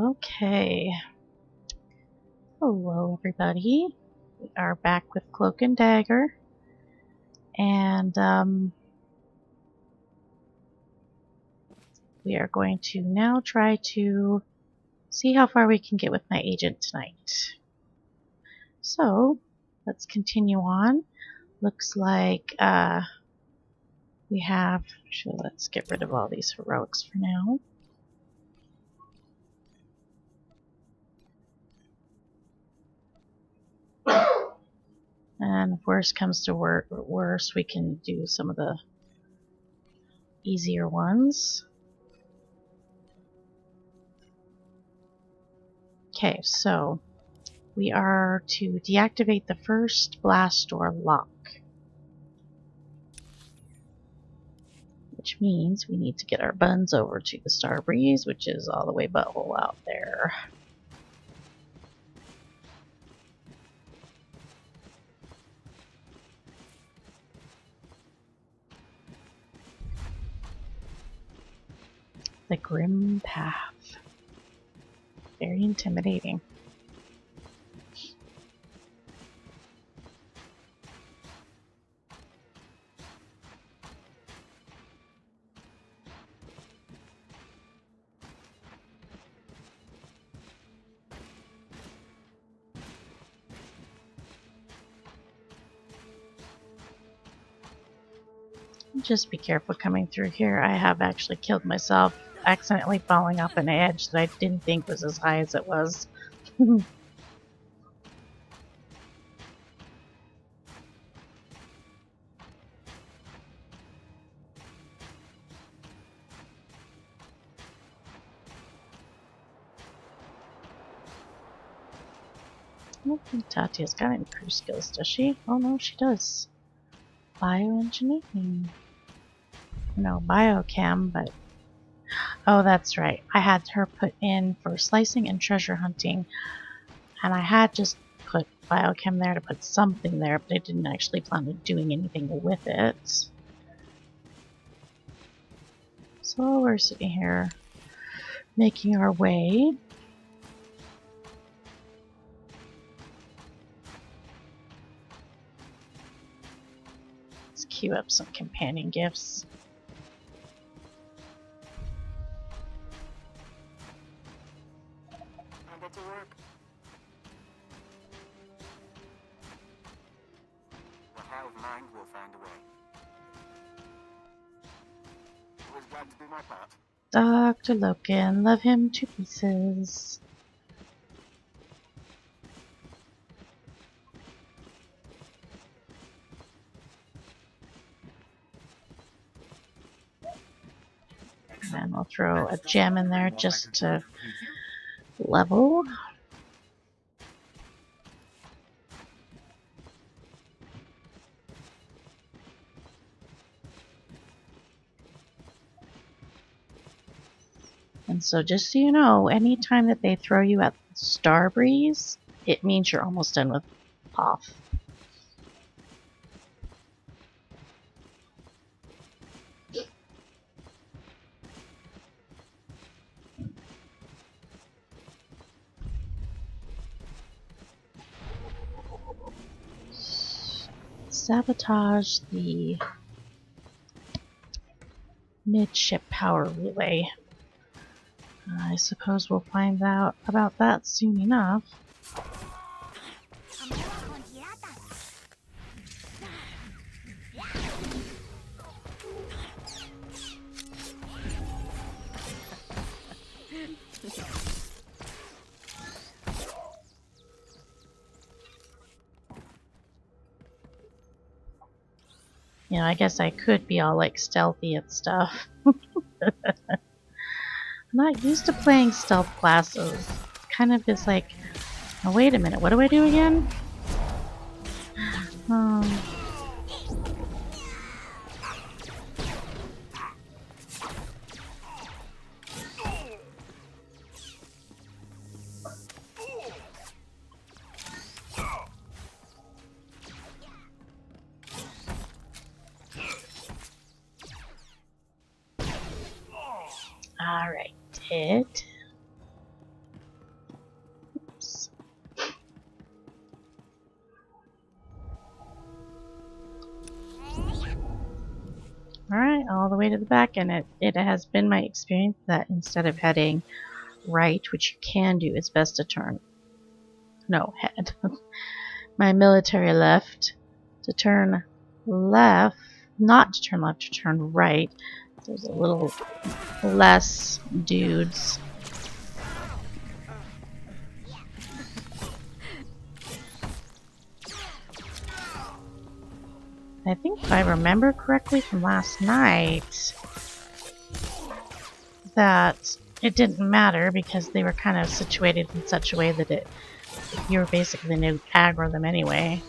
Okay. Hello, everybody. We are back with Cloak and Dagger. And, we are going to now try to see how far we can get with my agent tonight. So, let's continue on. Looks like, we have... Actually, let's get rid of all these heroics for now. And if worse comes to worse, we can do some of the easier ones. Okay, so we are to deactivate the first blast door lock, which means we need to get our buns over to the Starbreeze, which is all the way butthole out there. The Grim Path. Very intimidating. Just be careful coming through here. I have actually killed myself accidentally falling off an edge that I didn't think was as high as it was. I don't think Tatia's got any crew skills, does she? Oh no, she does. Bioengineering. No, biochem, but... Oh, that's right. I had her put in for slicing and treasure hunting, and I had just put biochem there to put something there, but I didn't actually plan on doing anything with it. So we're sitting here making our way. Let's queue up some companion gifts. To work. The hive mind will find a way. Always glad to do my part. Dr. Loken, love him to pieces. And we'll throw a gem in there just to level. And so just so you know, anytime that they throw you at Starbreeze, it means you're almost done with Hoth. Sabotage the midship power relay. I suppose we'll find out about that soon enough. You know, I guess I could be all like stealthy and stuff. I'm not used to playing stealth classes. Kind of is like, oh, wait a minute, what do I do again? Alright, hit. Alright, all the way to the back, and it has been my experience that instead of heading right, which you can do, it's best to turn. No, head. My military left. To turn left, not to turn left, to turn right. There's a little less dudes. I think if I remember correctly from last night, that it didn't matter because they were kind of situated in such a way that you were basically going to aggro them anyway.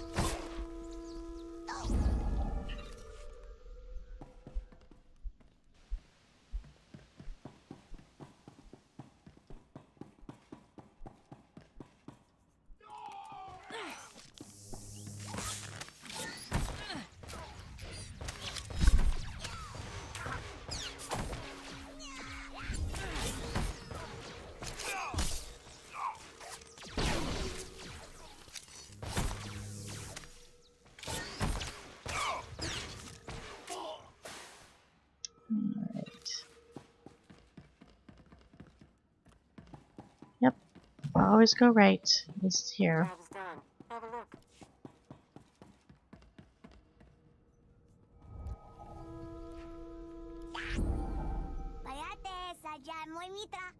Yep, always go right, at least here. Job is done. Have a look. Payate saja muy mitra.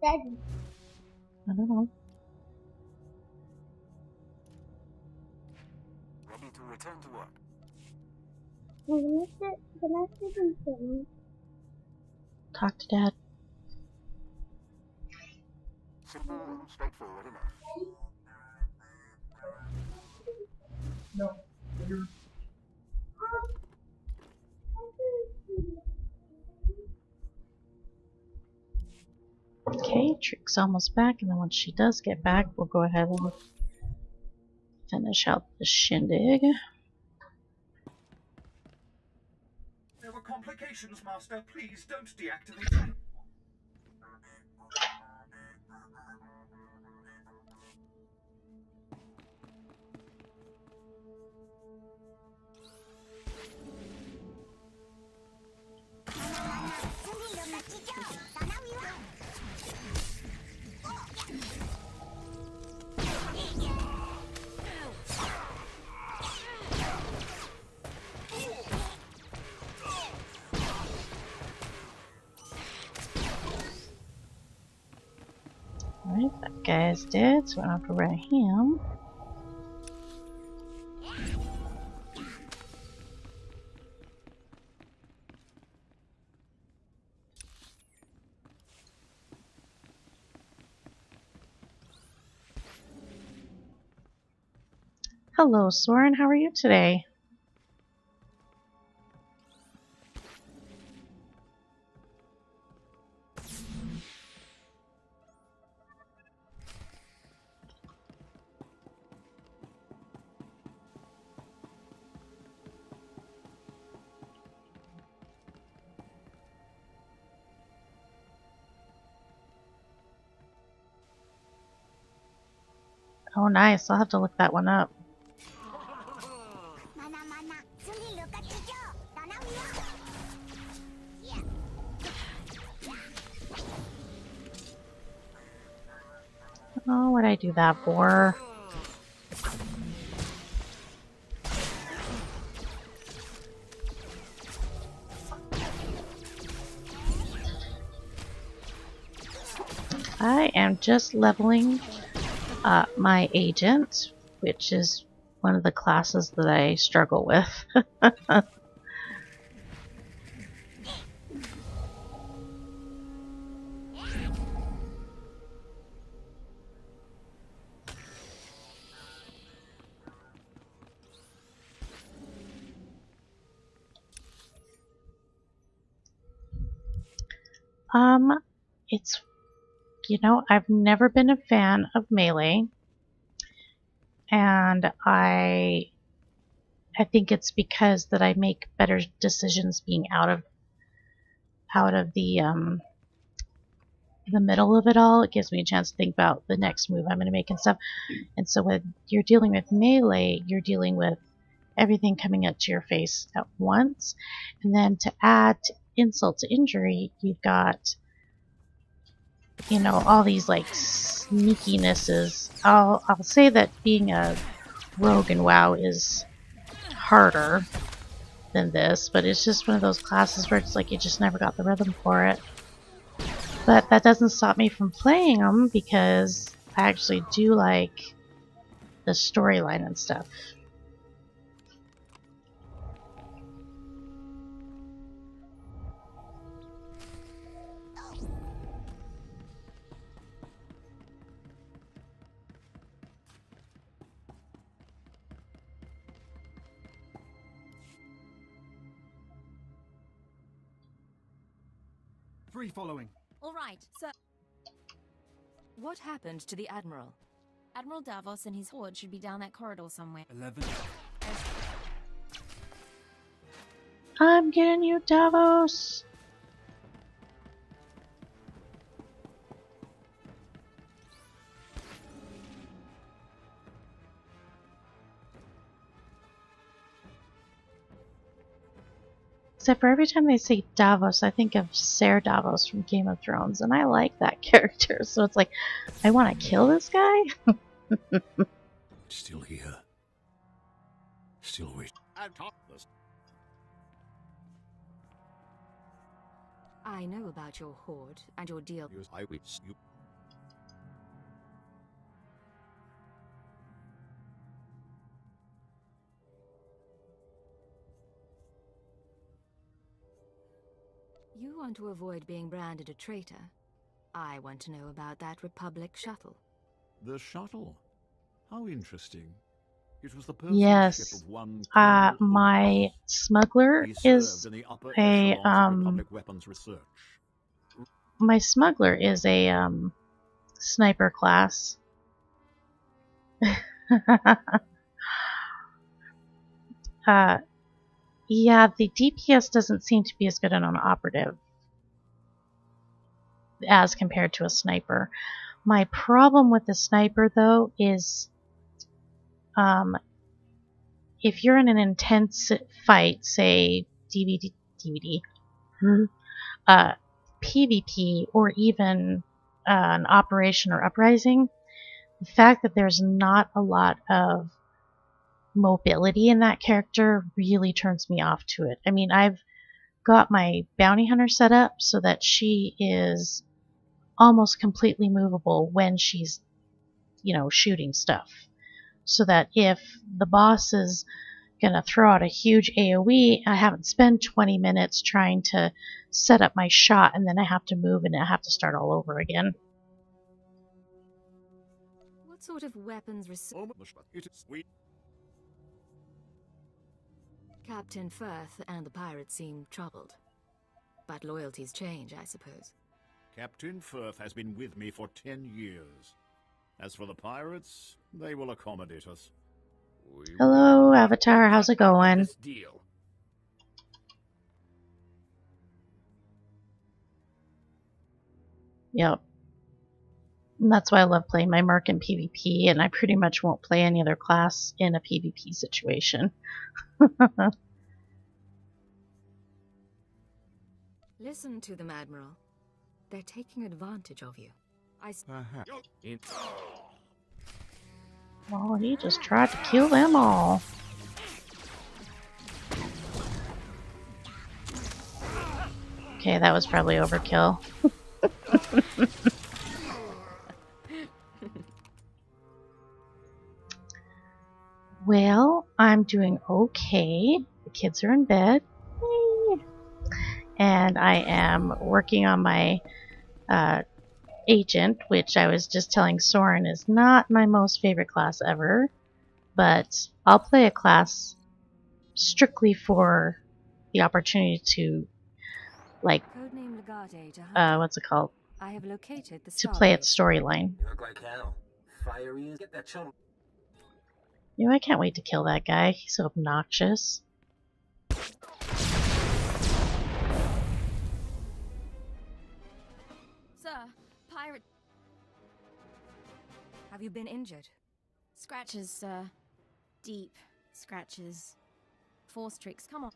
Daddy. I don't know. Ready to return to work. Talk to Dad. Simple and straightforward enough. Okay, Trick's almost back, and then once she does get back, we'll go ahead and finish out the shindig. There were complications, Master. Please don't deactivate. Alright, that guy's dead, so I don't have to run him. Hello, Soren. How are you today? Oh, nice. I'll have to look that one up. Oh, what'd I do that for? I am just leveling my agent, which is one of the classes that I struggle with. It's, you know, I've never been a fan of melee, and I I think it's because that I make better decisions being out of the middle of it all. It gives me a chance to think about the next move I'm going to make and stuff. And so when you're dealing with melee, you're dealing with everything coming up to your face at once. And then to add insult to injury, you've got, you know, all these like sneakinesses. I'll say that being a rogue in WoW is harder than this, but it's just one of those classes where it's like you just never got the rhythm for it. But that doesn't stop me from playing them because I actually do like the storyline and stuff. Three following. All right, sir. What happened to the Admiral? Admiral Davos and his horde should be down that corridor somewhere. 11. I'm getting you, Davos! Except for every time they say Davos, I think of Ser Davos from Game of Thrones, and I like that character, so it's like, I want to kill this guy? Still here. Still wait. I know about your horde and your deal. I wait. You. You want to avoid being branded a traitor. I want to know about that Republic shuttle. The shuttle? How interesting. It was the personal Yes. ship of one My smuggler He is served in the upper a, echelons of Republic weapons research. my smuggler is a, sniper class. Yeah, the DPS doesn't seem to be as good on an operative as compared to a sniper. My problem with the sniper, though, is if you're in an intense fight, say DVD, PvP, or even an operation or uprising, the fact that there's not a lot of mobility in that character really turns me off to it. I mean, I've got my bounty hunter set up so that she is almost completely movable when she's, you know, shooting stuff. So that if the boss is gonna throw out a huge AoE, I haven't spent 20 minutes trying to set up my shot and then I have to move and I have to start all over again. What sort of weapons research? It is sweet. Captain Firth and the pirates seem troubled. But loyalties change, I suppose. Captain Firth has been with me for 10 years. As for the pirates, they will accommodate us. Hello, Avatar. How's it going? This deal. Yep. And that's why I love playing my Merc in PvP, and I pretty much won't play any other class in a PvP situation. Listen to them, Admiral. They're taking advantage of you. Well, he just tried to kill them all. Okay, that was probably overkill. Well, I'm doing okay. The kids are in bed. Yay. And I am working on my agent, which I was just telling Soren is not my most favorite class ever. But I'll play a class strictly for the opportunity to, like, Codename Legate to Hunter. what's it called? I have located the To play its storyline. You look like hell. Fire is. Get that chum. You know, I can't wait to kill that guy. He's so obnoxious. Sir, pirate. Have you been injured? Scratches, sir. Deep scratches. Force tricks, come on.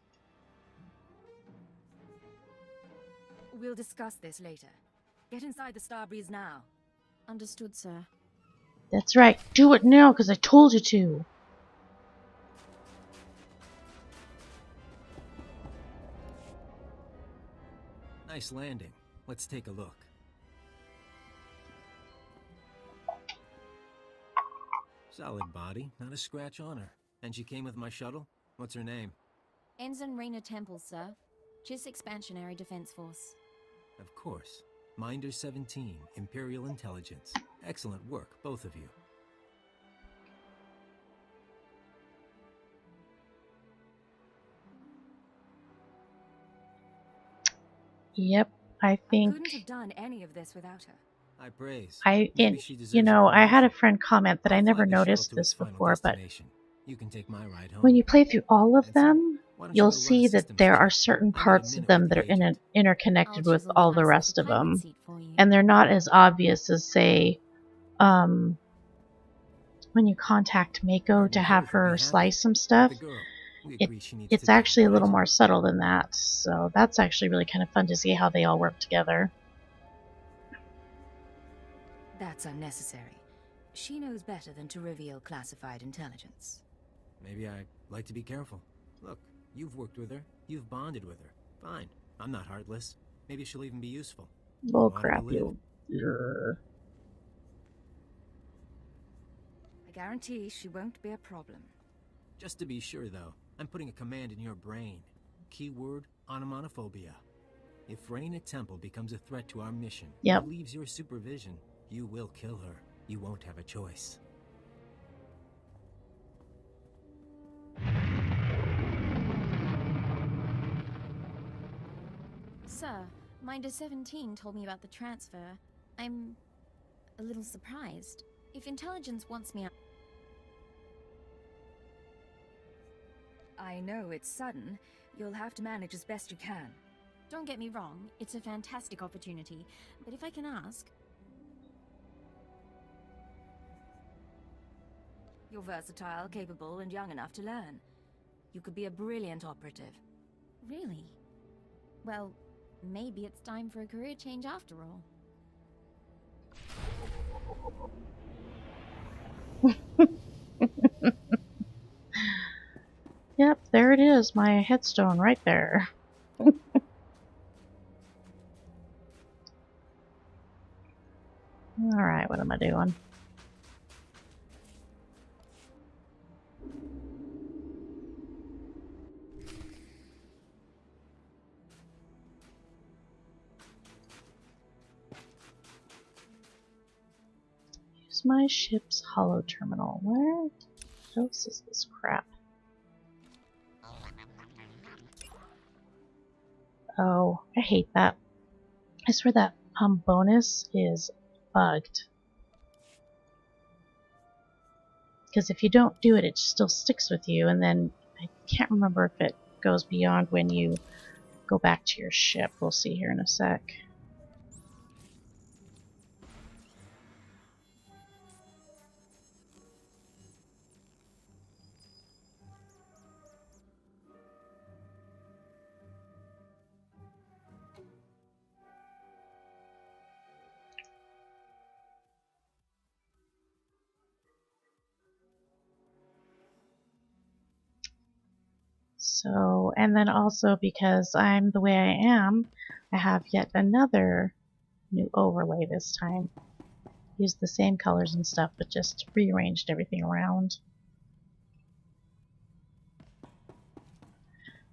We'll discuss this later. Get inside the Starbreeze now. Understood, sir. That's right. Do it now, because I told you to. Nice landing. Let's take a look. Solid body, not a scratch on her. And she came with my shuttle? What's her name? Ensign Raina Temple, sir. Chiss Expansionary Defense Force. Of course. Minder 17, Imperial Intelligence. Excellent work, both of you. Yep, I think Couldn't have done any of this without her. I praise. I Maybe she deserves you know, a I had a promotion. friend comment that I I'll never fly the shuttle noticed to this its final before, but destination. You can take my ride home. when you play through all of That's it. them, Why don't you you'll go run a see that systems there check? are certain I got a parts of minute them with that the are agent. interconnected I'll with chisel all the the nice rest little of pilot them. seat for you. And they're not as obvious as, say, when you contact Mako to have her slice some stuff. The girl. We It- agree she needs It's to die, actually a little right? more subtle than that, so that's actually really kind of fun to see how they all work together. That's unnecessary. She knows better than to reveal classified intelligence. Maybe I like to be careful. Look, you've worked with her. You've bonded with her. Fine. I'm not heartless. Maybe she'll even be useful. Bull Want her to crap, live? you. I guarantee she won't be a problem. Just to be sure, though, I'm putting a command in your brain. Keyword, onomatophobia. If Raina Temple becomes a threat to our mission, Yep. or leaves your supervision, you will kill her. You won't have a choice. Sir, Minder 17 told me about the transfer. I'm a little surprised. If intelligence wants me, I know it's sudden. You'll have to manage as best you can. don't get me wrong, it's a fantastic opportunity. But if I can ask, You're versatile, capable, and young enough to learn. You could be a brilliant operative. really? Well, maybe it's time for a career change after all. Yep, there it is, my headstone right there. Alright, what am I doing? Use my ship's hollow terminal. Where else is this crap? Oh, I hate that. I swear that bonus is bugged. Because if you don't do it, it still sticks with you, and then I can't remember if it goes beyond when you go back to your ship. We'll see here in a sec. So, and then also because I'm the way I am, I have yet another new overlay this time. Used the same colors and stuff, but just rearranged everything around.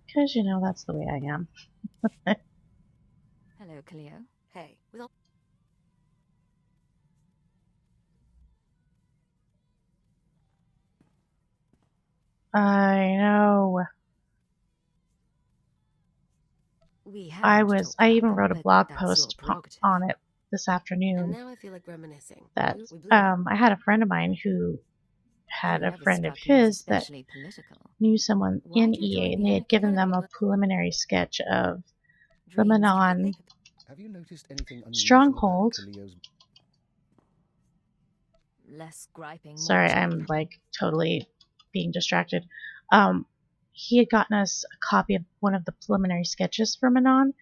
Because, you know, that's the way I am. Hello, Cleo. Hey, with all I know. we have I even wrote a blog that's post your prerogative. on it this And afternoon now I feel like reminiscing. that We blew I had a friend of mine who had You a never friend of struck me as his that especially political. knew someone Why in do you EA, join and the they had given them a Academy? preliminary sketch of the Dreams can be Manon big. Have you noticed anything unusual stronghold. about Cleo's... Less griping, more Sorry, check. I'm like totally being distracted. He had gotten us a copy of one of the preliminary sketches for Manon.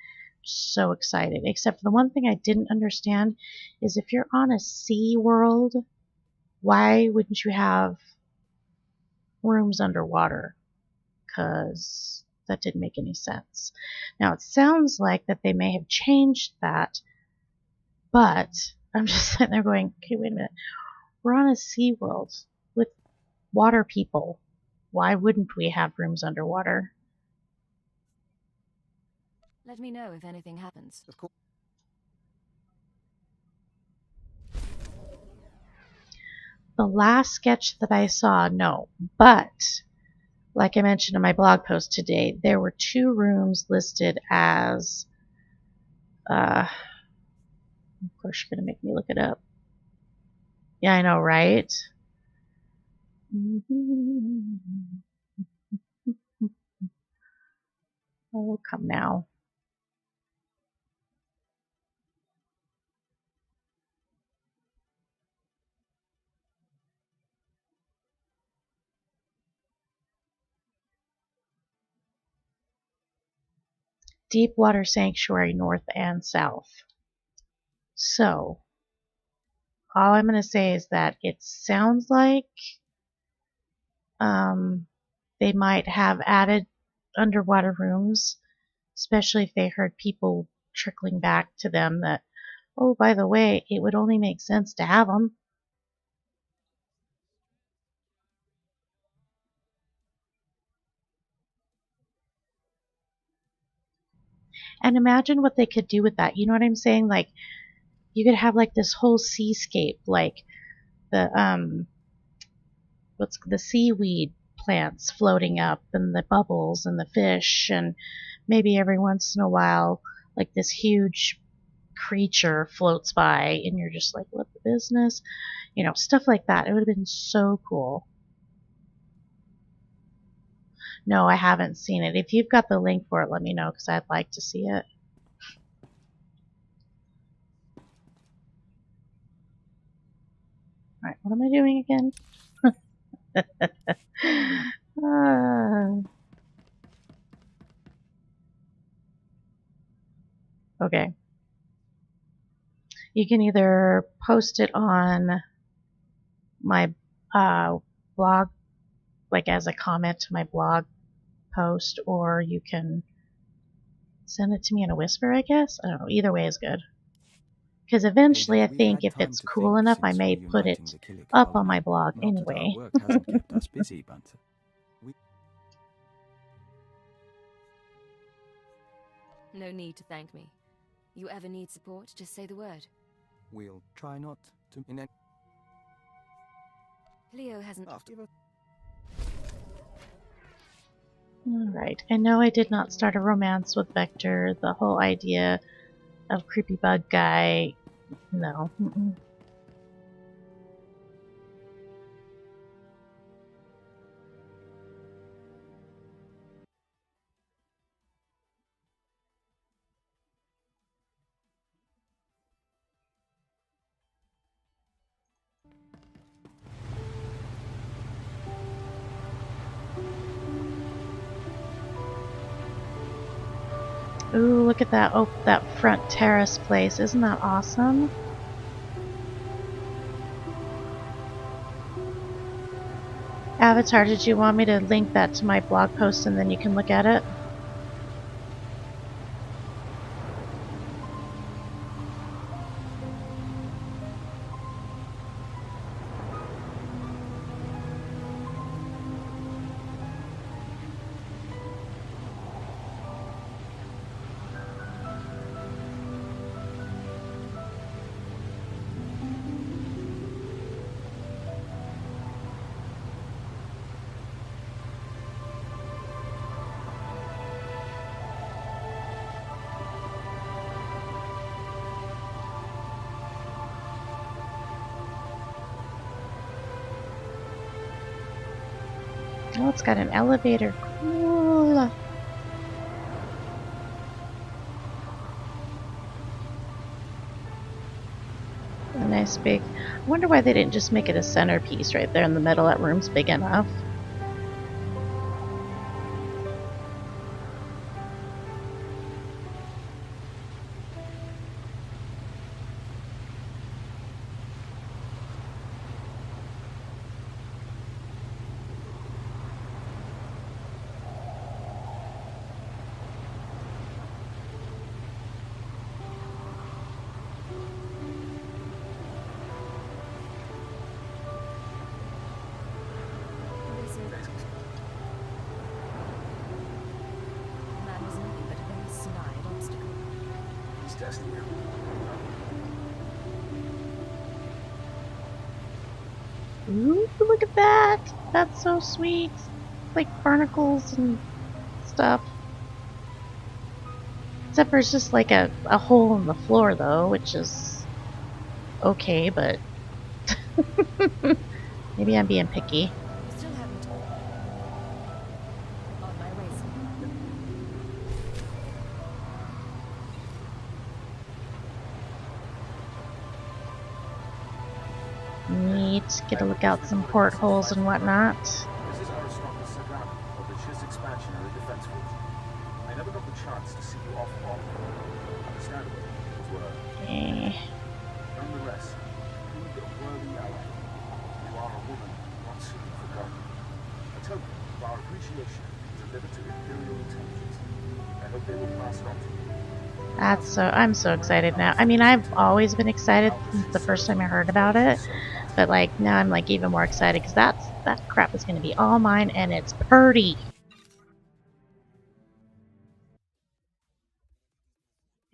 So excited. Except for the one thing I didn't understand is if you're on a sea world, why wouldn't you have rooms underwater? Because that didn't make any sense. Now it sounds like that they may have changed that, but I'm just sitting there going, okay, wait a minute. We're on a sea world with water people. Why wouldn't we have rooms underwater? Let me know if anything happens. Of course. The last sketch that I saw, no. But, like I mentioned in my blog post today, there were 2 rooms listed as, of course you're going to make me look it up. Yeah, I know, right? Oh, come now. Deepwater Sanctuary North and South. So, all I'm going to say is that it sounds like they might have added underwater rooms, especially if they heard people trickling back to them that, oh, by the way, it would only make sense to have them. And imagine what they could do with that. You know what I'm saying? Like, you could have like this whole seascape, like the what's the seaweed plants floating up and the bubbles and the fish, and maybe every once in a while like this huge creature floats by and you're just like, what the business? You know, stuff like that. It would have been so cool. No, I haven't seen it. If you've got the link for it, let me know because I'd like to see it. Alright, what am I doing again? Okay. You can either post it on my blog, like as a comment to my blog post, or you can send it to me in a whisper, I guess. I don't know. Either way is good. Because eventually, I think if it's cool enough, I may put it up on my blog anyway. Work hasn't kept us busy, but No need to thank me. You ever need support, just say the word. we'll try not to. In any... Cleo hasn't... Alright, I know I did not start a romance with Vector. The whole idea of creepy bug guy, no. Ooh, look at that! Oh, that front terrace place. Isn't that awesome? Avatar, did you want me to link that to my blog post and then you can look at it? Oh, it's got an elevator. Cool. A nice big. I wonder why they didn't just make it a centerpiece right there in the middle. That room's big enough. This is... Man was nothing but a very snide obstacle. He's testing you. Ooh, look at that! That's so sweet. Like barnacles and stuff. Except for it's just like a hole in the floor though, which is okay, but maybe I'm being picky. We still haven't... On my way, sir. Neat. Get to look out some portholes and whatnot. This is Aristocles Sagan of the Chiss Expansionary Defense Force. I never got the chance to see you off on. Understandable, as well. Okay. Nonetheless, proved a worthy ally. You are a woman not soon forgotten. A token of our appreciation delivered to Imperial Intelligence. I hope they will pass it on to you. That's so. I'm so excited now. I mean, I've always been excited since the first time I heard about it, but like now I'm like even more excited because that crap is going to be all mine, and it's purty.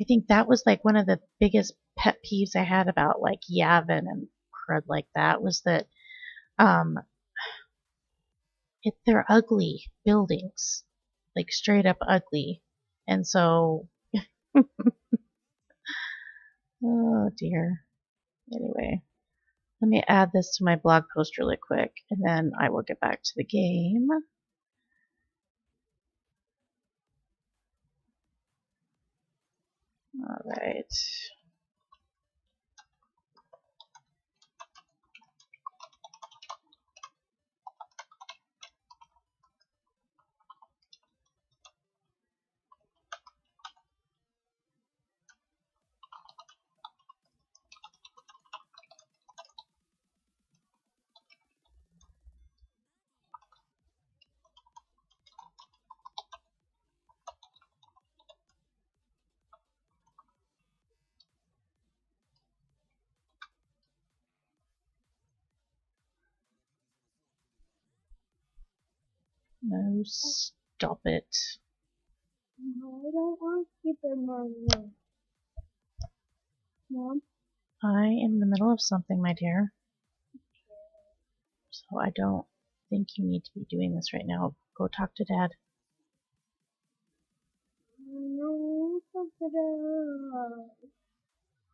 I think that was like one of the biggest pet peeves I had about like Yavin and crud like that was that um they're ugly buildings, like straight up ugly, and so oh dear. Anyway, let me add this to my blog post really quick, and then I will get back to the game. All right. No, stop it. No, I don't want to keep it in my room. Mom? I am in the middle of something, my dear. So I don't think you need to be doing this right now. Go talk to Dad. No,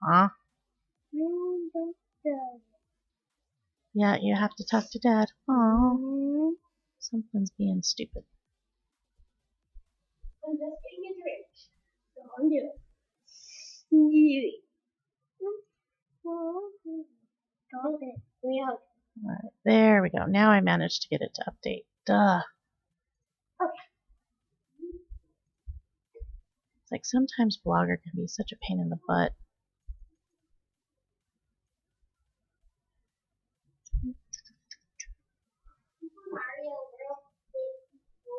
Huh? no, don't do. Yeah, you have to talk to Dad. Aww. Something's being stupid. I'm just getting a drink. So I'm doing it. Stop it. We out. Alright, there we go. Now I managed to get it to update. Duh. Okay. It's like sometimes Blogger can be such a pain in the butt. Mario World 64.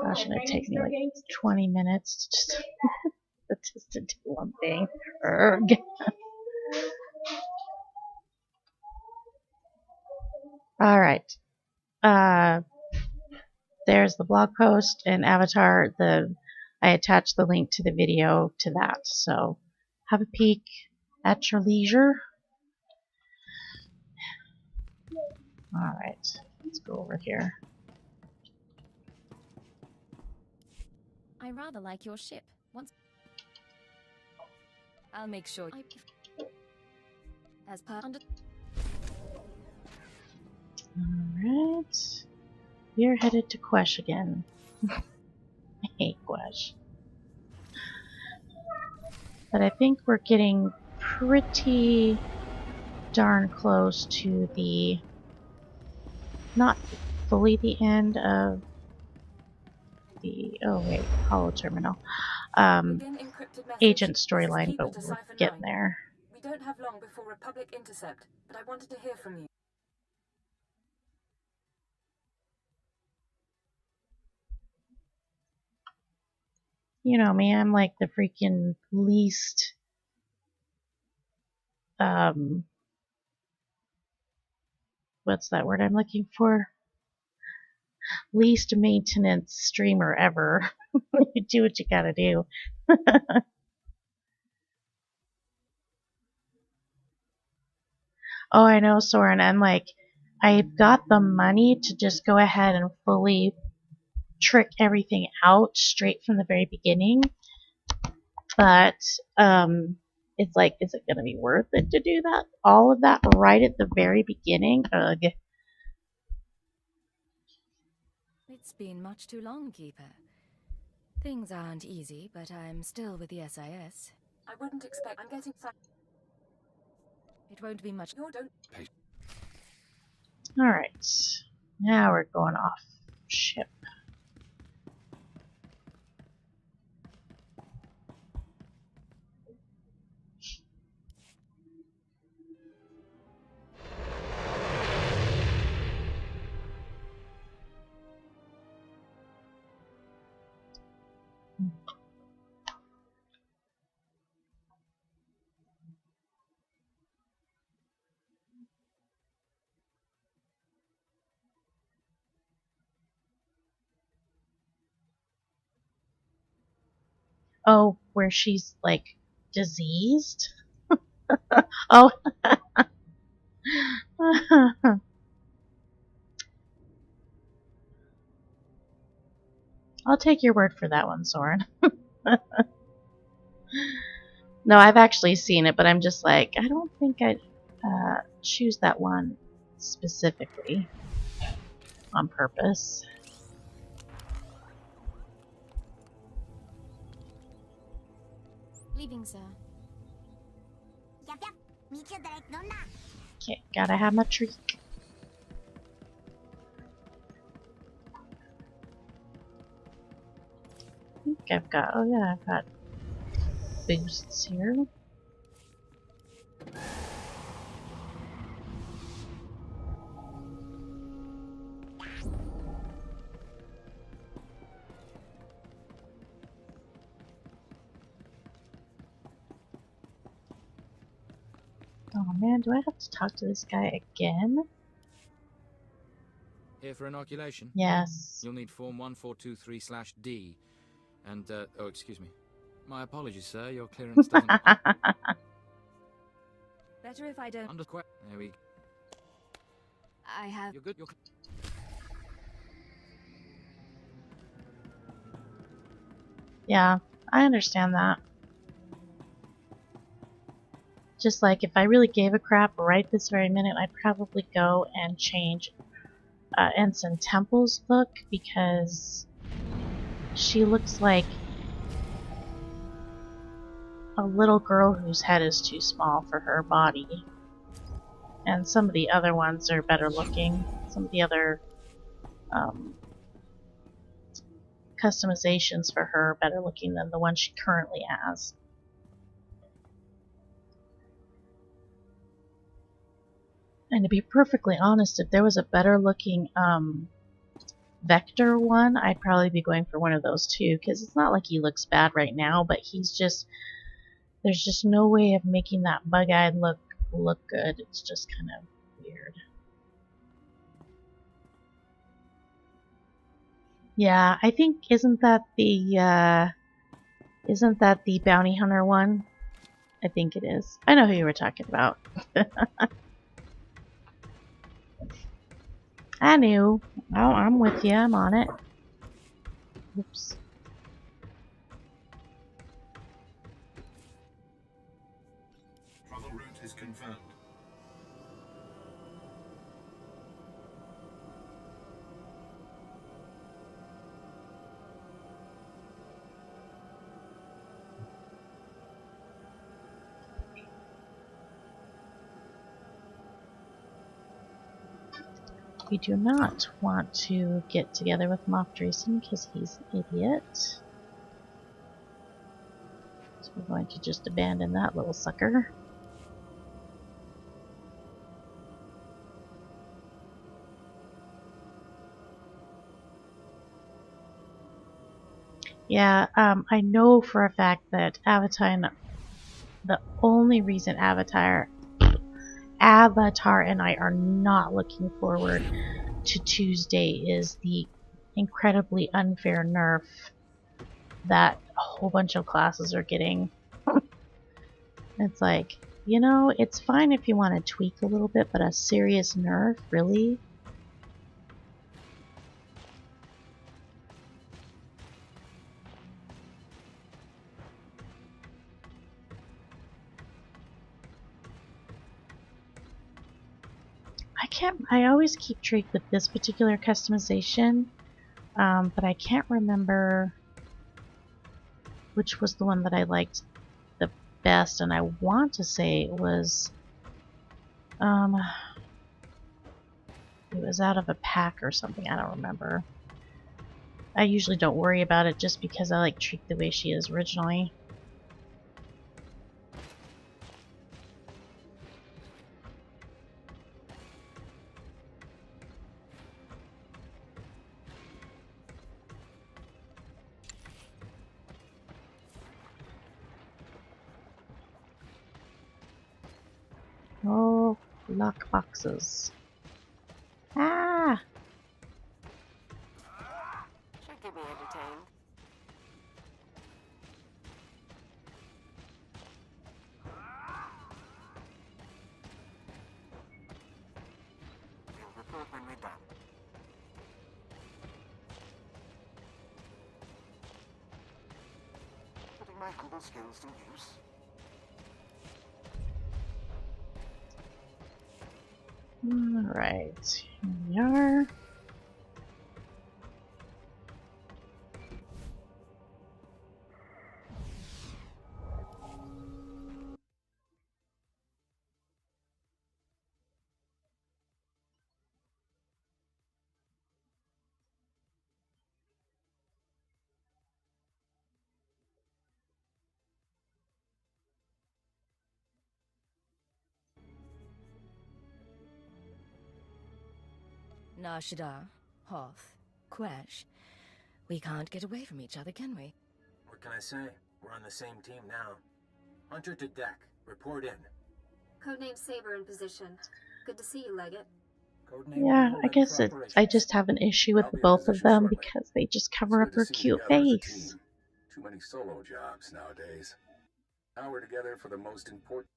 Gosh, it's gonna take me like 20 minutes just to do one thing. Erg. Alright. There's the blog post and avatar. I attached the link to the video to that. So have a peek. at your leisure. Alright, let's go over here. I rather like your ship. I'll make sure as per under. Alright. We're headed to Quesh again. I hate Quesh. But I think we're getting pretty darn close to the, not fully the end of the, oh wait, Hollow Terminal, agent storyline, but we're getting there. We don't have long before Republic intercept, but I wanted to hear from you. You know me, I'm like the freaking least what's that word I'm looking for? Least maintenance streamer ever. You do what you gotta do. Oh, I know, Soren. I'm like, I've got the money to just go ahead and fully trick everything out straight from the very beginning. But, it's like, is it going to be worth it to do that? All of that right at the very beginning? Ugh. It's been much too long, Keeper. Things aren't easy, but I'm still with the SIS. I wouldn't expect. I'm getting. It won't be much. No, don't. Alright. Now we're going off ship. Oh, where she's like diseased? Oh. I'll take your word for that one, Soren. No, I've actually seen it, but I'm just like, I don't think I'd choose that one specifically on purpose. Leaving, sir. Okay, gotta have my treat. I think I've got, oh yeah, I've got boosts here. Oh man, do I have to talk to this guy again? Here for inoculation? Yes. You'll need form 1423/D. And, oh, excuse me. My apologies, sir. Your clearance doesn't... Better if I don't... There we go. I have... You're good, Yeah, I understand that. Just like if I really gave a crap right this very minute, I'd probably go and change Ensign Temple's look, because she looks like a little girl whose head is too small for her body. And some of the other ones are better looking. Some of the other customizations for her are better looking than the one she currently has. And to be perfectly honest, if there was a better looking Vector one, I'd probably be going for one of those too, because it's not like he looks bad right now, but he's just, there's just no way of making that bug-eyed look good. It's just kind of weird. Yeah, I think, isn't that the bounty hunter one? I think it is. I know who you were talking about. I knew. Oh, I'm with you. I'm on it. Oops. Travel route is confirmed. We do not want to get together with Moff Drason because he's an idiot. So we're going to just abandon that little sucker. Yeah, I know for a fact that Avatar, the only reason Avatar and I are not looking forward to Tuesday is the incredibly unfair nerf that a whole bunch of classes are getting. It's like, you know, it's fine if you want to tweak a little bit, but a serious nerf, really? I always keep track with this particular customization, but I can't remember which was the one that I liked the best, and I want to say it was out of a pack or something. I don't remember. I usually don't worry about it just because I like Treat the way she is originally. Oh, lock boxes. Ah! Should keep me entertained. We'll report when we're done. Putting my humble skills to use. Alright, here we are. Nashida, Hoth, Quesh. We can't get away from each other, can we? What can I say? We're on the same team now. Hunter to deck. Report in. Codename Saber in position. Good to see you, Leggett. Yeah, I guess I just have an issue with both of them because they just cover up her cute face. Too many solo jobs nowadays. Now we're together for the most important.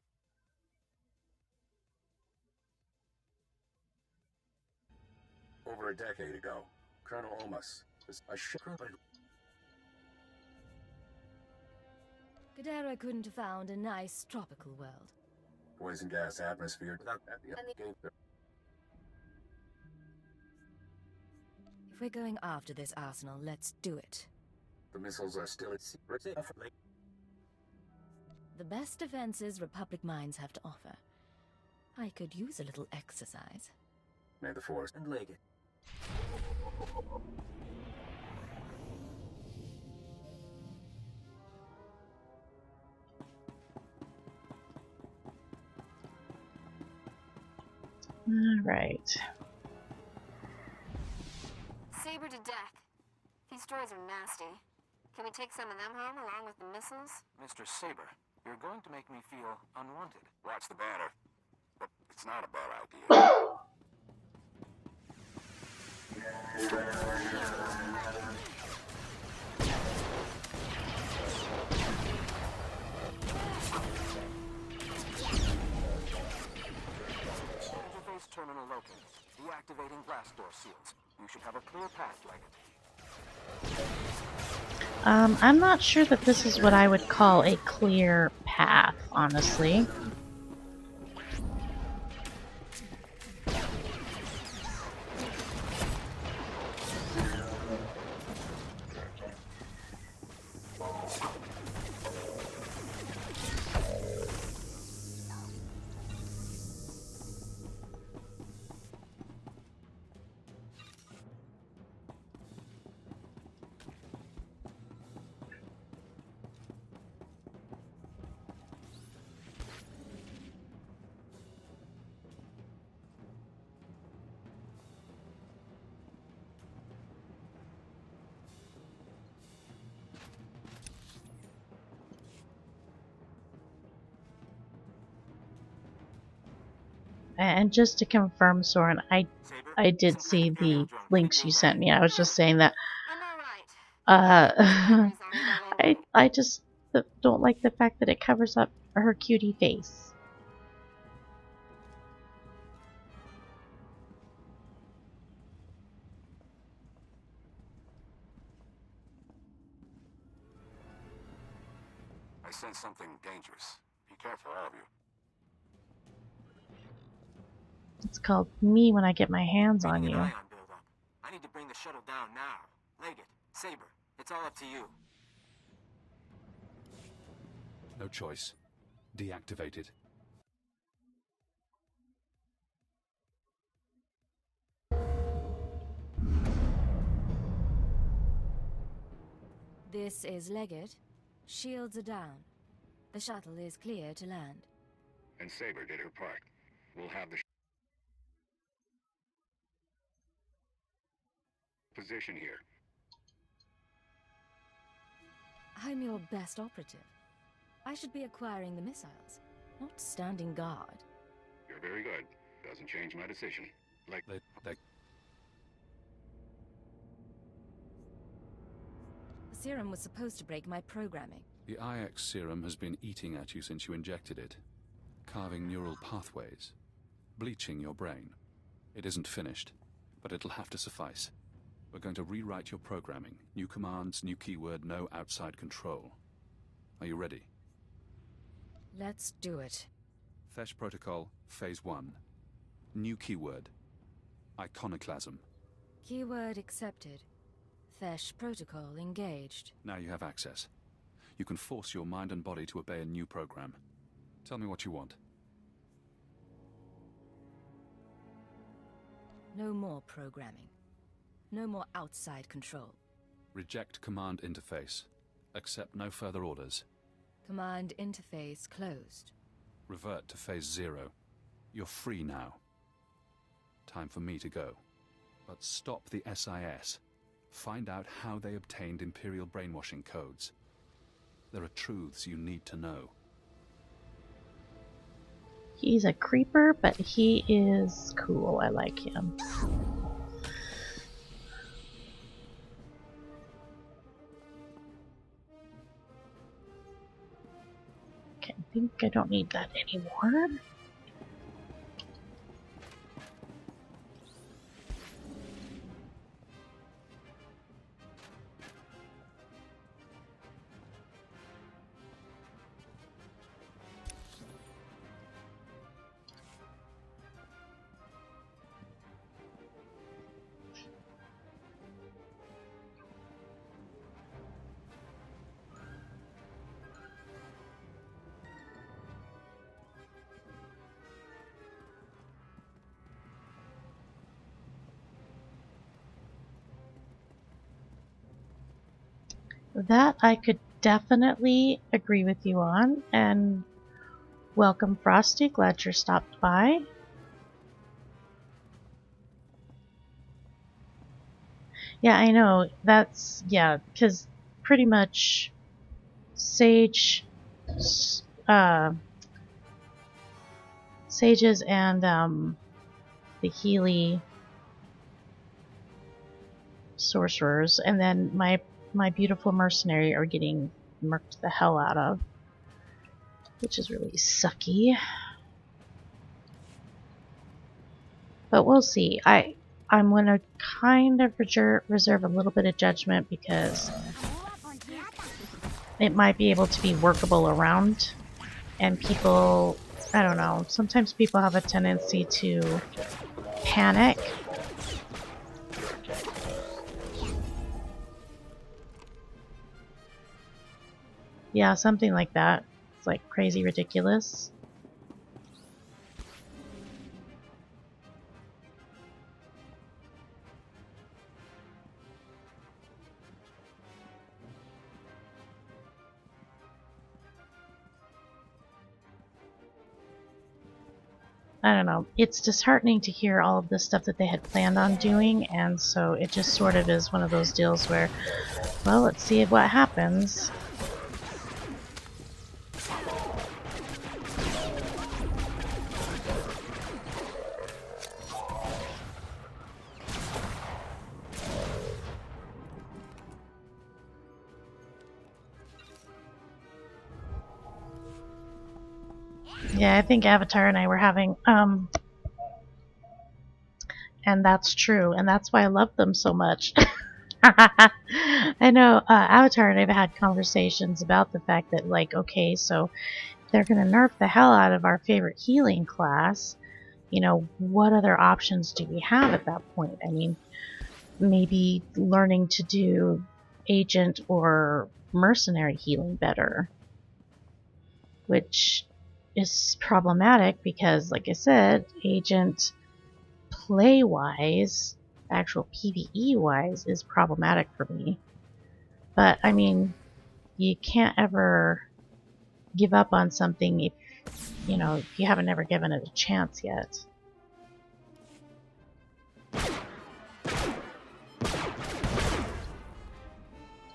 Over a decade ago, Colonel Omas was a Gadara couldn't have found a nice tropical world. poison gas atmosphere without that. If we're going after this arsenal, let's do it. The missiles are still at sea. The best defenses Republic mines have to offer. I could use a little exercise. May the Force And Leggett. Alright. Saber to deck. These droids are nasty. Can we take some of them home along with the missiles? Mr. Saber, you're going to make me feel unwanted. Watch the banner. But it's not a bad idea. activating blast door seals. You should have a clear path, Leggett. I'm not sure that this is what I would call a clear path, honestly. And just to confirm, Soren, I did see the links you sent me. I was just saying that I just don't like the fact that it covers up her cutie face. I sense something dangerous. Be careful, all of you. It's called me when I get my hands on you. I need to bring the shuttle down now. Leggett, Saber, it's all up to you. No choice. Deactivated. This is Leggett. Shields are down. The shuttle is clear to land. And Saber did her part. We'll have the position here. I'm your best operative. I should be acquiring the missiles, not standing guard. You're very good. Doesn't change my decision. The serum was supposed to break my programming. The IX serum has been eating at you since you injected it, carving neural pathways, bleaching your brain. It isn't finished, but it'll have to suffice. We're going to rewrite your programming. New commands, new keyword, no outside control. Are you ready? Let's do it. Fesh Protocol, Phase 1. New keyword. Iconoclasm. Keyword accepted. Fesh protocol engaged. Now you have access. You can force your mind and body to obey a new program. Tell me what you want. No more programming. No more outside control. Reject command interface. Accept no further orders. Command interface closed. Revert to Phase 0. You're free now. Time for me to go. But stop the SIS. Find out how they obtained Imperial brainwashing codes. There are truths you need to know. He's a creeper, but he is cool. I like him. Okay, I think I don't need that anymore. That I could definitely agree with you on, and welcome Frosty, glad you stopped by. Yeah, I know, that's, yeah, because pretty much Sages and the Healy sorcerers, and then my beautiful mercenary are getting murked the hell out of, which is really sucky. But we'll see. I'm going to kind of reserve a little bit of judgment because it might be able to be workable around, and people, I don't know, sometimes people have a tendency to panic. Yeah, something like that. It's like crazy ridiculous. I don't know. It's disheartening to hear all of the stuff that they had planned on doing, and so it just sort of is one of those deals where, well, let's see what happens. Yeah, I think Avatar and I were having, and that's true, and that's why I love them so much. I know Avatar and I've had conversations about the fact that, like, okay, so they're going to nerf the hell out of our favorite healing class. You know, what other options do we have at that point? I mean, maybe learning to do agent or mercenary healing better, which is problematic because, like I said, agent play-wise, actual PvE-wise, is problematic for me. But, I mean, you can't ever give up on something if, you know, if you haven't ever given it a chance yet.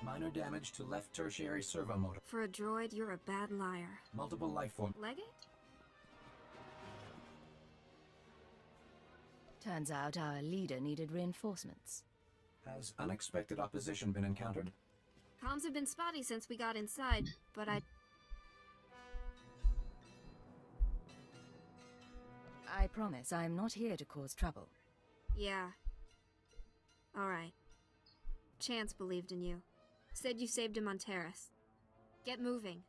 Minor damage to left tertiary servo motor. For a droid, you're a bad liar. Multiple life form. Legate? Turns out our leader needed reinforcements. Has unexpected opposition been encountered? Comms have been spotty since we got inside, but I promise I'm not here to cause trouble. Yeah. Alright. Chance believed in you. Said you saved him on Terrace. Get moving.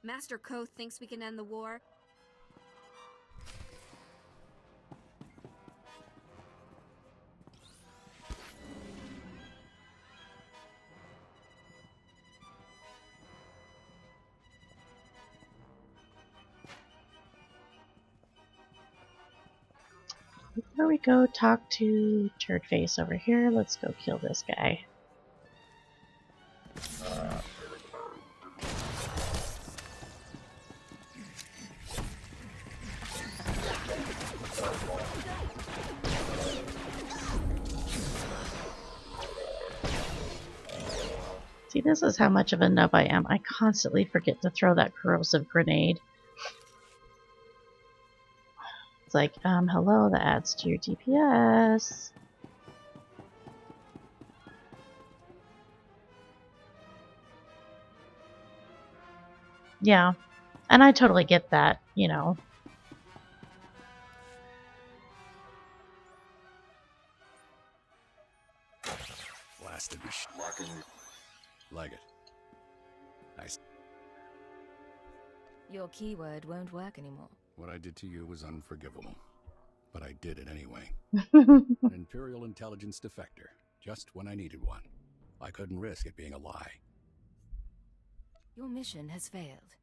Master Koth thinks we can end the war. Before we go talk to Turdface over here, let's go kill this guy. See, this is how much of a nub I am. I constantly forget to throw that corrosive grenade. It's like, hello, that adds to your DPS. Yeah, and I totally get that, you know. Blasted machine. Like it. Nice. Your keyword won't work anymore. What I did to you was unforgivable. But I did it anyway. An Imperial intelligence defector. Just when I needed one. I couldn't risk it being a lie. Your mission has failed.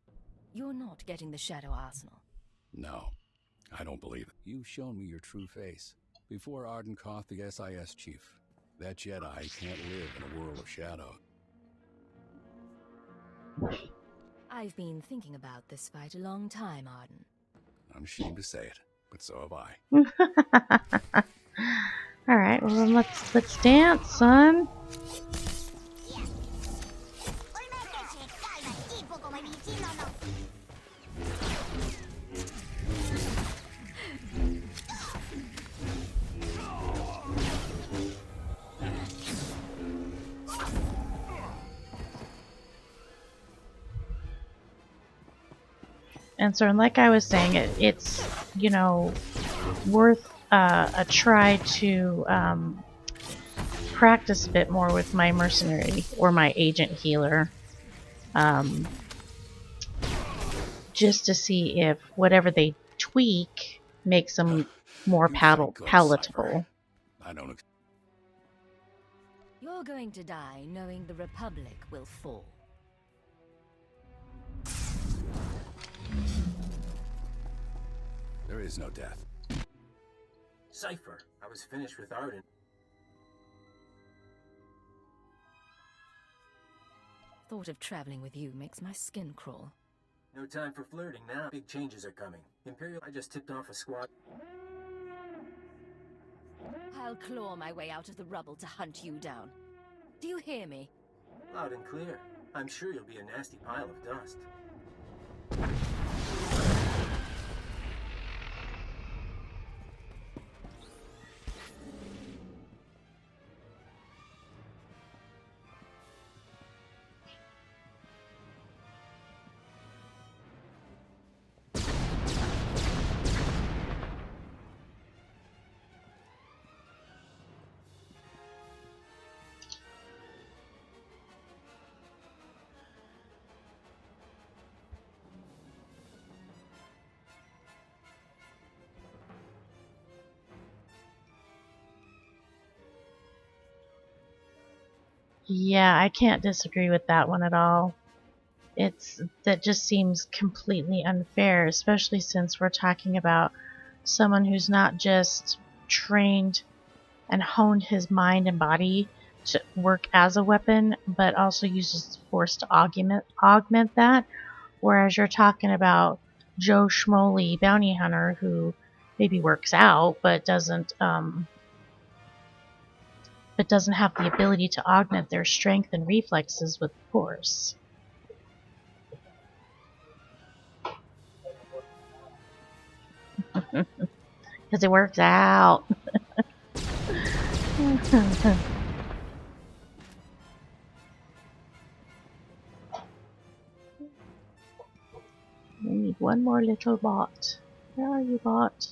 You're not getting the Shadow Arsenal. No. I don't believe it. You've shown me your true face. Before Arden Koth, the SIS chief. That Jedi can't live in a world of shadow. I've been thinking about this fight a long time, Arden. I'm ashamed to say it, but so have I. Alright, well then let's dance, son. And so, like I was saying, it's, you know, worth a try to practice a bit more with my mercenary or my agent healer. Just to see if whatever they tweak makes them more palatable. I don't. You're going to die knowing the Republic will fall. There is no death. Cypher, I was finished with Arden. Thought of traveling with you makes my skin crawl. No time for flirting now. Big changes are coming. Imperial, I just tipped off a squad. I'll claw my way out of the rubble to hunt you down. Do you hear me? Loud and clear. I'm sure you'll be a nasty pile of dust. Yeah, I can't disagree with that one at all. That just seems completely unfair, especially since we're talking about someone who's not just trained and honed his mind and body to work as a weapon, but also uses force to augment that. Whereas you're talking about Joe Schmoly bounty hunter who maybe works out but doesn't have the ability to augment their strength and reflexes with force. Because it works out. We need one more little bot. Where are you, bot?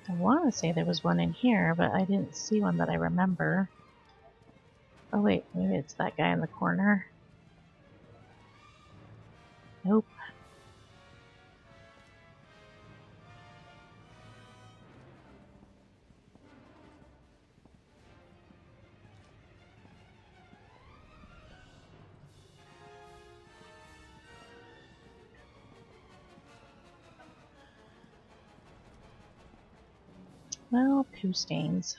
I want to say there was one in here, but I didn't see one that I remember. Oh wait, maybe it's that guy in the corner. Nope. Well, poo stains.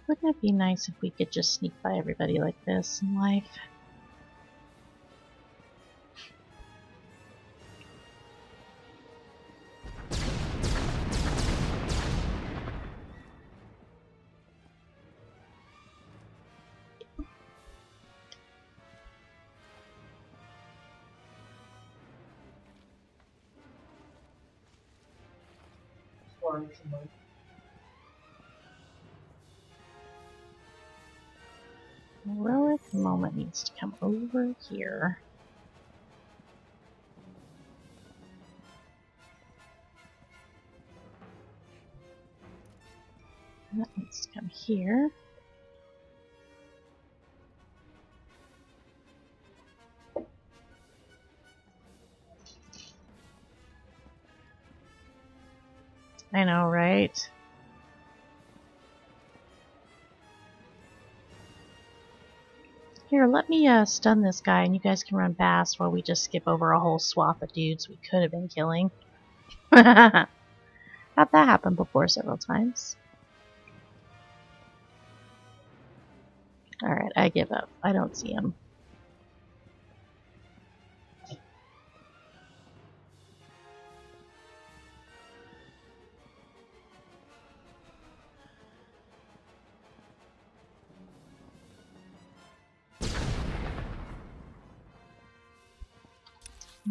Wouldn't it be nice if we could just sneak by everybody like this in life? Heroic moment needs to come over here. And that needs to come here. I know, right? Here, let me stun this guy and you guys can run past while we just skip over a whole swath of dudes we could have been killing. Had that happen before several times. Alright, I give up. I don't see him.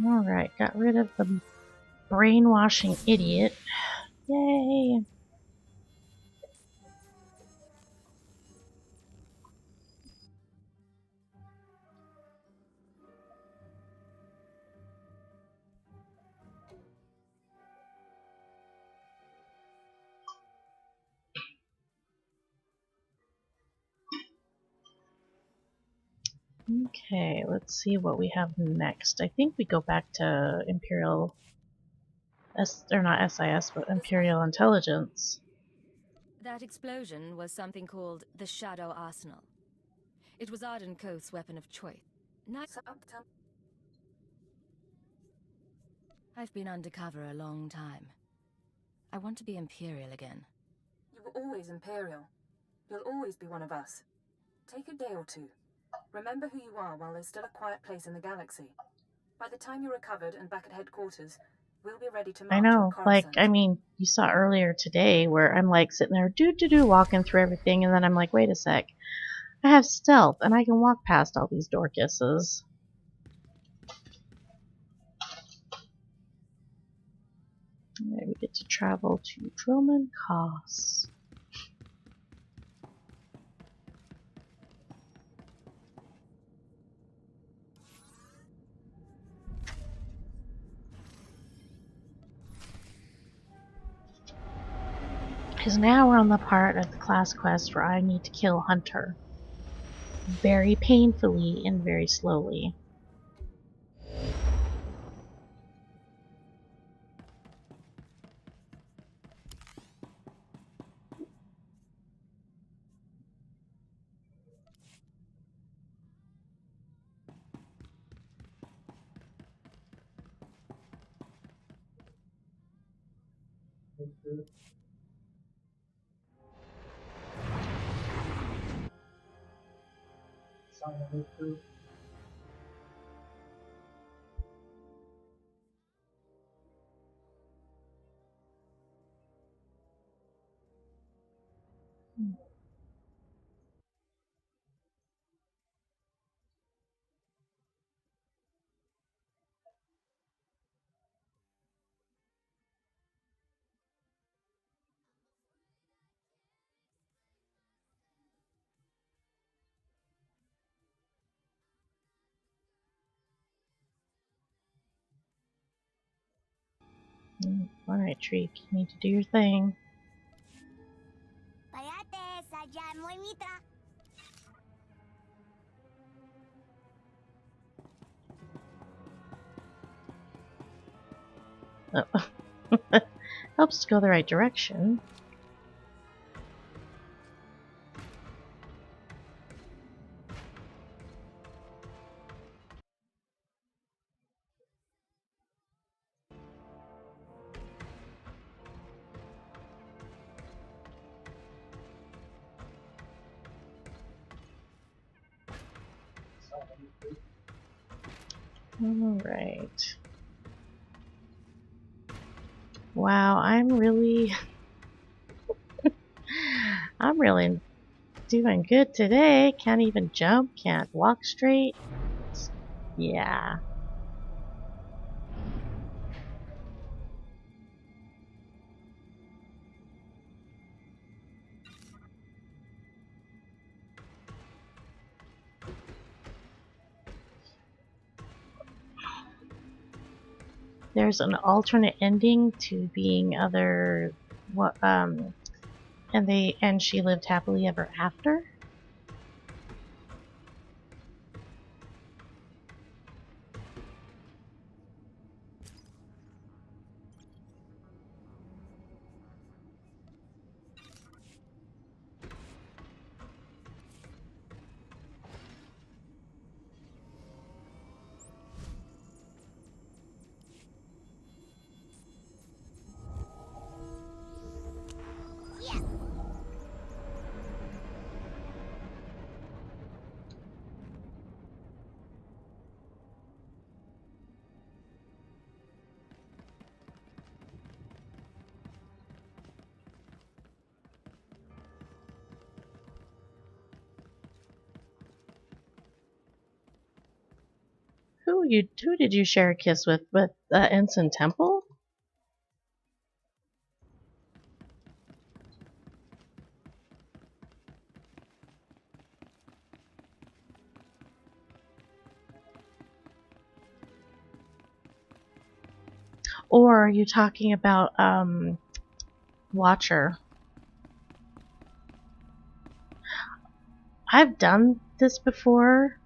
Alright, got rid of the brainwashing idiot. Yay! Okay, let's see what we have next. I think we go back to Imperial or not SIS, but Imperial Intelligence. That explosion was something called the Shadow Arsenal. It was Arden Koth's weapon of choice. I've been undercover a long time. I want to be Imperial again. You were always Imperial. You'll always be one of us. Take a day or two. Remember who you are while there's still a quiet place in the galaxy. By the time you're recovered and back at headquarters, we'll be ready to march I know, on Coruscant. like, I mean, you saw earlier today where I'm like sitting there walking through everything, and then I'm like, wait a sec. I have stealth, and I can walk past all these Dorcases. Alright, we get to travel to Droman Kos. Because now we're on the part of the class quest where I need to kill Hunter. Very painfully and very slowly. Alright, Treek, you need to do your thing. Oh. Helps to go the right direction. Alright. Wow, I'm really doing good today. Can't even jump, can't walk straight. Yeah. There's an alternate ending to being other and she lived happily ever after. Who did you share a kiss with? With Ensign Temple? Or are you talking about Watcher? I've done this before,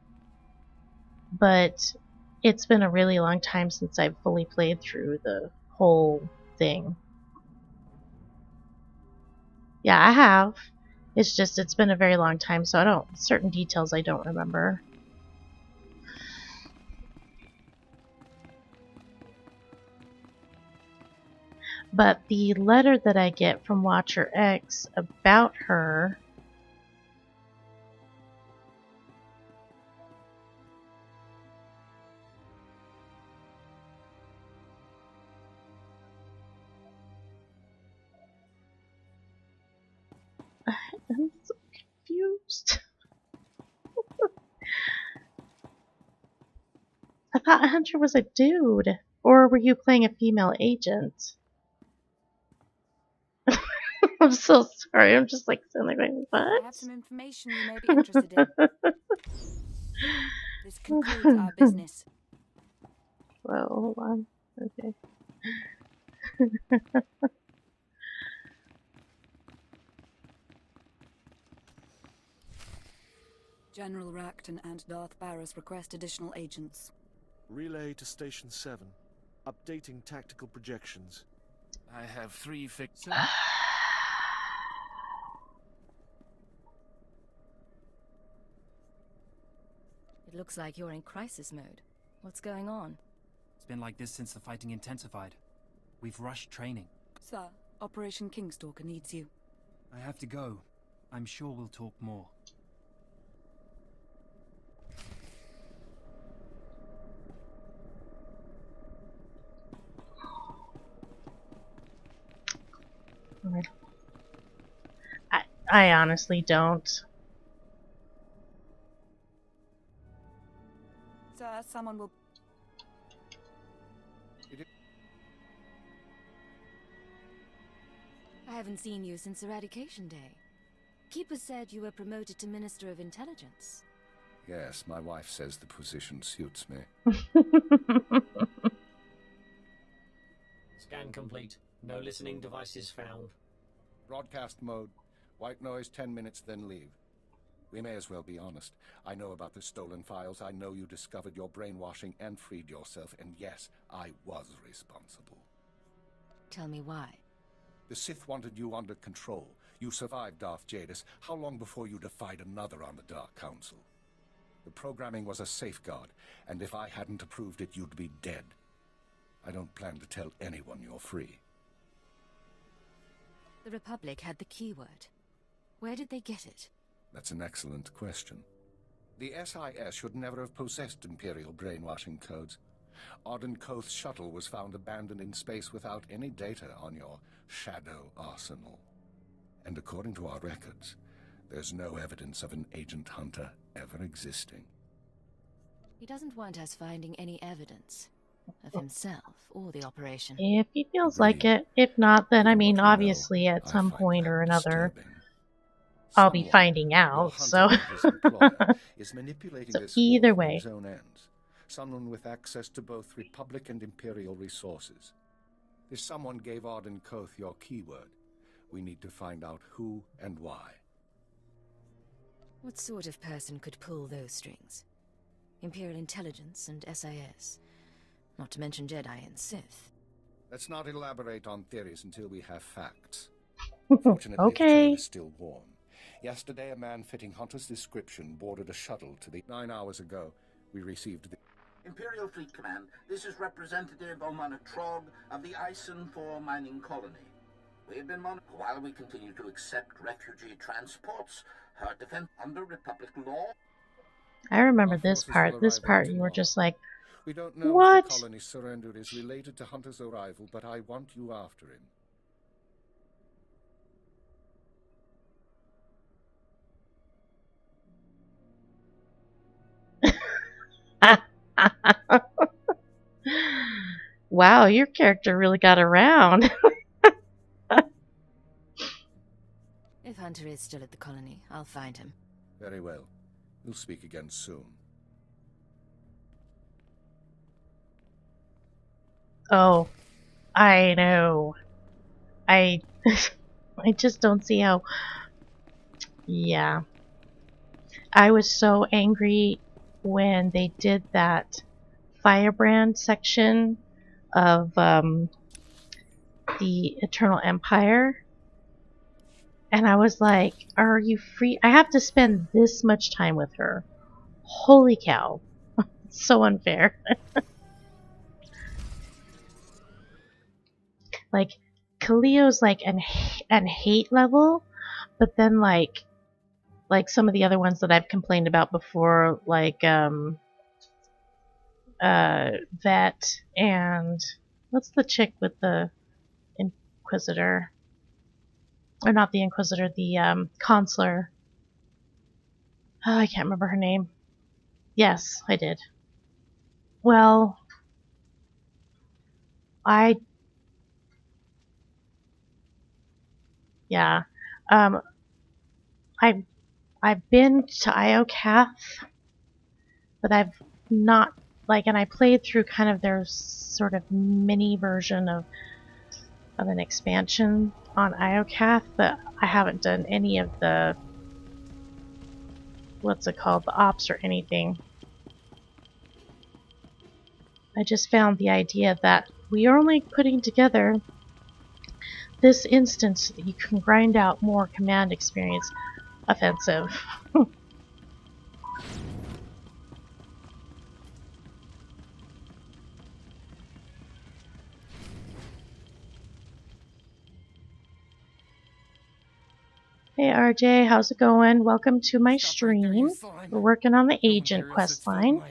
but it's been a really long time since I've fully played through the whole thing. Yeah, I have. It's just it's been a very long time, so certain details I don't remember. But the letter that I get from Watcher X about her I'm so confused. I thought Hunter was a dude. Or were you playing a female agent? I'm so sorry. I'm just like sitting there going, what? I have some information you may be interested in. This concludes our business. Well, hold on. Okay. General Racton and Darth Barris request additional agents. Relay to Station 7. Updating tactical projections. I have 3 fixed. It looks like you're in crisis mode. What's going on? It's been like this since the fighting intensified. We've rushed training. Sir, Operation Kingstalker needs you. I have to go. I'm sure we'll talk more. I honestly don't. Sir, someone will... I haven't seen you since Eradication Day. Keeper said you were promoted to Minister of Intelligence. Yes, my wife says the position suits me. Scan complete. No listening devices found. Broadcast mode. White noise 10 minutes, then leave. We may as well be honest. I know about the stolen files. I know you discovered your brainwashing and freed yourself. And yes, I was responsible. Tell me why. The Sith wanted you under control. You survived Darth Jadis. How long before you defied another on the Dark Council? The programming was a safeguard, and if I hadn't approved it, you'd be dead. I don't plan to tell anyone you're free. The Republic had the keyword. Where did they get it? That's an excellent question. The SIS should never have possessed Imperial brainwashing codes. Auden Koth's shuttle was found abandoned in space without any data on your shadow arsenal. And according to our records, there's no evidence of an agent hunter ever existing. He doesn't want us finding any evidence of himself or the operation. If he feels like it. If not, then I mean, obviously at some point or another, I'll be finding out. So, is manipulating so this either for way. his own ends. Someone with access to both Republic and Imperial resources. If someone gave Auden Koth your keyword, we need to find out who and why. What sort of person could pull those strings? Imperial intelligence and SIS. Not to mention Jedi and Sith. Let's not elaborate on theories until we have facts. Fortunately, the trail is still warm. Yesterday, a man fitting Hunter's description boarded a shuttle to the... 9 hours ago, we received the... Imperial Fleet Command, this is Representative Omana Trog of the Ison 4 mining colony. We have been monitored while we continue to accept refugee transports. Her defense under Republic law. I remember this part. This part, you were just like, we don't know what? If the colony's surrender is related to Hunter's arrival, but I want you after him. Wow, your character really got around. If Hunter is still at the colony, I'll find him. Very well. We'll speak again soon. Oh, I know. I just don't see how. Yeah. I was so angry when they did that Firebrand section of the Eternal Empire. And I was like, are you free? I have to spend this much time with her. Holy cow. It's so unfair. Like, Kalio's like an hate level, but then like some of the other ones that I've complained about before, like Vet and what's the chick with the Inquisitor? Or not the Inquisitor, the Consular. Oh, I can't remember her name. Yes, I did. Well, yeah. I've been to Iocath, but I've not, like, and I played through kind of their sort of mini version of an expansion on Iocath, but I haven't done any of the, what's it called, the ops or anything. I just found the idea that we are only putting together this instance so that you can grind out more command experience. Offensive. Hey RJ, how's it going? Welcome to my stream. We're working on the agent questline.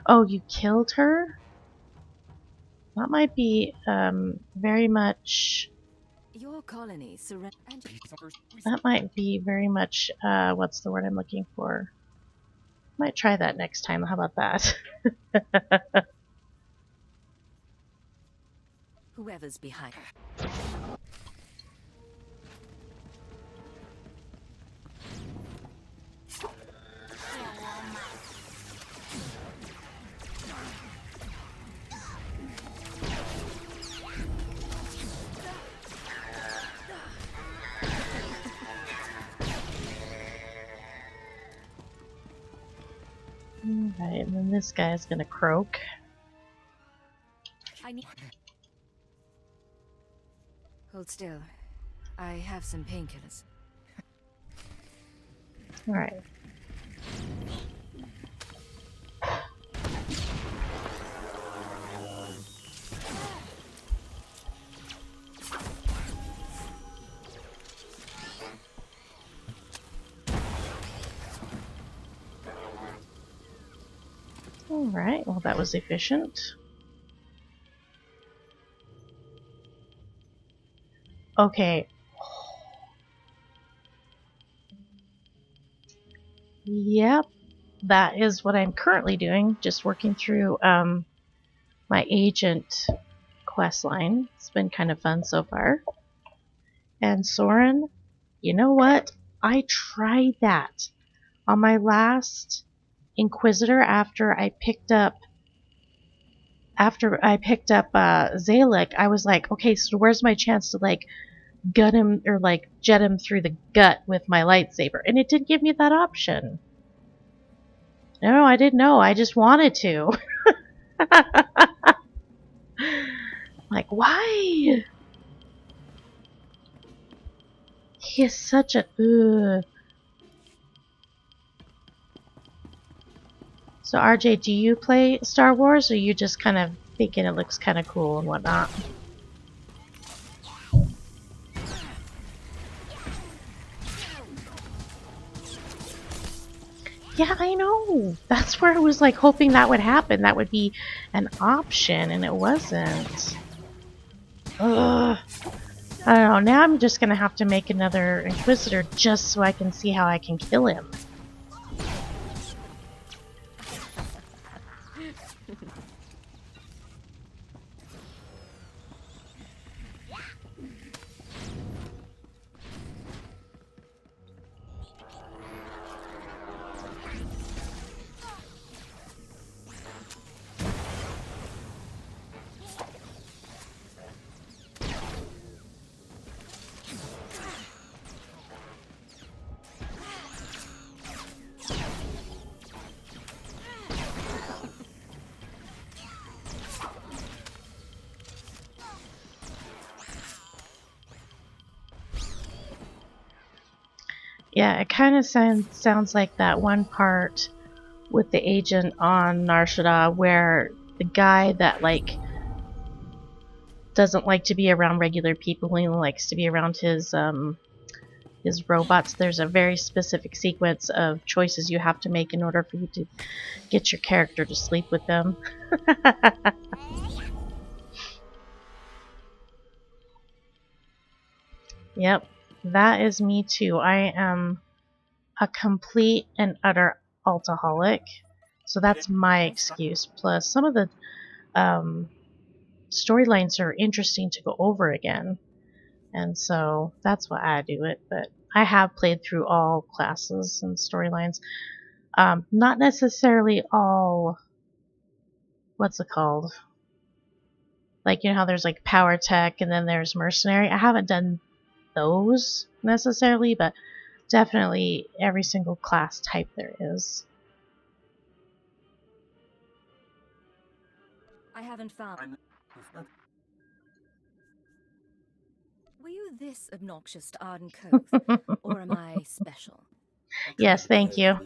Oh, you killed her? That might be very much. Your colony That might be very much. What's the word I'm looking for? Might try that next time. How about that? Whoever's behind. Alright, and then this guy's gonna croak. Hold still. I have some painkillers. Alright. Alright, well that was efficient. Okay. Yep, that is what I'm currently doing, just working through my agent questline. It's been kind of fun so far. And Soren, you know what? I tried that on my last Inquisitor after I picked up Zalek. I was like, okay, so where's my chance to like gut him or like jet him through the gut with my lightsaber? And it didn't give me that option. No, I didn't know. I just wanted to. Like, why? He is such a So RJ, do you play Star Wars, or you just kind of thinking it looks kind of cool and whatnot? Yeah, I know. That's where I was like hoping that would happen. That would be an option, and it wasn't. Ugh. I don't know. Now I'm just gonna have to make another Inquisitor just so I can see how I can kill him. Yeah, it kind of sounds like that one part with the agent on Nar Shaddaa where the guy that like doesn't like to be around regular people, he likes to be around his robots. There's a very specific sequence of choices you have to make in order for you to get your character to sleep with them. Yep, that is me too. I am a complete and utter alcoholic, so that's my excuse. Plus, some of the storylines are interesting to go over again, and so that's why I do it. But I have played through all classes and storylines. Not necessarily all, what's it called? Like, you know how there's like power tech and then there's mercenary? I haven't done those necessarily, but definitely every single class type there is. I haven't found... Were you this obnoxious to Arden Cove, or am I special? Yes, thank you.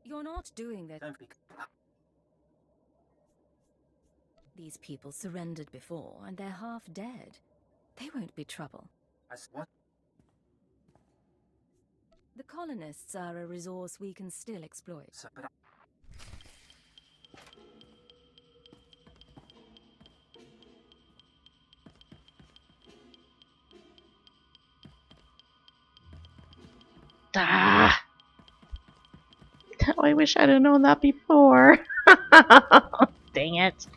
You're not doing that. These people surrendered before, and they're half dead. They won't be trouble. What? The colonists are a resource we can still exploit. Ah! I wish I'd have known that before. Dang it.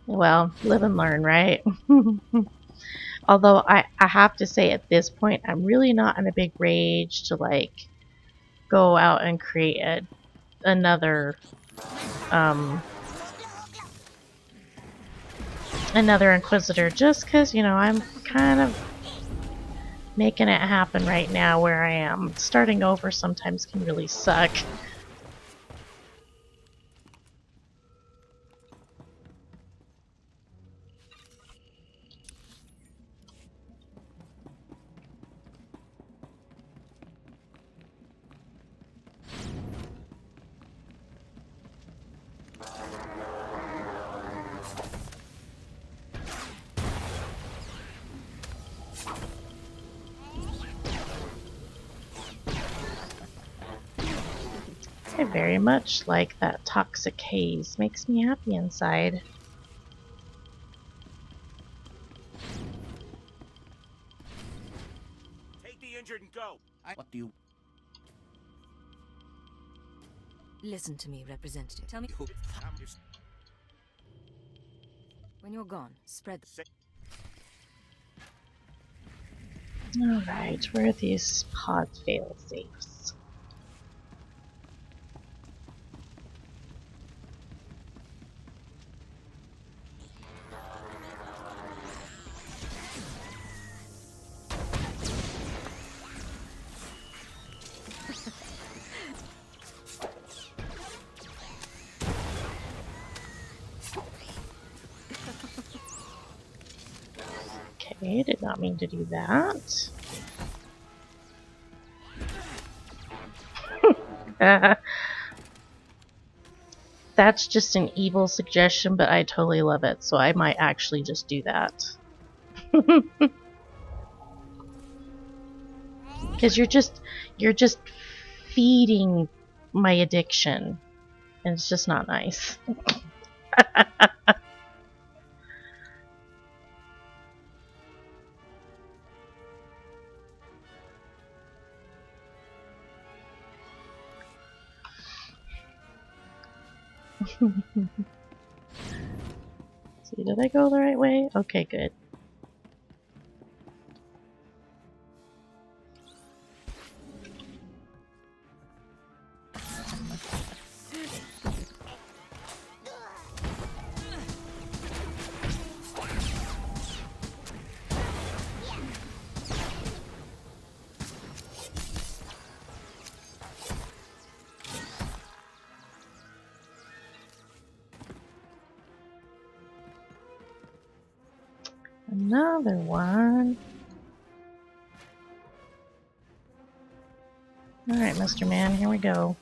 Well, live and learn, right? Although I have to say at this point, I'm really not in a big rage to like go out and create another Inquisitor, just because, you know, I'm kind of making it happen right now where I am. Starting over sometimes can really suck. I very much like that toxic haze. Makes me happy inside. Take the injured and go. What do you... Listen to me, Representative. Tell me... When you're gone, spread the... Alright, where are these pod fail safes? Okay, did not mean to do that. That's just an evil suggestion, but I totally love it, so I might actually just do that. Because you're just feeding my addiction, and it's just not nice. See, did I go the right way? Okay, good. Another one. Alright, Mr. Man, here we go.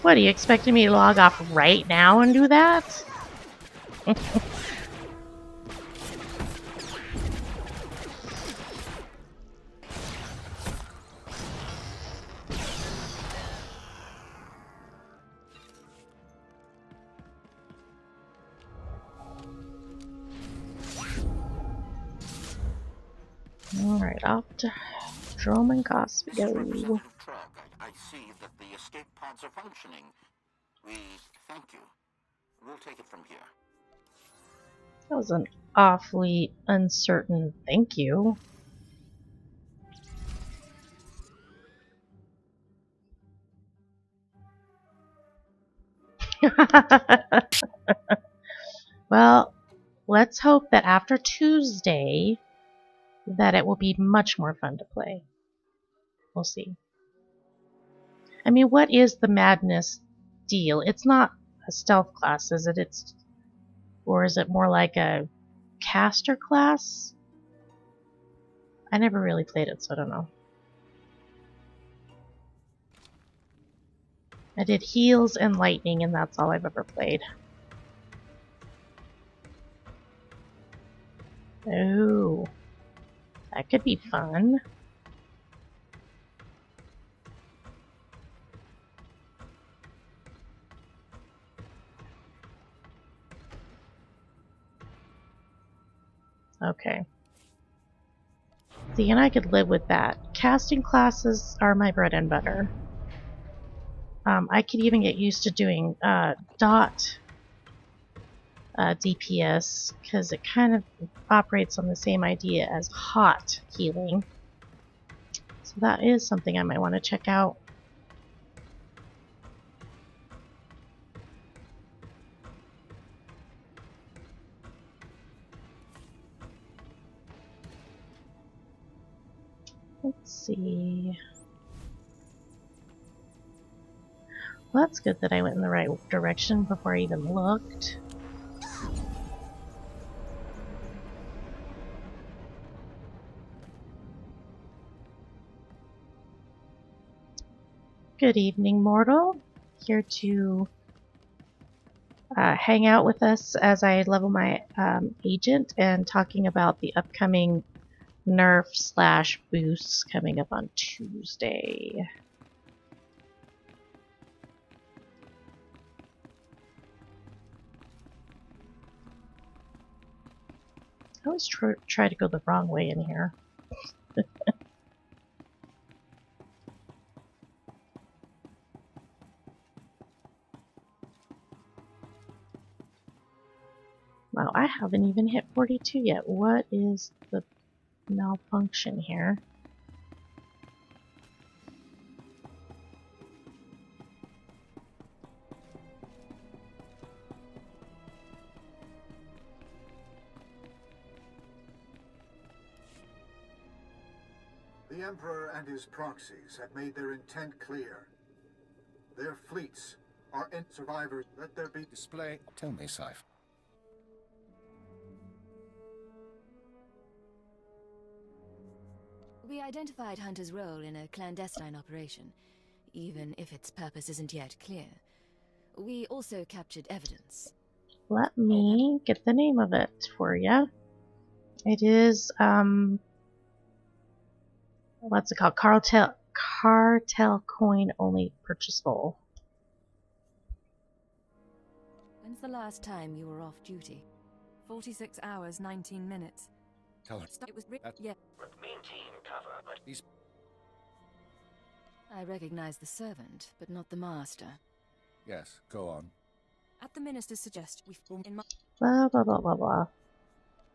What, are you expecting me to log off right now and do that? Alright, off to Droman Goss we go. Representative Trog, I see that the escape pods are functioning. We thank you. We'll take it from here. That was an awfully uncertain thank you. Well, let's hope that after Tuesday that it will be much more fun to play. We'll see. I mean, what is the madness deal? It's not a stealth class, is it? Or is it more like a caster class? I never really played it, so I don't know. I did heals and lightning, and that's all I've ever played. Oh, that could be fun. Okay. See, and I could live with that. Casting classes are my bread and butter. I could even get used to doing dot DPS, because it kind of operates on the same idea as hot healing. So that is something I might want to check out. Let's see. Well, that's good that I went in the right direction before I even looked. Good evening, mortal. Here to hang out with us as I level my agent and talking about the upcoming nerf / boosts coming up on Tuesday. I always try to go the wrong way in here. Wow, I haven't even hit 42 yet. What is the malfunction here? The Emperor and his proxies have made their intent clear. Their fleets are in survivors. Let there be display. Tell me, Sif. We identified Hunter's role in a clandestine operation, even if its purpose isn't yet clear. We also captured evidence. Let me get the name of it for you. It is, what's it called? Cartel coin only purchasable. When's the last time you were off duty? 46 hours, 19 minutes. Tell her. It was yeah. Main team cover, but he's... I recognize the servant, but not the master. Yes, go on. At the minister's suggestion, we in my... Blah, blah, blah, blah, blah.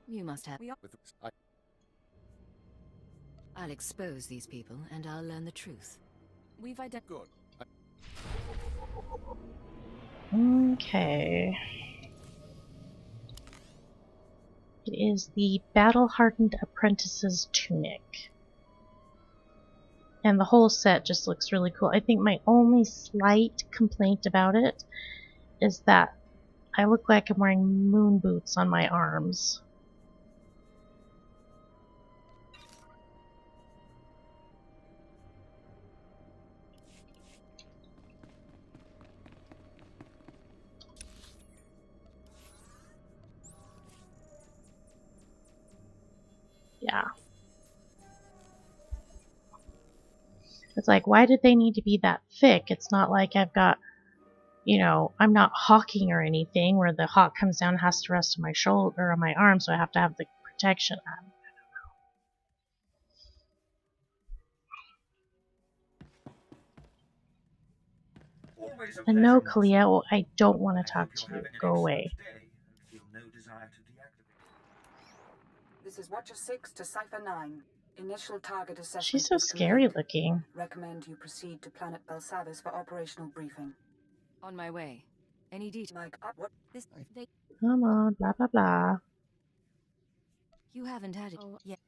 You must have... With I'll expose these people, and I'll learn the truth. We've identified... Good. Okay. It is the Battle-Hardened Apprentice's Tunic. And the whole set just looks really cool. I think my only slight complaint about it is that I look like I'm wearing moon boots on my arms. Yeah. It's like, why did they need to be that thick? It's not like I've got, you know, I'm not hawking or anything where the hawk comes down and has to rest on my shoulder or on my arm, so I have to have the protection on. And no, Kalia, I don't want to talk to you. Go away. This is Watcher 6 to Cipher 9. Initial target assessment. She's so scary looking. Recommend you proceed to Planet Belsavis for operational briefing. On my way. Any detail? Like what? This they. Come on, blah blah blah. You haven't had it yet.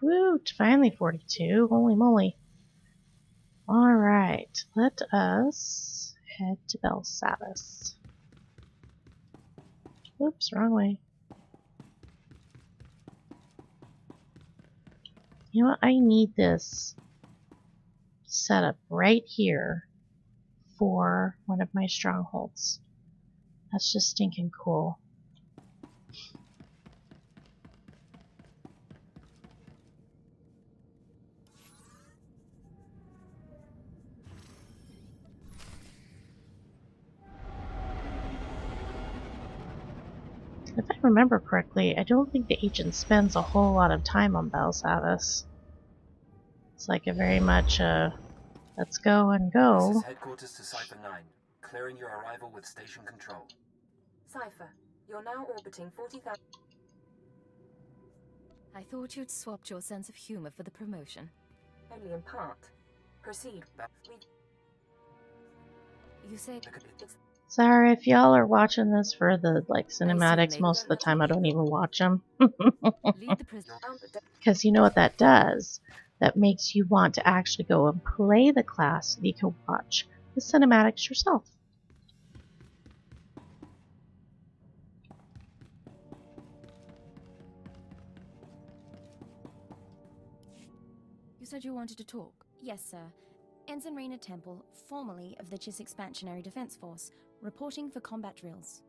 Woo! Finally 42. Holy moly. Alright, let us head to Belsavis. Oops, wrong way. You know what? I need this set up right here for one of my strongholds. That's just stinking cool. If I remember correctly, I don't think the agent spends a whole lot of time on Belsavis. It's like a very much, let's go and go. This is headquarters to Cipher 9, clearing your arrival with station control. Cipher, you're now orbiting 40,000. I thought you'd swapped your sense of humor for the promotion. Only in part. Proceed. You say Sorry, if y'all are watching this for the cinematics, most of the time I don't even watch them. Because you know what that does? That makes you want to actually go and play the class so you can watch the cinematics yourself. You said you wanted to talk. Yes, sir. Ensign Raina Temple, formerly of the Chiss Expansionary Defense Force, reporting for combat drills.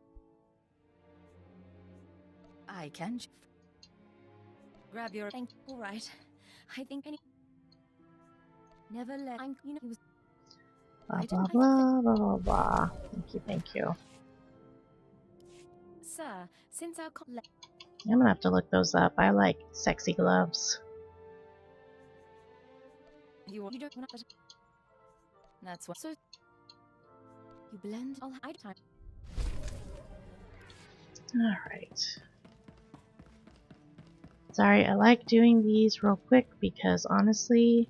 I can. Grab your. Thank. All right. I think any. Never let. You know. He was. Blah blah blah blah blah blah. Thank you. Sir, since our. I'm gonna have to look those up. I like sexy gloves. You don't want to. That's what. So. You blend. I'll hide time. Alright. Sorry, I like doing these real quick because honestly,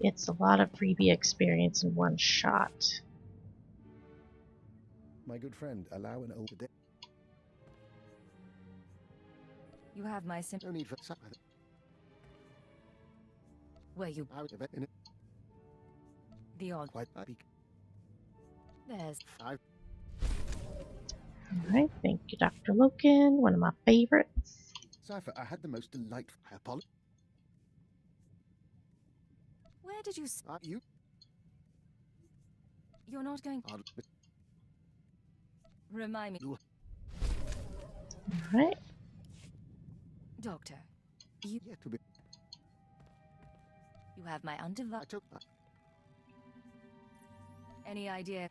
it's a lot of freebie experience in one shot. My good friend, allow an old day. You have my sim. No need for Where you out of it in it. The odd. Quite happy. There's. Alright, thank you, Dr. Loken. One of my favorites. Cipher, I had the most delightful apology. Where did you? You? You're not going. Remind me. Alright. Doctor, you. Yeah, to be. You have my undivided. Any idea?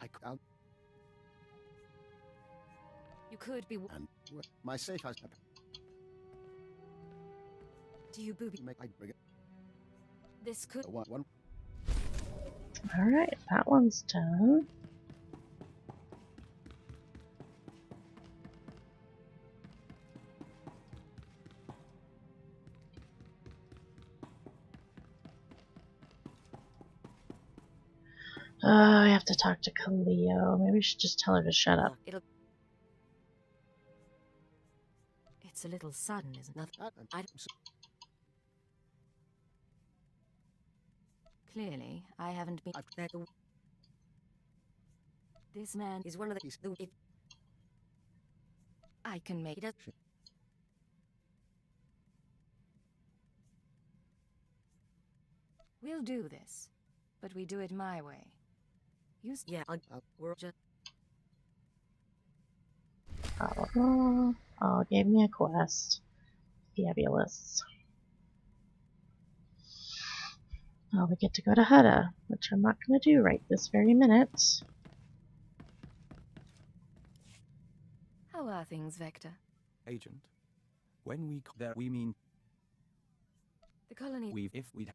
You could be. And my safe house. Do you booby? Make I bring it. This could. One. Alright, that one's done. I have to talk to Kaleo. Maybe we should just tell her to shut up. It's a little sudden, isn't it? Clearly, I haven't been. This man is one of the. I can make it. We'll do this, but we do it my way. Yeah, we're just. Oh, gave me a quest. Fabulous. Oh, we get to go to Hutta, which I'm not going to do right this very minute. How are things, Vector? Agent, when we there, we mean the colony. If we'd.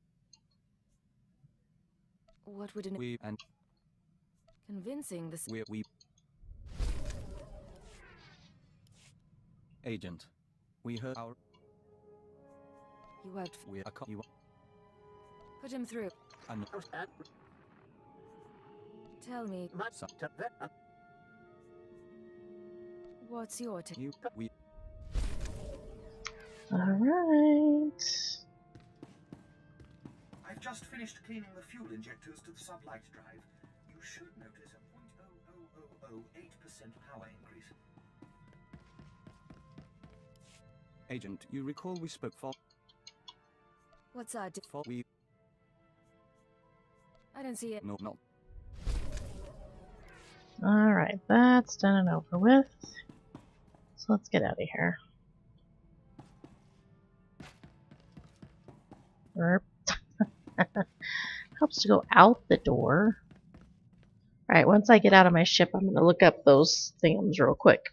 What would an We and convincing this? We. Agent, we heard our. You worked. We are you. Put him through. Tell me. What's your take? We. Alright. I've just finished cleaning the fuel injectors to the sublight drive. You should notice a 0.00008% power increase. Agent, you recall we spoke for. What's our for we. I don't see it. No, no. Alright, that's done and over with. So let's get out of here. Burp. Helps to go out the door. Alright, once I get out of my ship, I'm going to look up those things real quick.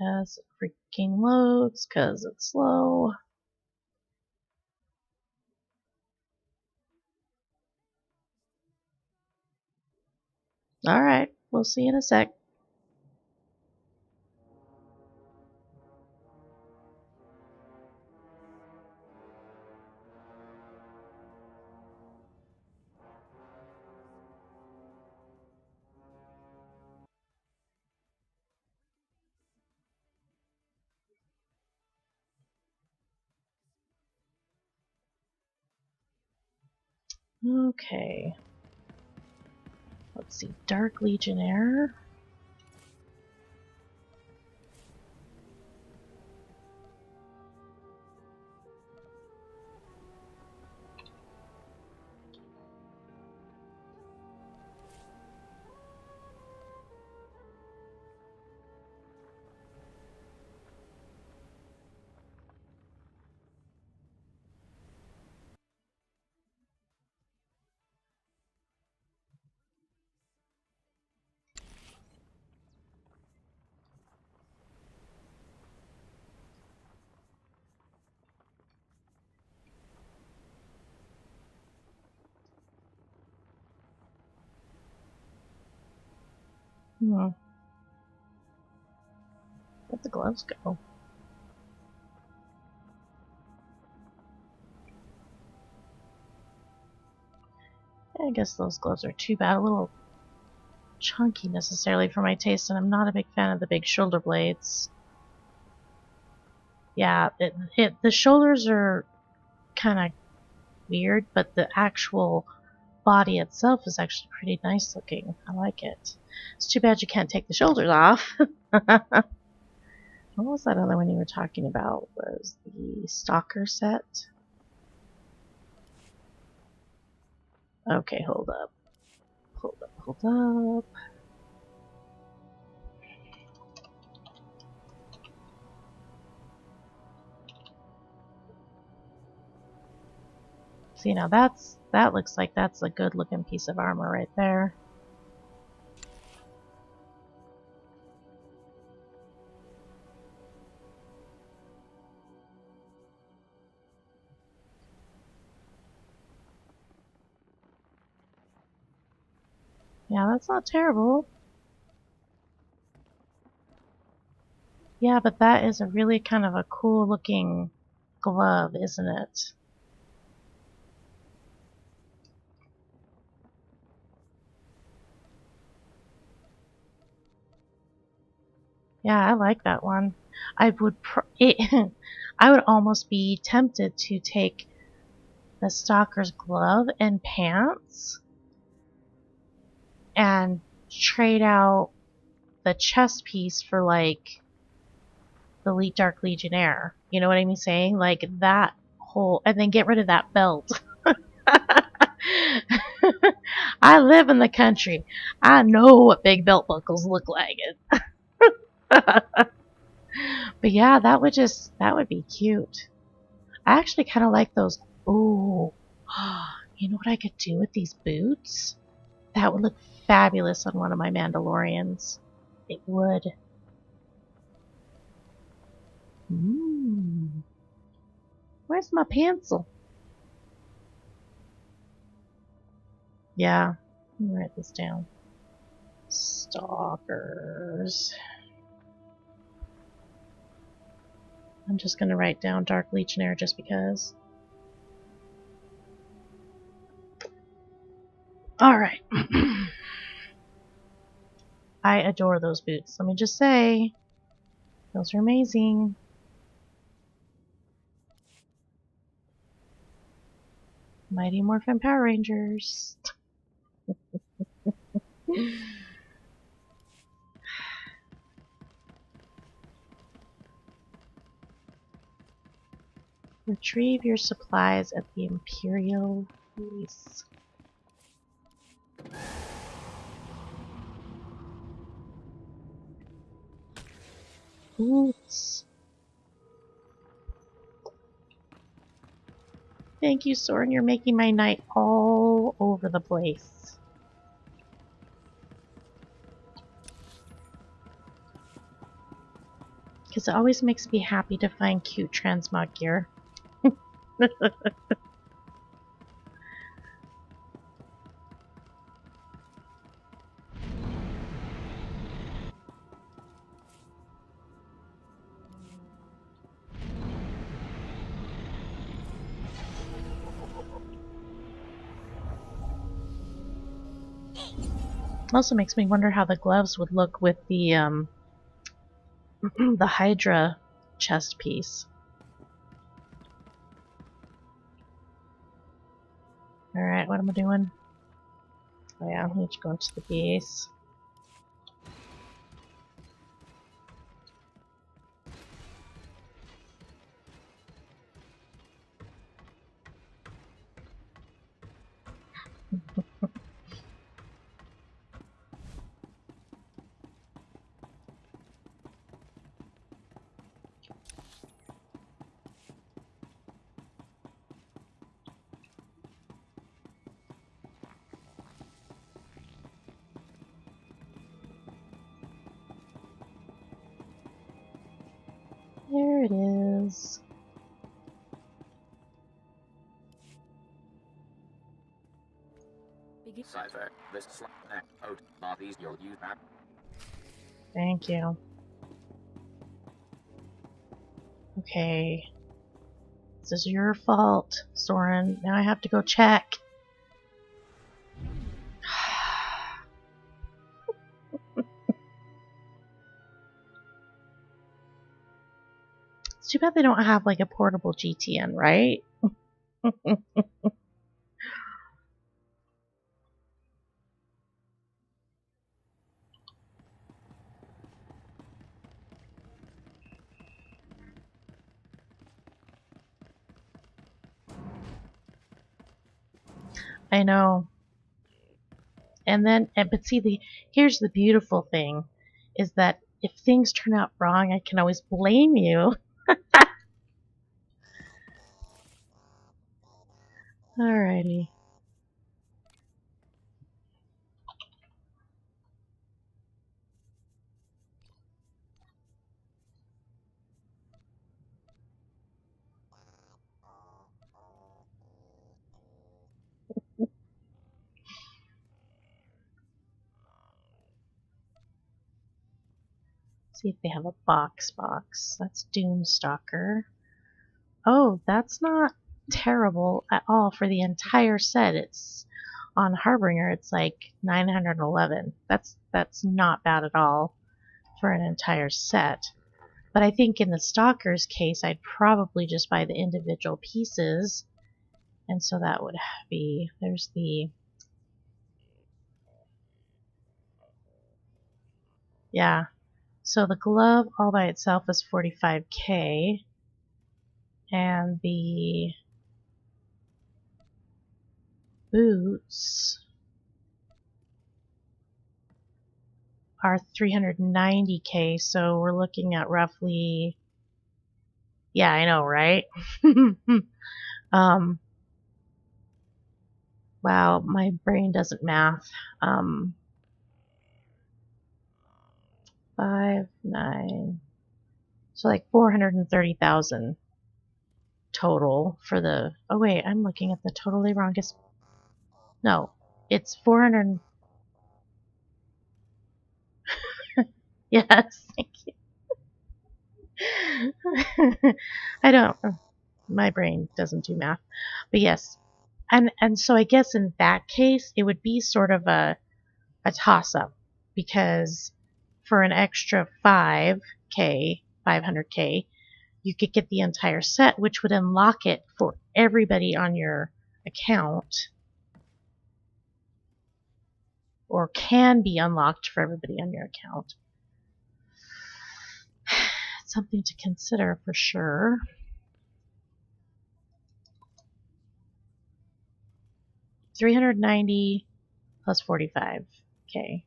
As it freaking loads, because it's slow. Alright, we'll see you in a sec. Okay. Let's see. Dark Legionnaire. Where'd the gloves go? I guess those gloves are too bad. A little chunky necessarily for my taste, and I'm not a big fan of the big shoulder blades. Yeah, the shoulders are kind of weird, but the actual body itself is actually pretty nice looking. I like it. It's too bad you can't take the shoulders off. What was that other one you were talking about? Was the Stalker set? Okay, hold up. Hold up, hold up. See, now that looks like that's a good looking piece of armor right there. Yeah, that's not terrible. Yeah, but that is a really kind of a cool looking glove, isn't it? Yeah, I like that one. I would I would almost be tempted to take the stalker's glove and pants and trade out the chest piece for like the Elite Dark Legionnaire. You know what I'm saying? Like that whole, and then get rid of that belt. I live in the country. I know what big belt buckles look like. But yeah, that would be cute. I actually kind of like those. Ooh, you know what I could do with these boots? That would look fabulous on one of my Mandalorians. It would. Where's my pencil? Yeah, let me write this down. Stalkers. I'm just going to write down Dark Legionnaire just because. Alright. I adore those boots. Let me just say, those are amazing. Mighty Morphin Power Rangers. Retrieve your supplies at the Imperial base. Boots. Thank you, Soren. You're making my night all over the place. Because it always makes me happy to find cute transmog gear. Also makes me wonder how the gloves would look with the the Hydra chest piece. Alright, what am I doing? Oh yeah, I need to go into the base. There it is. Cipher. This slap out. Bodies you'll use that. Thank you. Okay. This is your fault, Soren. Now I have to go check. It's too bad they don't have like a portable GTN, right? I know. But see, here's the beautiful thing, is that if things turn out wrong, I can always blame you. Alrighty. see if they have a box. That's Doomstalker. Oh, that's not terrible at all for the entire set. It's on Harbinger. It's like 911. That's not bad at all for an entire set. But I think in the Stalker's case, I'd probably just buy the individual pieces. And so that would be, there's the, yeah. So the glove all by itself is 45K. And the boots are 390K, so we're looking at roughly, yeah, I know, right? Wow, my brain doesn't math. 5, 9, so like 430,000 total for the, oh wait, I'm looking at the totally wrongest, no, it's 400, yes, thank you. I don't, my brain doesn't do math, but yes, and so I guess in that case it would be sort of a toss-up, because for an extra 5K, 500K, you could get the entire set, which would unlock it for everybody on your account, or can be unlocked for everybody on your account. Something to consider for sure. $390 plus 45K.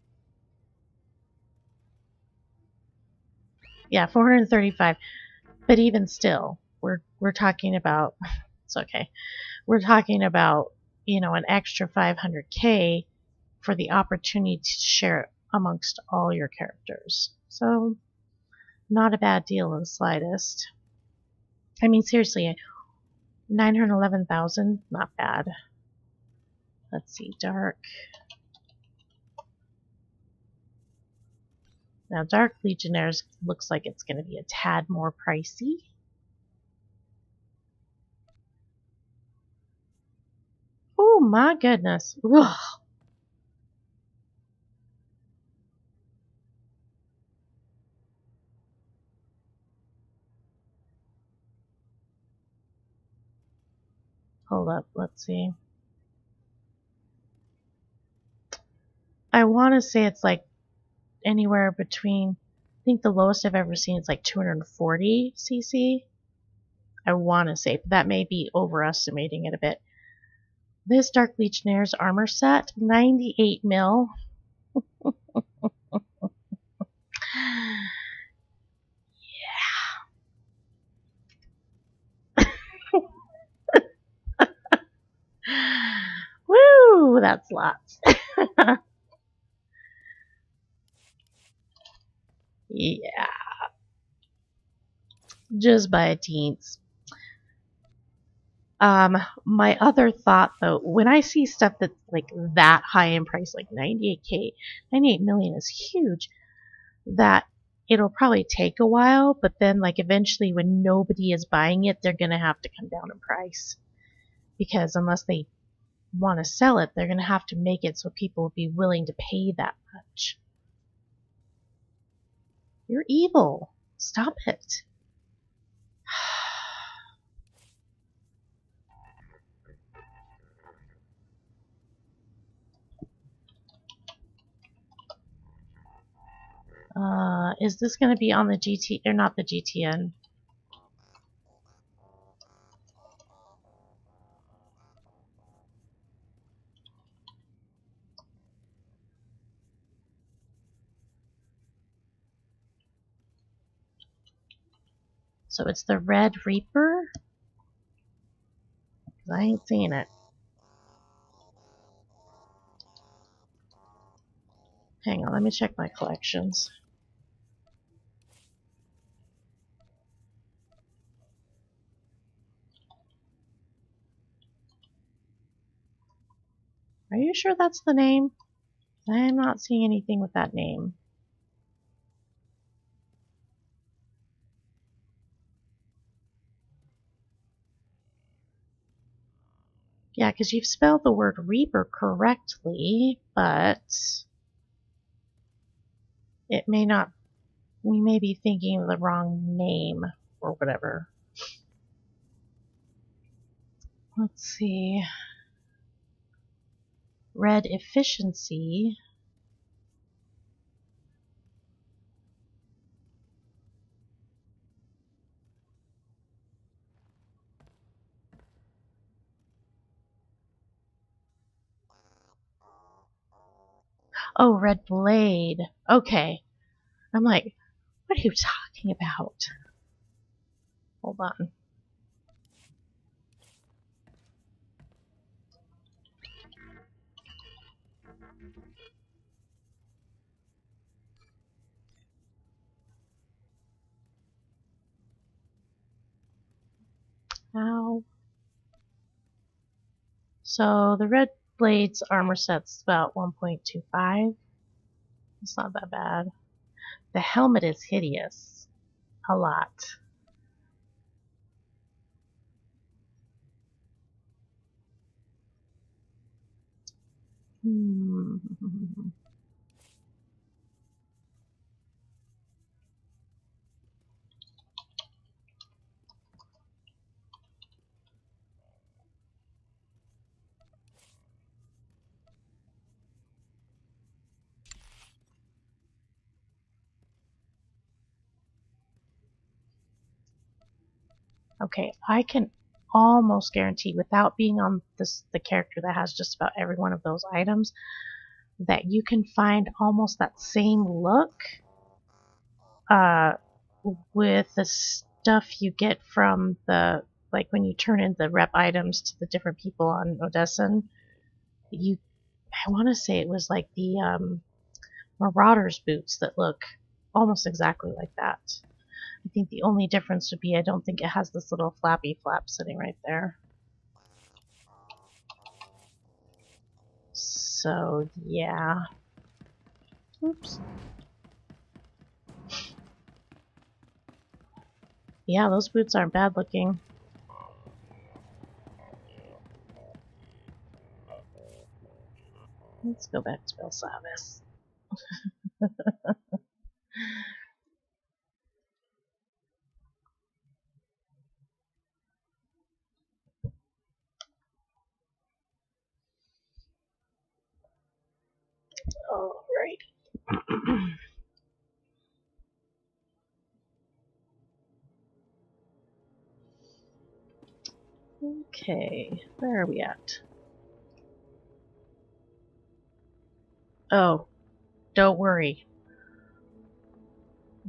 Yeah, 435. But even still, we're talking about, it's okay. We're talking about, you know, an extra 500K for the opportunity to share it amongst all your characters. So, not a bad deal in the slightest. I mean, seriously, 911,000, not bad. Let's see, Dark. Now, Dark Legionnaires looks like it's going to be a tad more pricey. Oh my goodness. Ugh. Hold up, let's see. I want to say it's like anywhere between, I think the lowest I've ever seen is like 240 cc. I want to say, but that may be overestimating it a bit. This Dark Legionnaires armor set, 98 mil. Woo, that's lots. Yeah. Just by a teens. My other thought though, when I see stuff that's like that high in price, like 98K, 98 million is huge, that it'll probably take a while, but then like eventually when nobody is buying it, they're gonna have to come down in price. Because unless they want to sell it, they're gonna have to make it so people will be willing to pay that much. You're evil. Stop it. Is this going to be on the GT, or not the GTN? So it's the Red Reaper? I ain't seen it. Hang on, let me check my collections. Are you sure that's the name? I am not seeing anything with that name. Yeah, because you've spelled the word Reaper correctly, but it may not. We may be thinking of the wrong name or whatever. Let's see. Red efficiency. Oh, red blade. Okay. I'm like, what are you talking about? Hold on. Ow. So the red blade's armor set's about 1.25. It's not that bad. The helmet is hideous. A lot. Okay, I can almost guarantee, without being on the character that has just about every one of those items, that you can find almost that same look with the stuff you get from the, like when you turn in the rep items to the different people on Odessan. I want to say it was like the Marauder's boots that look almost exactly like that. I think the only difference would be I don't think it has this little flappy flap sitting right there. So, yeah. Oops. Yeah, those boots aren't bad looking. Let's go back to Belsavis. Alright. Okay, where are we at? Oh, don't worry.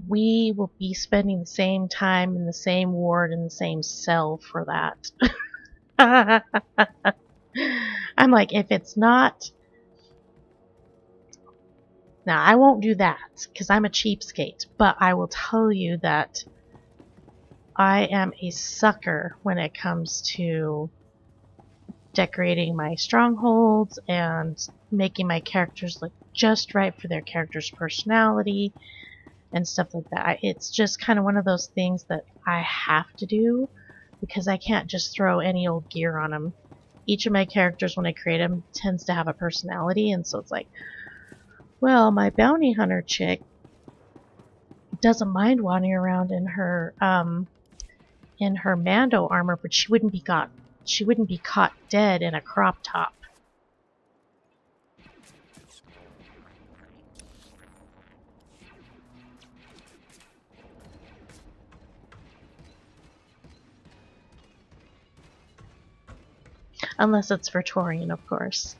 We will be spending the same time in the same ward in the same cell for that. I'm like, if it's not... Now, I won't do that, because I'm a cheapskate, but I will tell you that I am a sucker when it comes to decorating my strongholds and making my characters look just right for their character's personality and stuff like that. It's just kind of one of those things that I have to do because I can't just throw any old gear on them. Each of my characters, when I create them, tends to have a personality, and so it's like, well, my bounty hunter chick doesn't mind wandering around in her Mando armor, but she wouldn't be caught dead in a crop top. Unless it's Vertorian, of course.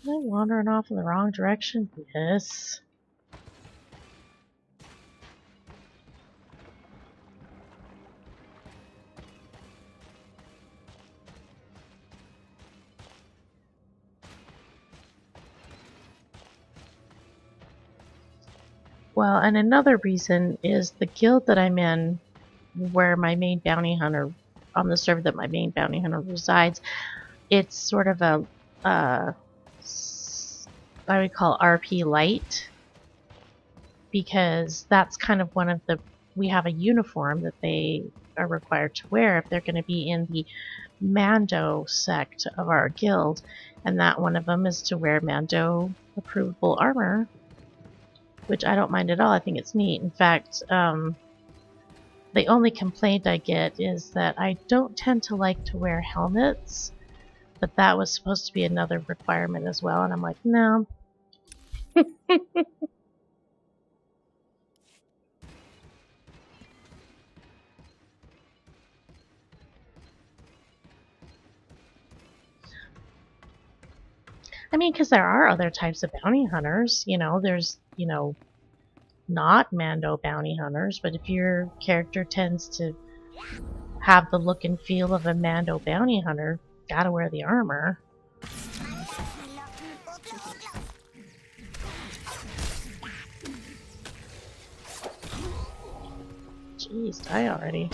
Am I wandering off in the wrong direction? Yes. Well, and another reason is the guild that I'm in, where my main bounty hunter on the server that my main bounty hunter resides, it's sort of a I would call RP light, because that's kind of one of the, we have a uniform that they are required to wear if they're going to be in the Mando sect of our guild, and that one of them is to wear Mando approvable armor, which I don't mind at all. I think it's neat. In fact, the only complaint I get is that I don't tend to like to wear helmets, but that was supposed to be another requirement as well, and I'm like, no. I mean, because there are other types of bounty hunters, you know, there's, you know, not Mando bounty hunters, but if your character tends to have the look and feel of a Mando bounty hunter, gotta wear the armor. Jeez, die already.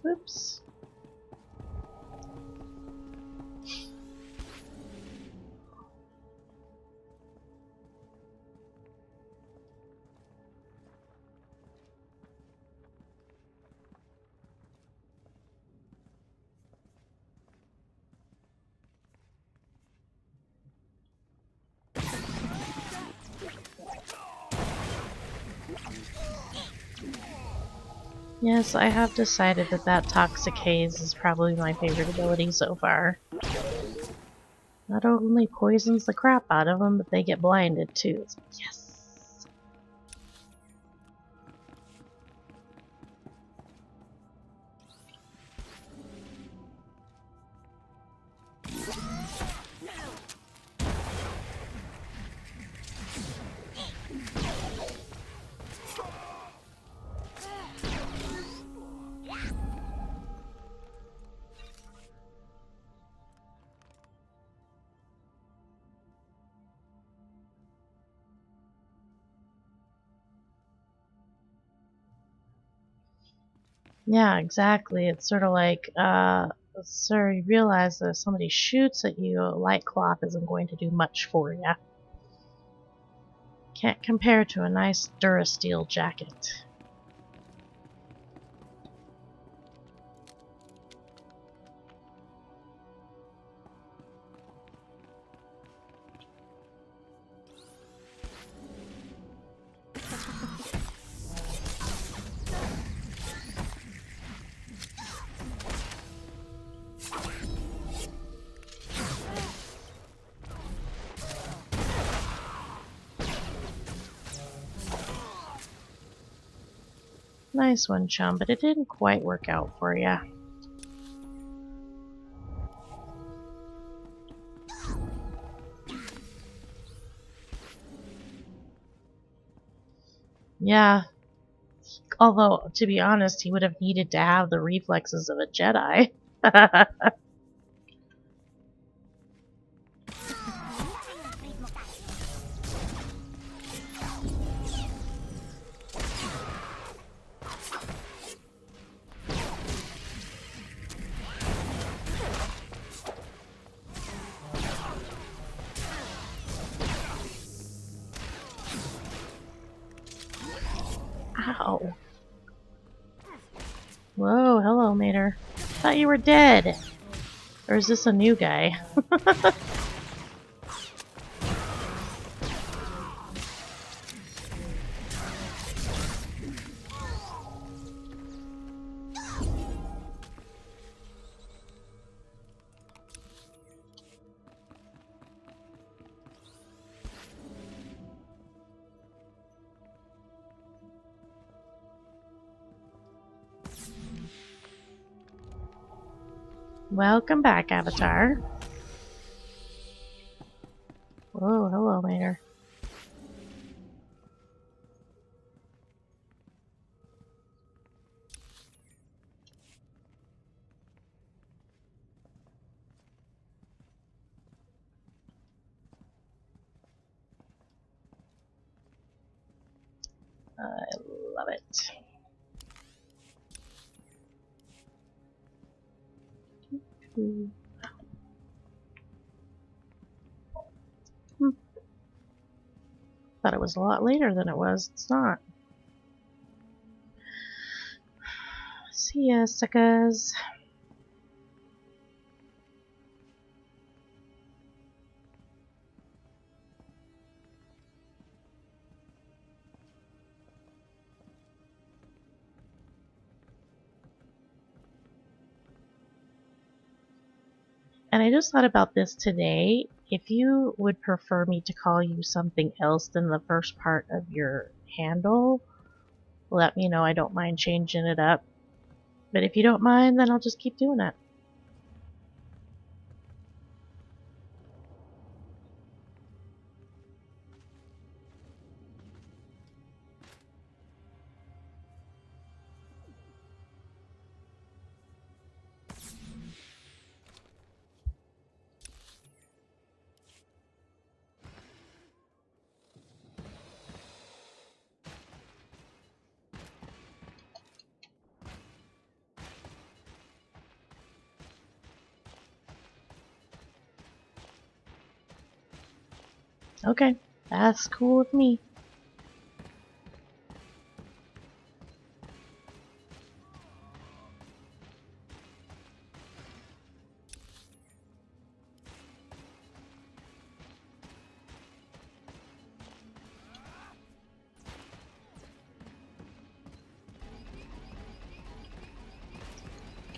Oops. Yes, I have decided that that Toxic Haze is probably my favorite ability so far. Not only poisons the crap out of them, but they get blinded too. It's like, yes! Yeah, exactly. It's sort of like, sir, you realize that if somebody shoots at you, a light cloth isn't going to do much for you. Can't compare to a nice Durasteel jacket. Nice one, chum, but it didn't quite work out for ya. Yeah, although, to be honest, he would have needed to have the reflexes of a Jedi. Ow. Whoa, hello, Mater. Thought you were dead. Or is this a new guy? Welcome back, Avatar. Whoa, hello, Mater. I love it. Thought it was a lot later than it was. It's not. See ya, suckers. And I just thought about this today. If you would prefer me to call you something else than the first part of your handle, let me know. I don't mind changing it up. But if you don't mind, then I'll just keep doing it. Okay, that's cool with me.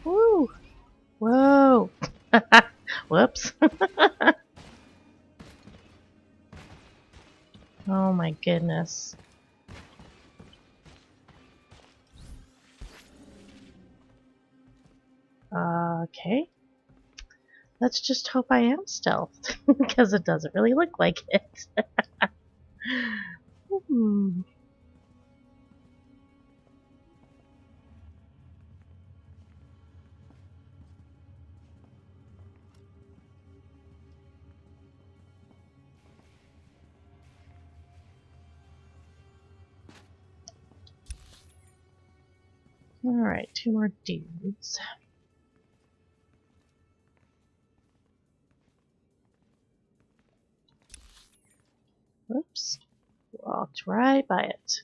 Woo! Whoa! Whoops. Oh my goodness. Okay. Let's just hope I am stealthed, because it doesn't really look like it. Alright, 2 more dudes. Whoops. Walked right by it.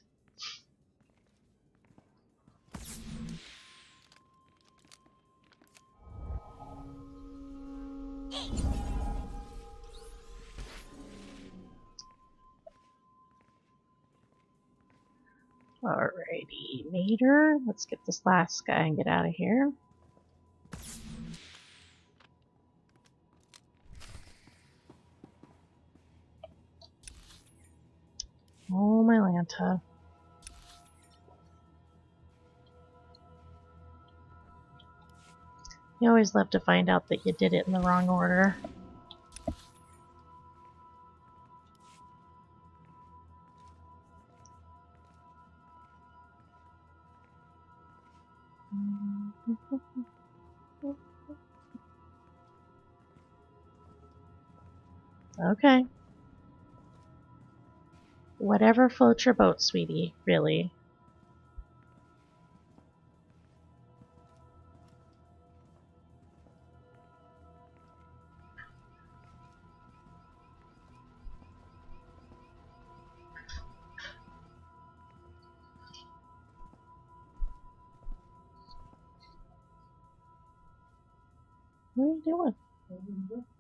Alrighty, Mater. Let's get this last guy and get out of here. Oh, my Lanta. You always love to find out that you did it in the wrong order. Okay. Whatever floats your boat, sweetie, really. What are you doing?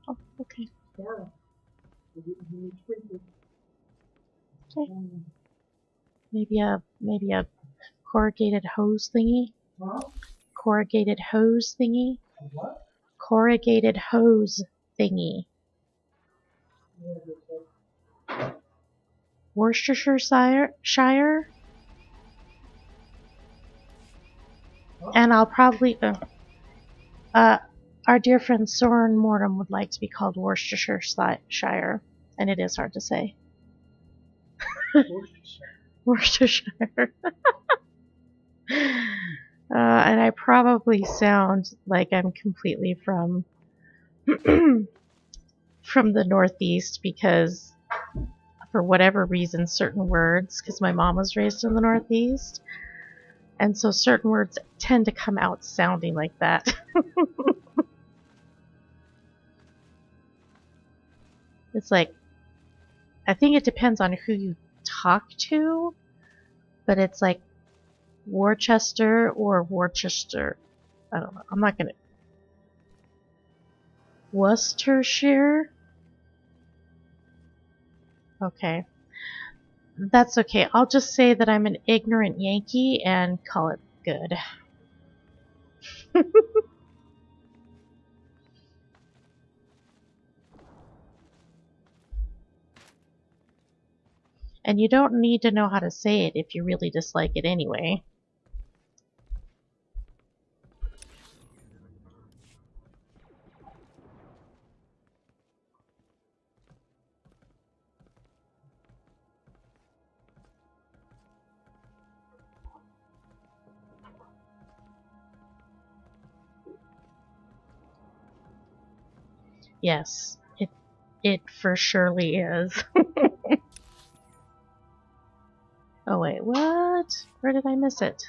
Oh, okay. Okay. Maybe a corrugated hose thingy? Huh? Corrugated hose thingy? What? Corrugated hose thingy. Worcestershire? And I'll probably... Our dear friend Soren Mortem would like to be called Worcestershire, and it is hard to say. Worcestershire. And I probably sound like I'm completely from from the Northeast because for whatever reason certain words, because my mom was raised in the Northeast, and so certain words tend to come out sounding like that. It's like, I think it depends on who you talk to, but it's like Worcester or Worcester. I don't know. I'm not gonna. Worcestershire? Okay. That's okay. I'll just say that I'm an ignorant Yankee and call it good. And you don't need to know how to say it if you really dislike it anyway. Yes, it for surely is. Oh wait, what? Where did I miss it?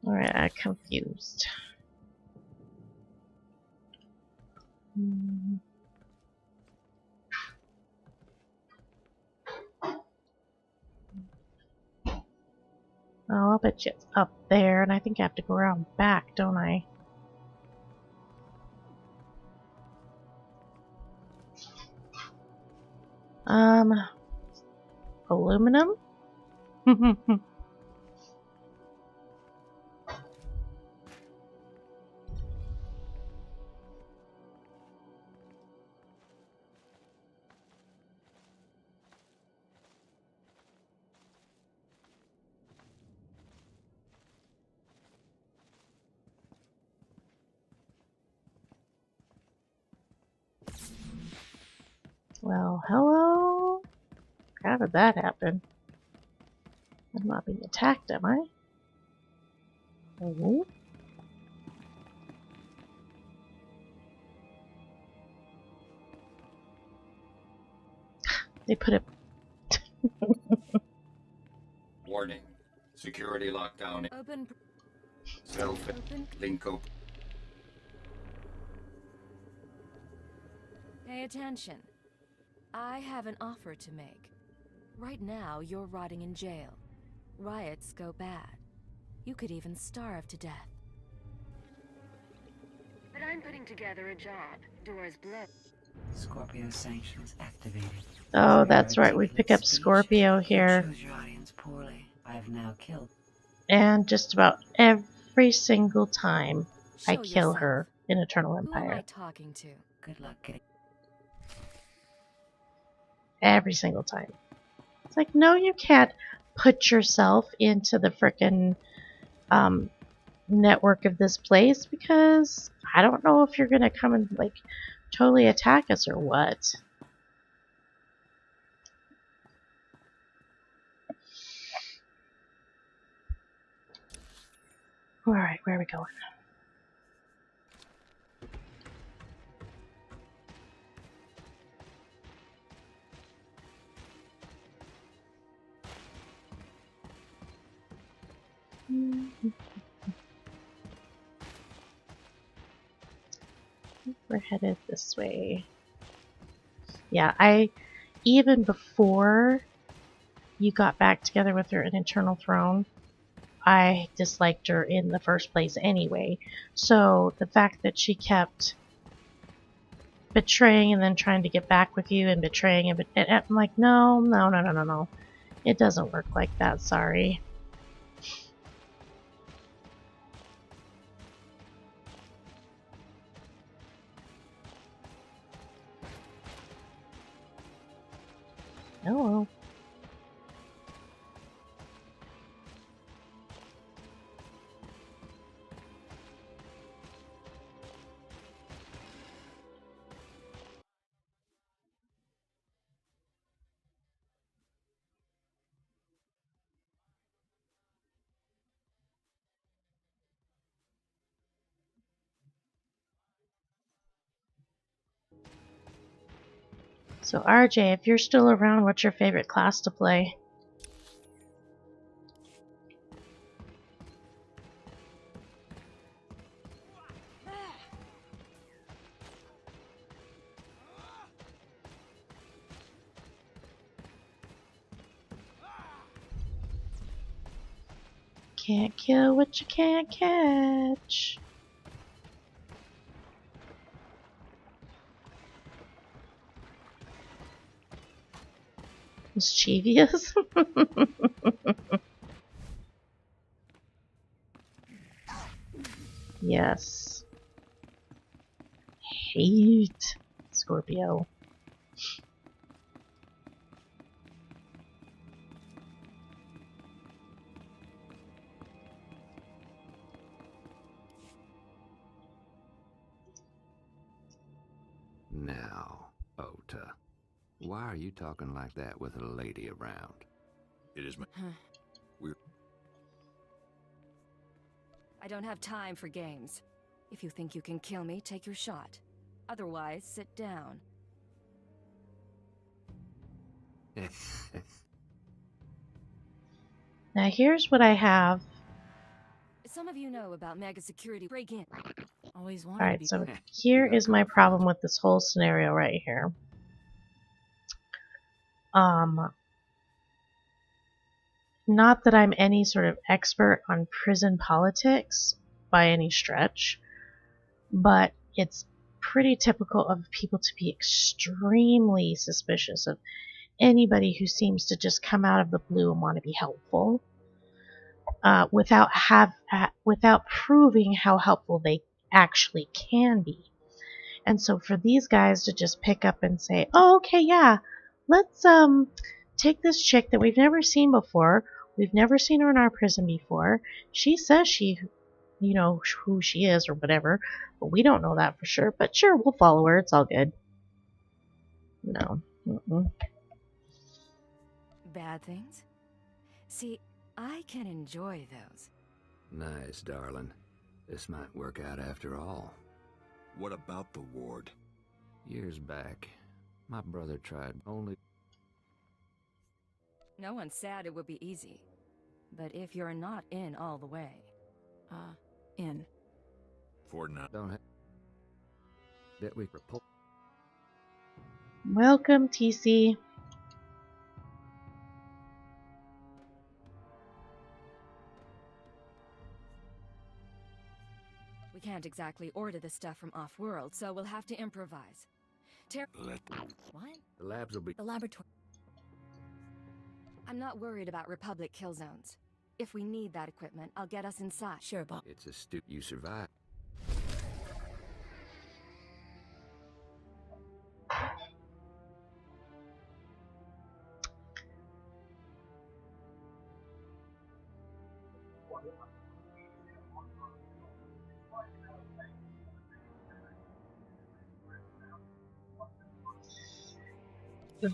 Alright, I'm confused. Oh, I'll bet you it's up there, and I think I have to go around back, don't I? Aluminum? Well, hello? How did that happen? I'm not being attacked, am I? Oh. They put it. Warning. Security lockdown. Open. Self. Link open. Pay attention. I have an offer to make. Right now, you're rotting in jail. Riots go bad. You could even starve to death. But I'm putting together a job. Doors blow. Scorpio sanctions activated. Oh, that's right. We pick up Scorpio here. Choose your audience poorly. I have now killed. And just about every single time I Show kill yourself. her in Eternal Who am I Empire. talking to? Good luck getting. Every single time. It's like, no, you can't put yourself into the frickin' network of this place because I don't know if you're gonna come and like totally attack us or what. Alright, where are we going? We're headed this way. Yeah, even before you got back together with her in Eternal Throne, I disliked her in the first place anyway. So the fact that she kept betraying and then trying to get back with you and betraying and I'm like, no. It doesn't work like that, sorry. Hello. So RJ, if you're still around, what's your favorite class to play? Can't kill what you can't catch. Mischievous? Yes. Hate Scorpio. Now, Ota, why are you talking like that with a lady around? It is my... I don't have time for games. If you think you can kill me, take your shot. Otherwise, sit down. Now here's what I have. Some of you know about mega security break-in. Always wanted Alright, to be. so here is my problem with this whole scenario right here. Not that I'm any sort of expert on prison politics by any stretch, but it's pretty typical of people to be extremely suspicious of anybody who seems to just come out of the blue and want to be helpful, without proving how helpful they actually can be. And so for these guys to just pick up and say, oh, okay, yeah, let's take this chick that we've never seen before. We've never seen her in our prison before. She says she, you know, who she is or whatever, but we don't know that for sure. But sure, we'll follow her. It's all good. No. Bad things? See, I can enjoy those. Nice, darling. This might work out after all. What about the ward? Years back, my brother tried only... No one said it would be easy. But if you're not in all the way... In. For now. Don't have... That we repulse... Welcome, TC. We can't exactly order the stuff from off-world, so we'll have to improvise. What? The labs will be... The laboratory... I'm not worried about Republic kill zones. If we need that equipment, I'll get us inside. Sure, Bob. It's astute you survive.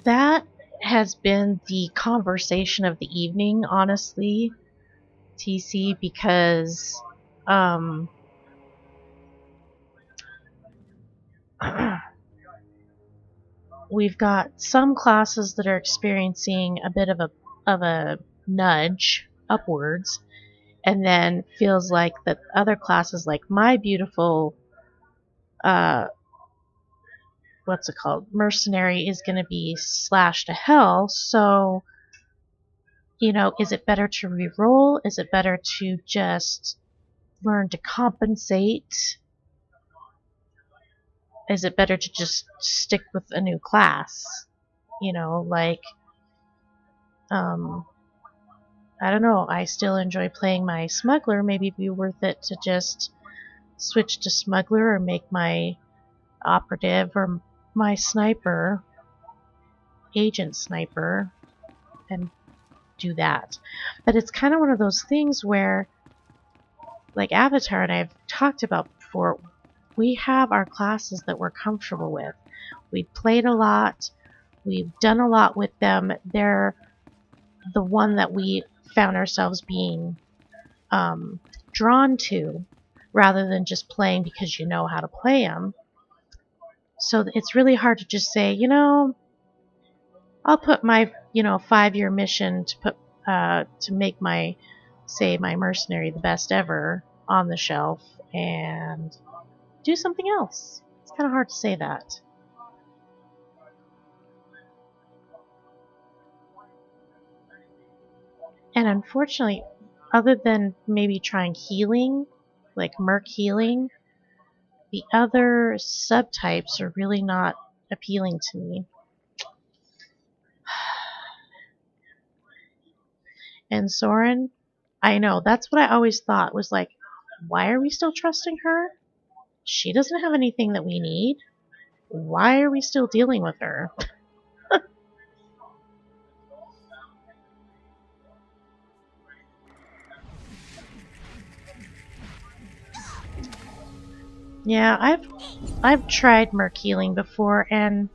That has been the conversation of the evening, honestly, TC, because we've got some classes that are experiencing a bit of a nudge upwards, and then feels like that other classes, like my beautiful what's it called, mercenary, is going to be slashed to hell. So, you know, is it better to re-roll? Is it better to just learn to compensate? Is it better to just stick with a new class? You know, like, I don't know, I still enjoy playing my smuggler. Maybe it'd be worth it to just switch to smuggler or make my operative or my sniper agent sniper and do that. But it's kind of one of those things where, like Avatar and I've talked about before, we have our classes that we're comfortable with. We've played a lot. We've done a lot with them. They're the one that we found ourselves being drawn to, rather than just playing because you know how to play them. So it's really hard to just say, you know, I'll put my 5-year mission to make my mercenary the best ever on the shelf and do something else. It's kind of hard to say that. And unfortunately, other than maybe trying healing, like merc healing, the other subtypes are really not appealing to me. And Soren, I know, that's what I always thought, was like, why are we still trusting her? She doesn't have anything that we need. Why are we still dealing with her? Yeah, I've tried merc healing before, and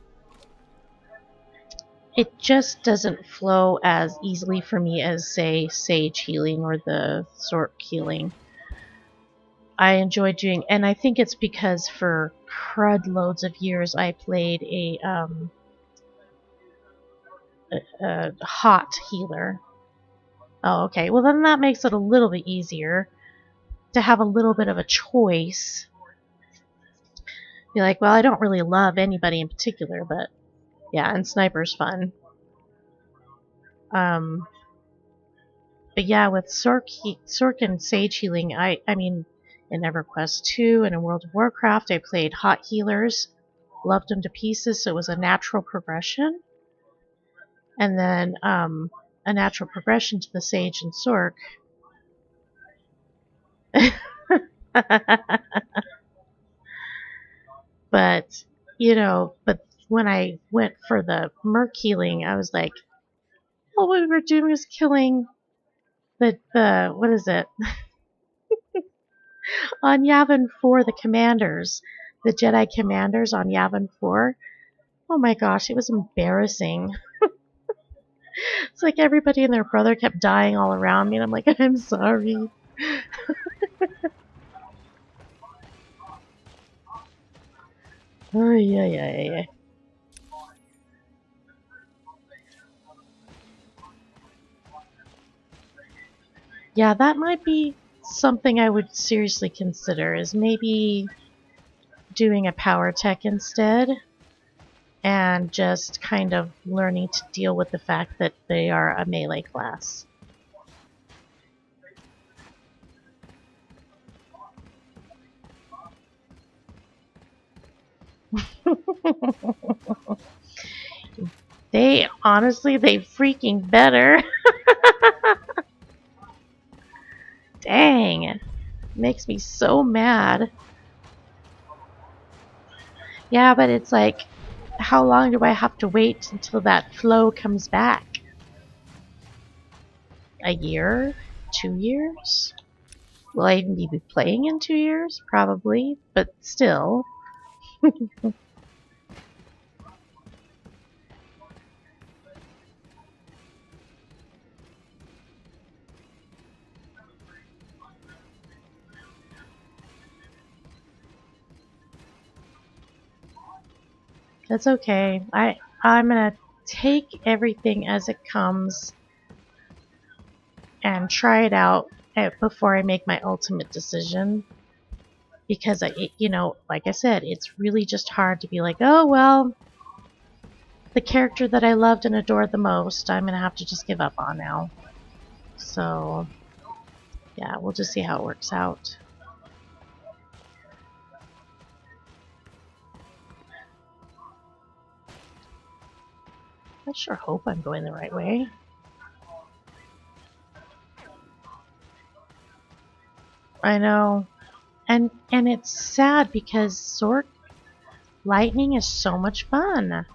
it just doesn't flow as easily for me as, say, sage healing or the sork healing. I enjoy doing, and I think it's because for crud loads of years I played a hot healer. Oh, okay. Well, then that makes it a little bit easier to have a little bit of a choice. Be like, well, I don't really love anybody in particular, but yeah, and sniper's fun. But yeah, with Sork and Sage healing, I mean, in EverQuest 2 and in World of Warcraft, I played hot healers, loved them to pieces, so it was a natural progression. And then a natural progression to the Sage and Sork. But, but when I went for the merc healing, I was like, all we were doing was killing the what is it? On Yavin 4, the commanders, the Jedi commanders on Yavin 4. Oh my gosh, it was embarrassing. It's like everybody and their brother kept dying all around me, and I'm like, I'm sorry. Oh, yeah. Yeah, that might be something I would seriously consider, is maybe doing a power tech instead and just kind of learning to deal with the fact that they are a melee class. They freaking better. Dang. Makes me so mad. Yeah, but it's like, how long do I have to wait until that flow comes back? A year? 2 years? Will I even be playing in 2 years? Probably, but still. That's okay. I'm gonna take everything as it comes and try it out before I make my ultimate decision. Because like I said, it's really just hard to be like, oh well, the character that I loved and adored the most, I'm gonna have to just give up on now. So yeah, we'll just see how it works out. I sure hope I'm going the right way. I know. And it's sad because Sork Lightning is so much fun.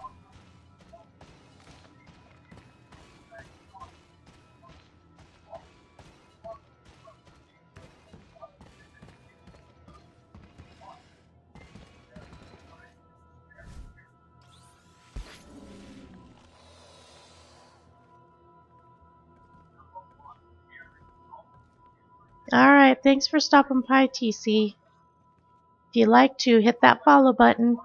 Alright, thanks for stopping by, TC. If you like to, hit that follow button.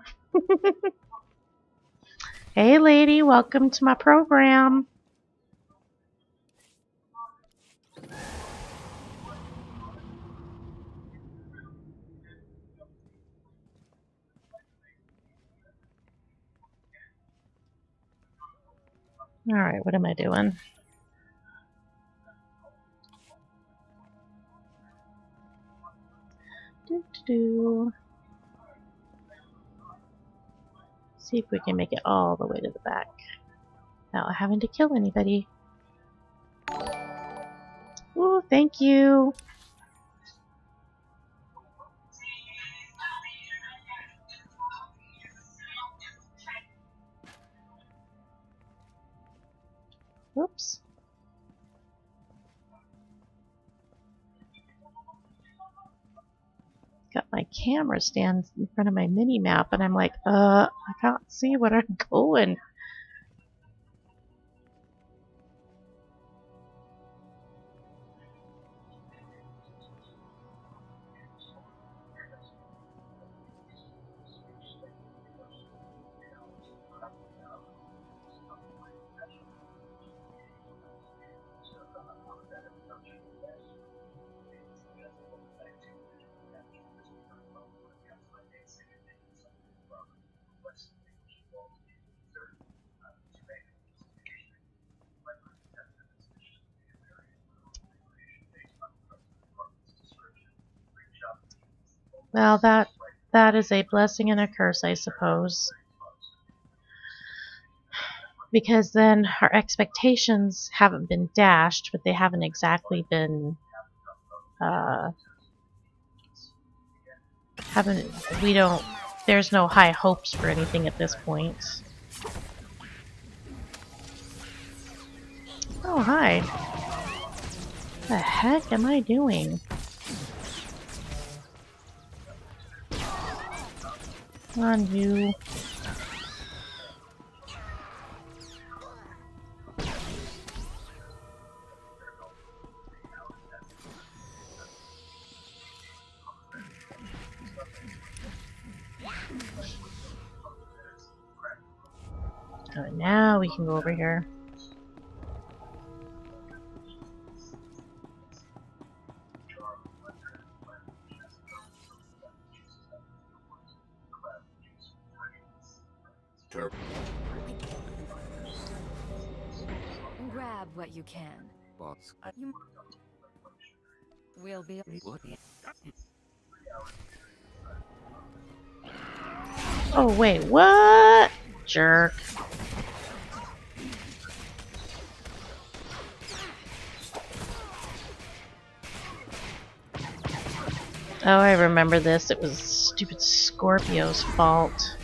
Hey lady, welcome to my program. Alright, what am I doing? See if we can make it all the way to the back without having to kill anybody. Ooh, thank you. Whoops. Got my camera stand in front of my mini map and I'm like, I can't see where I'm going. Well, that is a blessing and a curse, I suppose. Because then our expectations haven't been dashed, but they haven't exactly been there's no high hopes for anything at this point. Oh, hi. What the heck am I doing? Come on, you. Oh, now we can go over here. Grab what you can. Boss. We'll be... Oh, wait, what? Jerk. Oh, I remember this. It was stupid Scorpio's fault.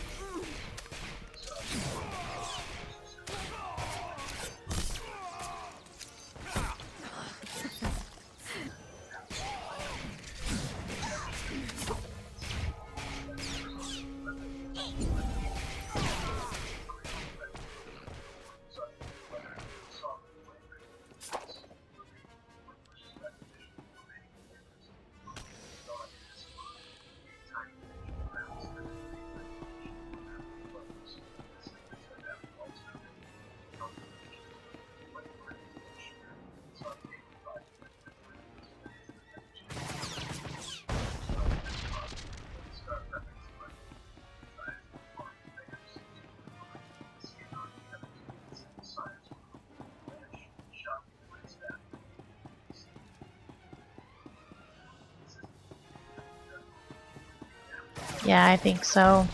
Yeah, I think so,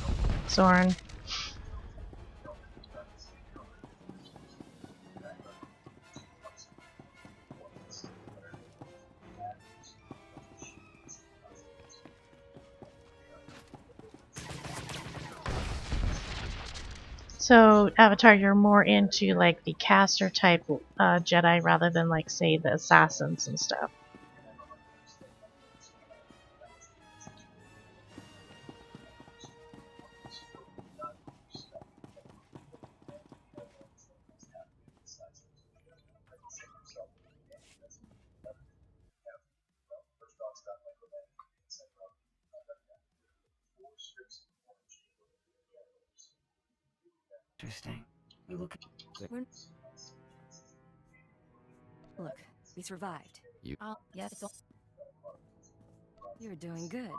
Soren. So, Avatar, you're more into like the caster type Jedi rather than like, say, the assassins and stuff. Interesting. We look. Look, we survived. You. Yes, it's all. You're doing good.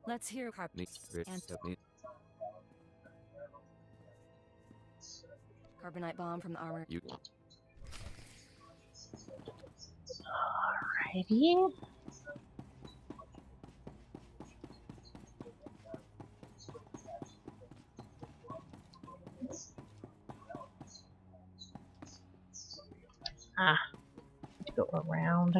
Let's hear carbonite bomb from the armor. You. Alrighty. To go around.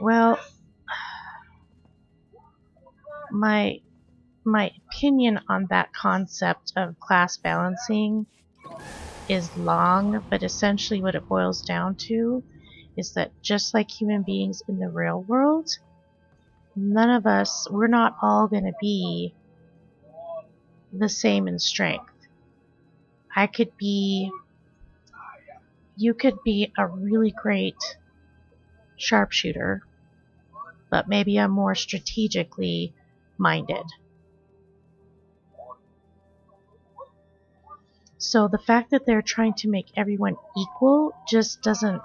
Well, my opinion on that concept of class balancing is long, but essentially what it boils down to is that just like human beings in the real world, none of us, we're not all going to be the same in strength. You could be a really great sharpshooter, but maybe I'm more strategically minded. So the fact that they're trying to make everyone equal just doesn't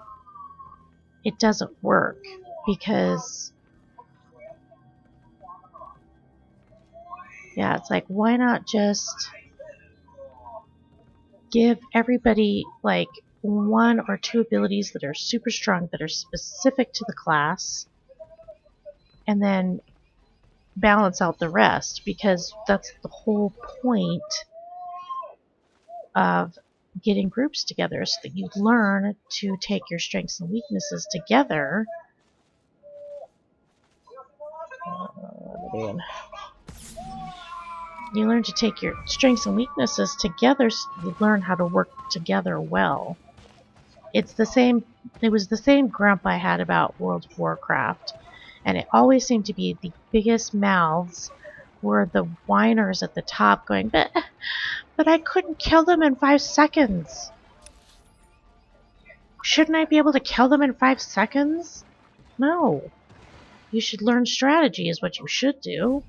work, because yeah, it's like, why not just give everybody like one or two abilities that are super strong, that are specific to the class, and then balance out the rest, because that's the whole point of getting groups together, so that you learn to take your strengths and weaknesses together. You learn to take your strengths and weaknesses together, so you learn how to work together well. It was the same grump I had about World of Warcraft, and it always seemed to be the biggest mouths were the whiners at the top going, but I couldn't kill them in 5 seconds. Shouldn't I be able to kill them in 5 seconds? No. You should learn strategy is what you should do.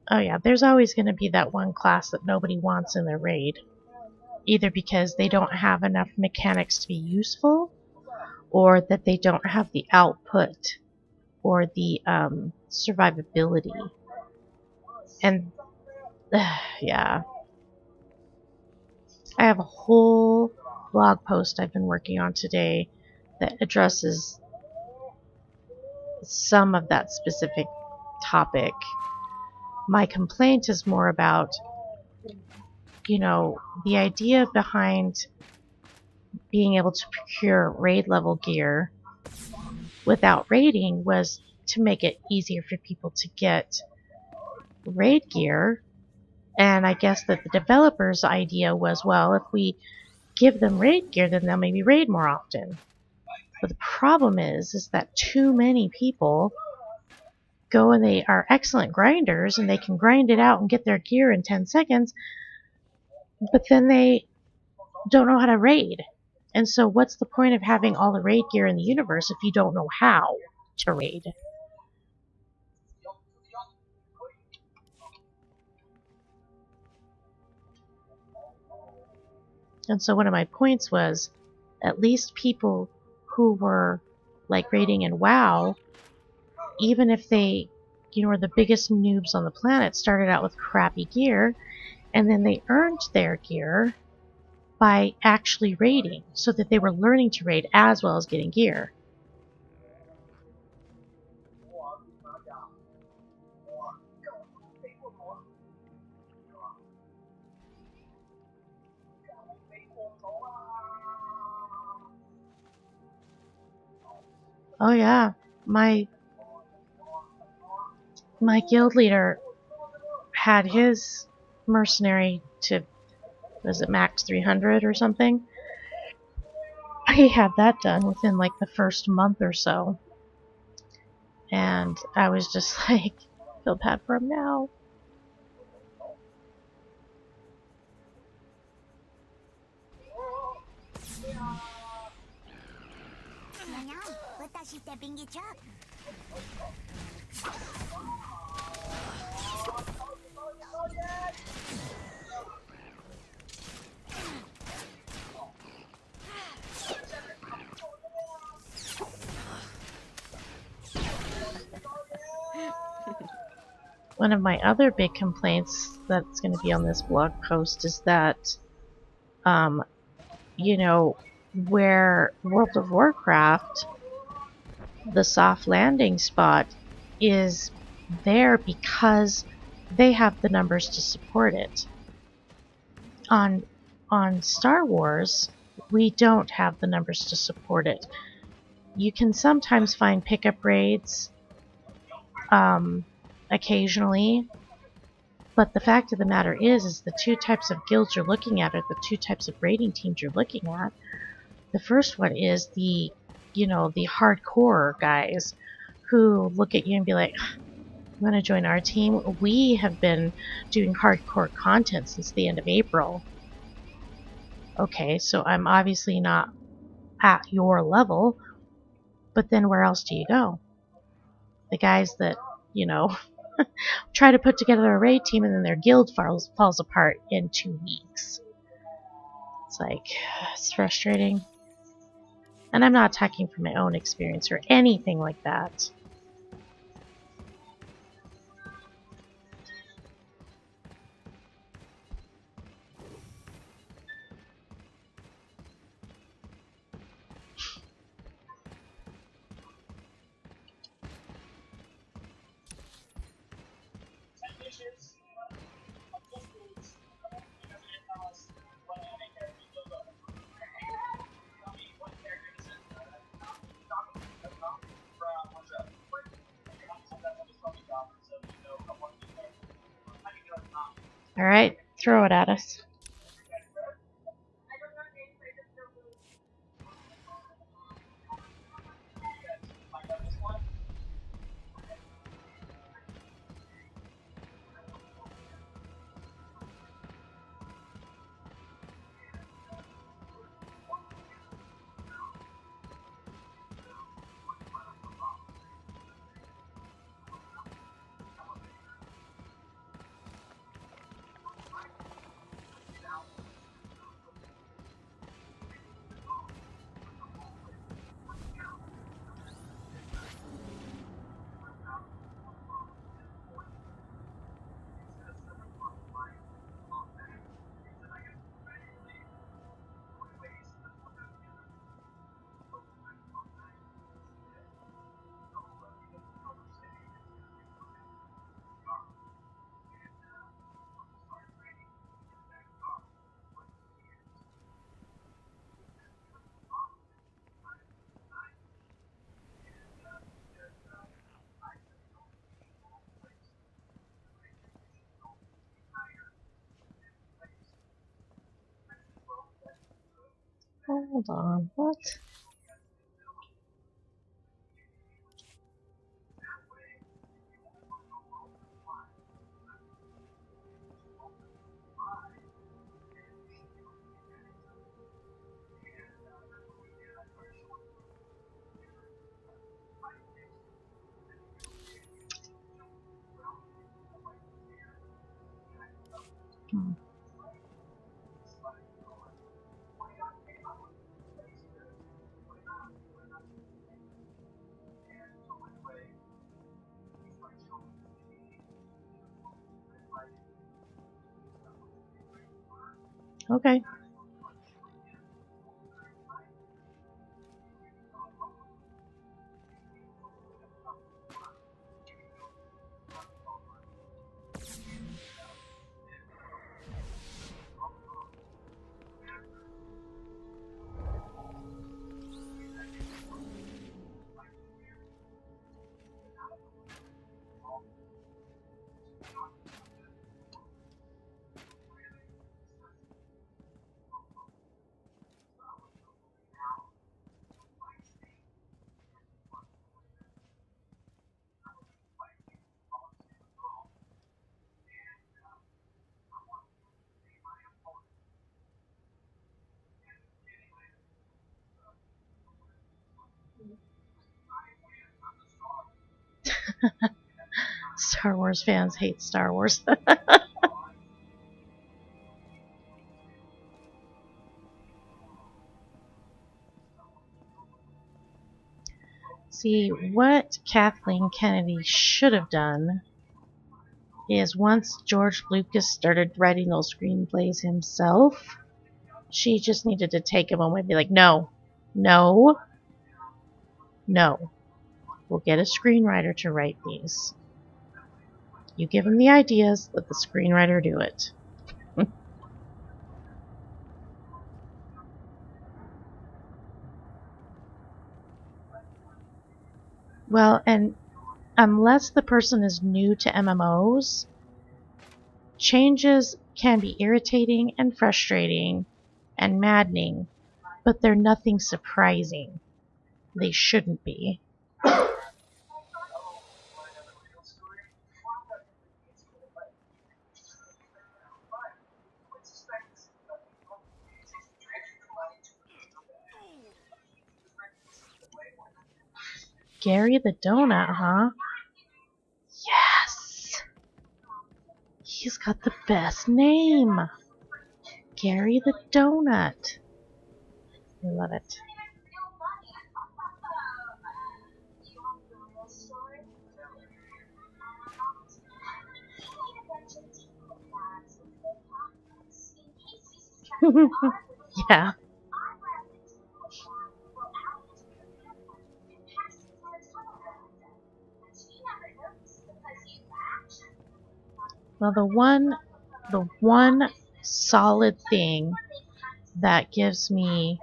Oh yeah, there's always going to be that one class that nobody wants in their raid. Either because they don't have enough mechanics to be useful, or that they don't have the output or the survivability. And yeah. I have a whole blog post I've been working on today that addresses some of that specific topic. My complaint is more about, the idea behind being able to procure raid level gear without raiding was to make it easier for people to get raid gear. And I guess that the developer's idea was, well, if we give them raid gear, then they'll maybe raid more often. But the problem is that too many people go and they are excellent grinders and they can grind it out and get their gear in 10 seconds, but then they don't know how to raid. And so what's the point of having all the raid gear in the universe if you don't know how to raid? And so one of my points was, at least people who were like raiding in WoW, even if they, were the biggest noobs on the planet, started out with crappy gear, and then they earned their gear by actually raiding, so that they were learning to raid as well as getting gear. Oh yeah, my guild leader had his mercenary to, was it max 300 or something? He had that done within like the first month or so. And I was just like, feel bad for him now. One of my other big complaints that's going to be on this blog post is that, where World of Warcraft, the soft landing spot, is there because they have the numbers to support it. On Star Wars, we don't have the numbers to support it. You can sometimes find pickup raids, occasionally, but the fact of the matter is the two types of guilds you're looking at are the two types of raiding teams you're looking at. The first one is the hardcore guys who look at you and be like, "You want to join our team? We have been doing hardcore content since the end of April." Okay, so I'm obviously not at your level, but then where else do you go? The guys that, try to put together a raid team and then their guild falls apart in 2 weeks. It's like, it's frustrating. And I'm not talking from my own experience or anything like that. Alright, throw it at us. Hold on, what? Okay. Star Wars fans hate Star Wars. See, what Kathleen Kennedy should have done is once George Lucas started writing those screenplays himself, she just needed to take a moment and be like, no, no, no. We'll get a screenwriter to write these. You give him the ideas, let the screenwriter do it. Well, and unless the person is new to MMOs, changes can be irritating and frustrating and maddening, but they're nothing surprising. They shouldn't be. Gary the Donut, huh? Yes! He's got the best name! Gary the Donut. I love it. Yeah. Well, the one solid thing that gives me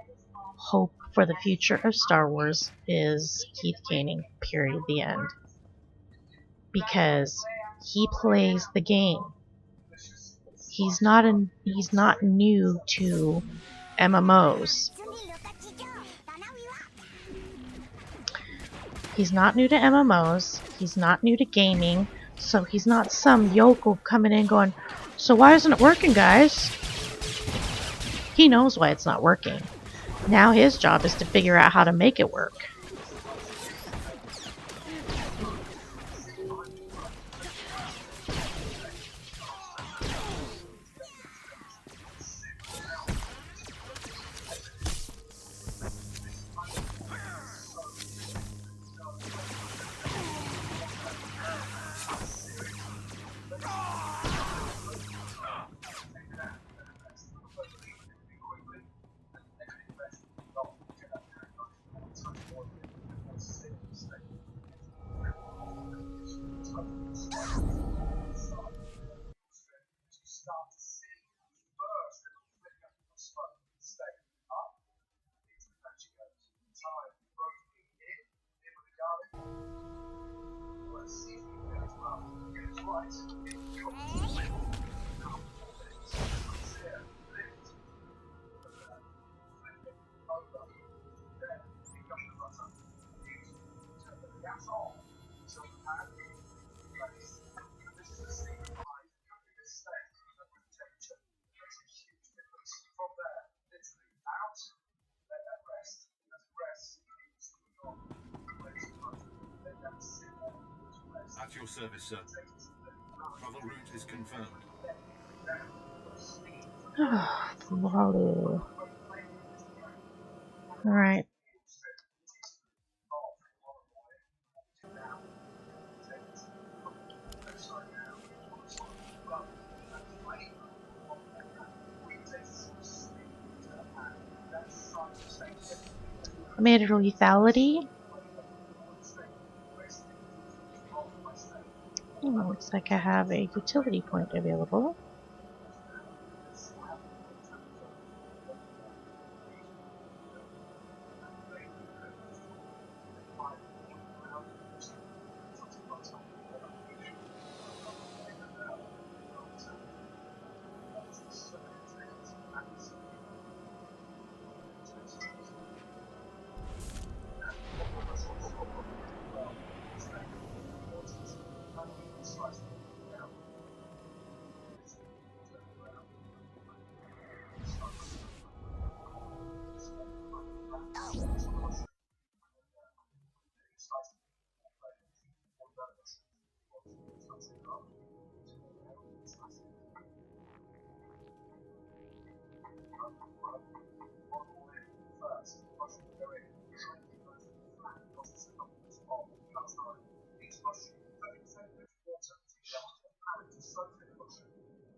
hope for the future of Star Wars is Keith Koenig, period, the end. Because he plays the game. He's not new to MMOs. He's not new to MMOs. He's not new to gaming. So he's not some yokel coming in going, so why isn't it working, guys? He knows why it's not working. Now his job is to figure out how to make it work. At your service, sir. Travel route is confirmed. Lolly. Alright. I made it a lethality. Looks like I have a utility point available.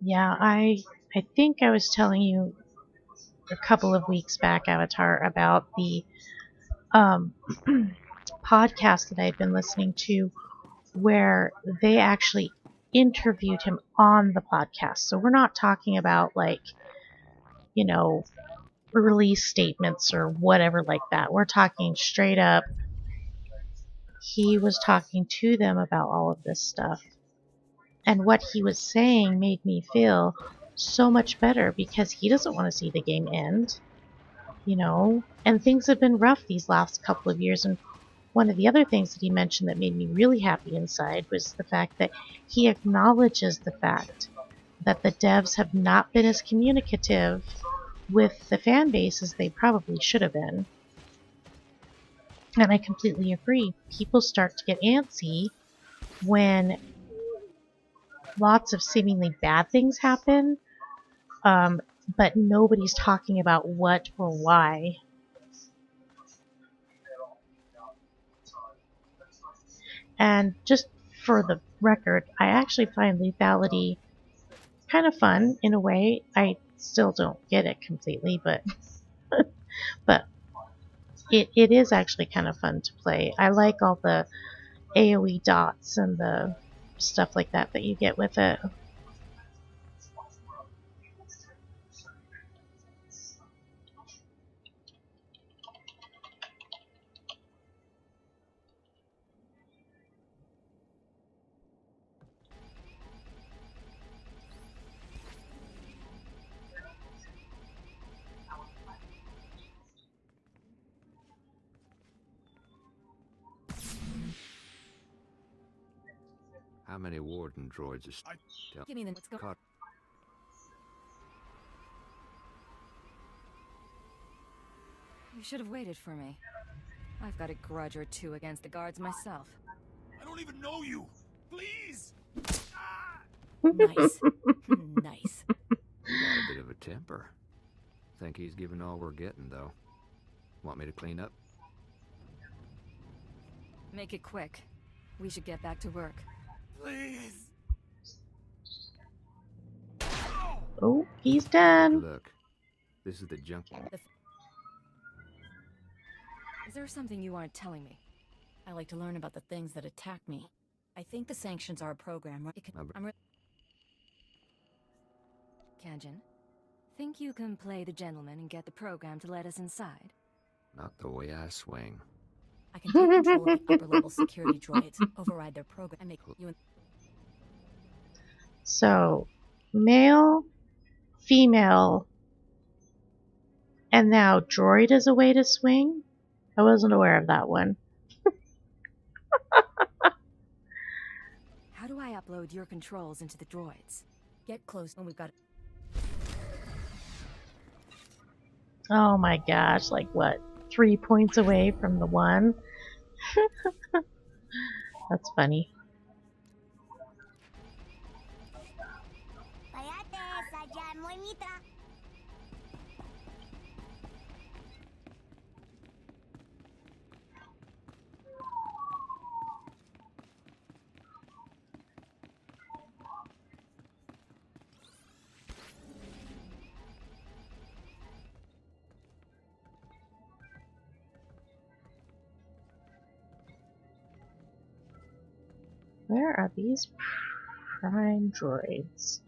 Yeah, I think I was telling you a couple of weeks back, Avatar, about the podcast that I'd been listening to where they actually interviewed him on the podcast. So we're not talking about like, you know, release statements or whatever like that. We're talking straight up. He was talking to them about all of this stuff. And what he was saying made me feel so much better because he doesn't want to see the game end, you know? And things have been rough these last couple of years. And one of the other things that he mentioned that made me really happy inside was the fact that he acknowledges the fact that the devs have not been as communicative with the fan base as they probably should have been. And I completely agree. People start to get antsy when lots of seemingly bad things happen, but nobody's talking about what or why. And just for the record, I actually find lethality kind of fun in a way. I still don't get it completely, but it is actually kind of fun to play. I like all the AoE dots and the stuff like that that you get with it. How many warden droids is Give me the let's go. caught? You should have waited for me. I've got a grudge or two against the guards myself. I don't even know you. Please. Nice. Nice. You got a bit of a temper. Think he's giving all we're getting, though. Want me to clean up? Make it quick. We should get back to work. Please. Oh, he's done. Look, this is the junk. Is there something you aren't telling me? I like to learn about the things that attack me. I think the sanctions are a program, right? Kanjin, think you can play the gentleman and get the program to let us inside? Not the way I swing. I can take control of the upper-level security droids, override their program, and make you... So, male, female, and now droid is a way to swing? I wasn't aware of that one. How do I upload your controls into the droids? Get close when we've got... Oh my gosh, like what? 3 points away from the one? That's funny. where are these prime droids?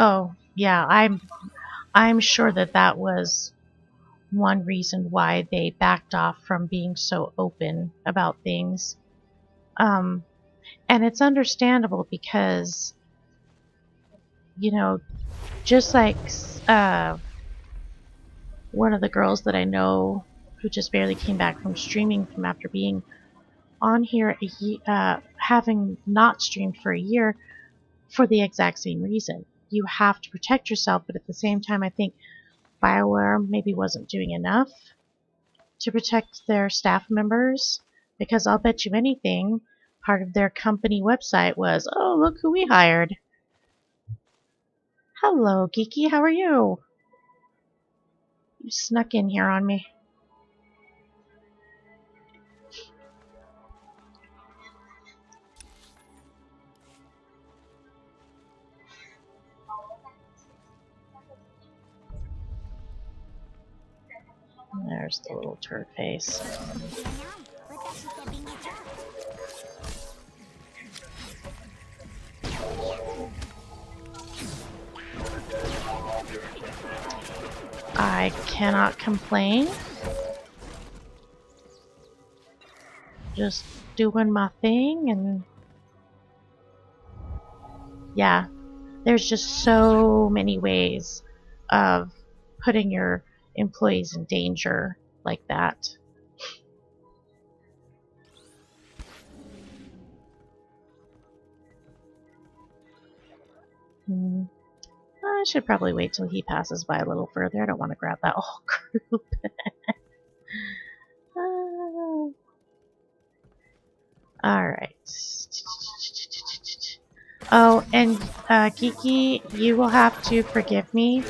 Oh, yeah, I'm sure that that was one reason why they backed off from being so open about things. And it's understandable because, you know, just like one of the girls that I know who just barely came back from streaming from after being on here, having not streamed for a year for the exact same reason. You have to protect yourself, but at the same time, I think BioWare maybe wasn't doing enough to protect their staff members, because I'll bet you anything, part of their company website was, oh, look who we hired. Hello, Geeky, how are you? You snuck in here on me. There's the little turd face. I cannot complain. Just doing my thing, and yeah, there's just so many ways of putting your employees in danger like that. I should probably wait till he passes by a little further. I don't want to grab that whole group. Alright. Oh, and Geeky, you will have to forgive me.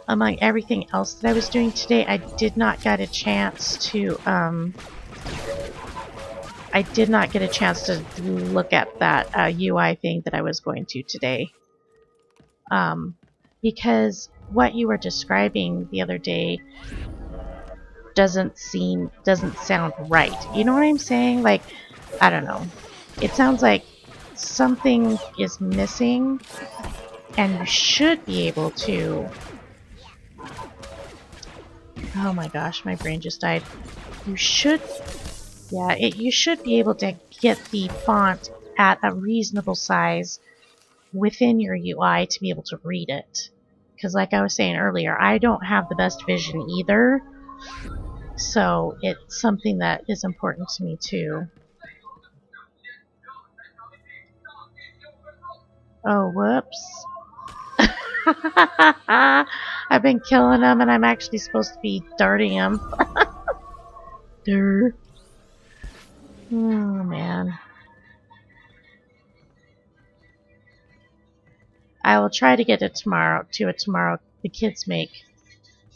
Among everything else that I was doing today, I did not get a chance to look at that UI thing that I was going to today. Because what you were describing the other day doesn't sound right. You know what I'm saying? Like, I don't know. It sounds like something is missing, and you should be able to... Oh my gosh, my brain just died. You should... Yeah, you should be able to get the font at a reasonable size within your UI to be able to read it. Because like I was saying earlier, I don't have the best vision either. So it's something that is important to me too. Oh, whoops. I've been killing them, and I'm actually supposed to be darting them. Durr. Oh, man. I will try to get it tomorrow. The kids make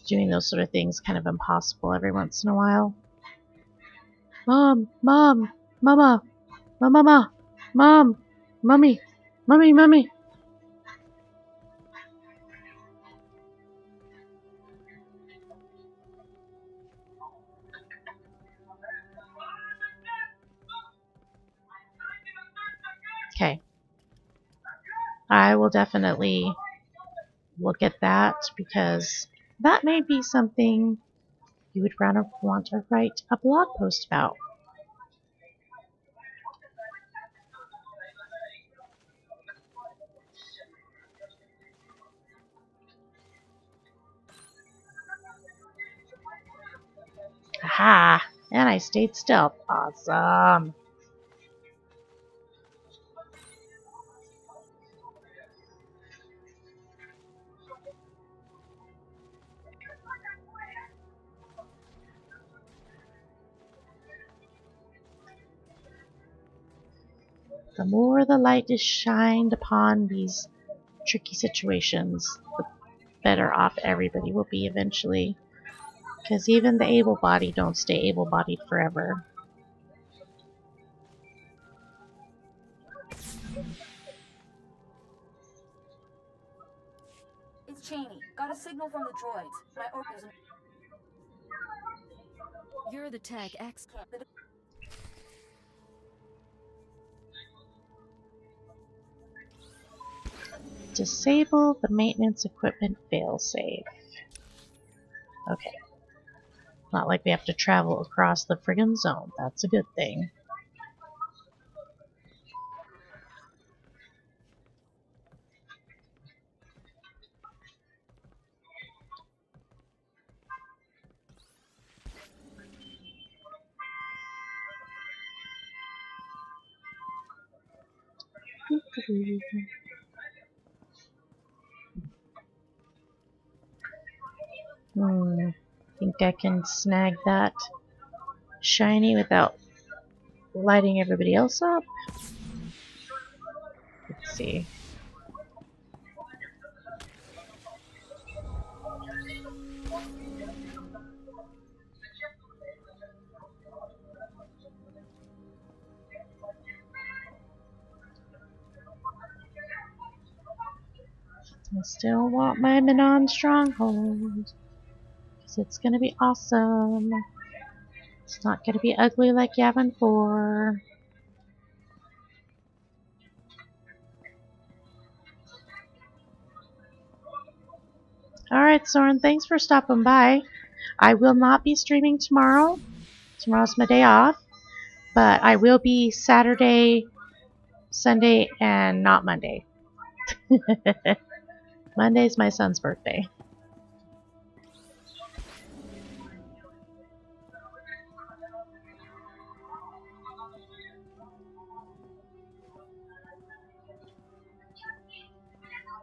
doing those sort of things kind of impossible every once in a while. Mom, Mom, Mama, Mama, Mom, Mummy, Mummy, Mummy. Okay. I will definitely look at that, because that may be something you would want to write a blog post about. Aha! And I stayed still. Awesome. The more the light is shined upon these tricky situations, the better off everybody will be eventually. Because even the able-bodied don't stay able-bodied forever. It's Cheney. Got a signal from the droids. My orders. You're the tech expert. Disable the maintenance equipment failsafe. Okay. Not like we have to travel across the friggin' zone. That's a good thing. Think I can snag that shiny without lighting everybody else up? Let's see. I still want my Manon Stronghold. Because it's gonna be awesome. It's not gonna be ugly like Yavin 4. Alright, Soren, thanks for stopping by. I will not be streaming tomorrow. Tomorrow's my day off. But I will be Saturday, Sunday, and not Monday. Monday's my son's birthday.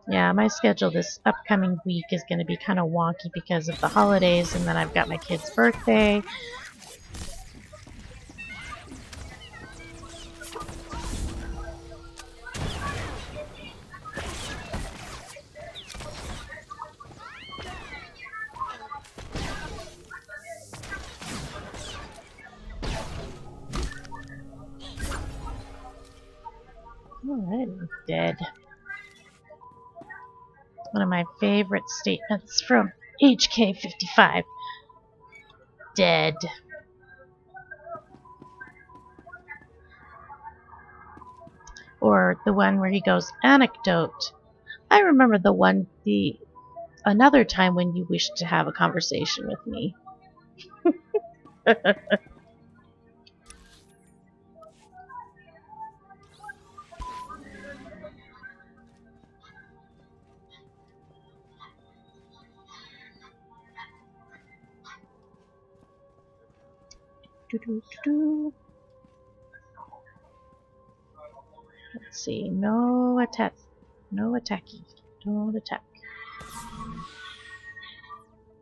Yeah, my schedule this upcoming week is going to be kind of wonky because of the holidays, and then I've got my kid's birthday. Alrighty, dead. One of my favorite statements from HK55. Dead. Or the one where he goes, anecdote. I remember another time when you wished to have a conversation with me. Let's see. No attack. No attacky. Don't attack.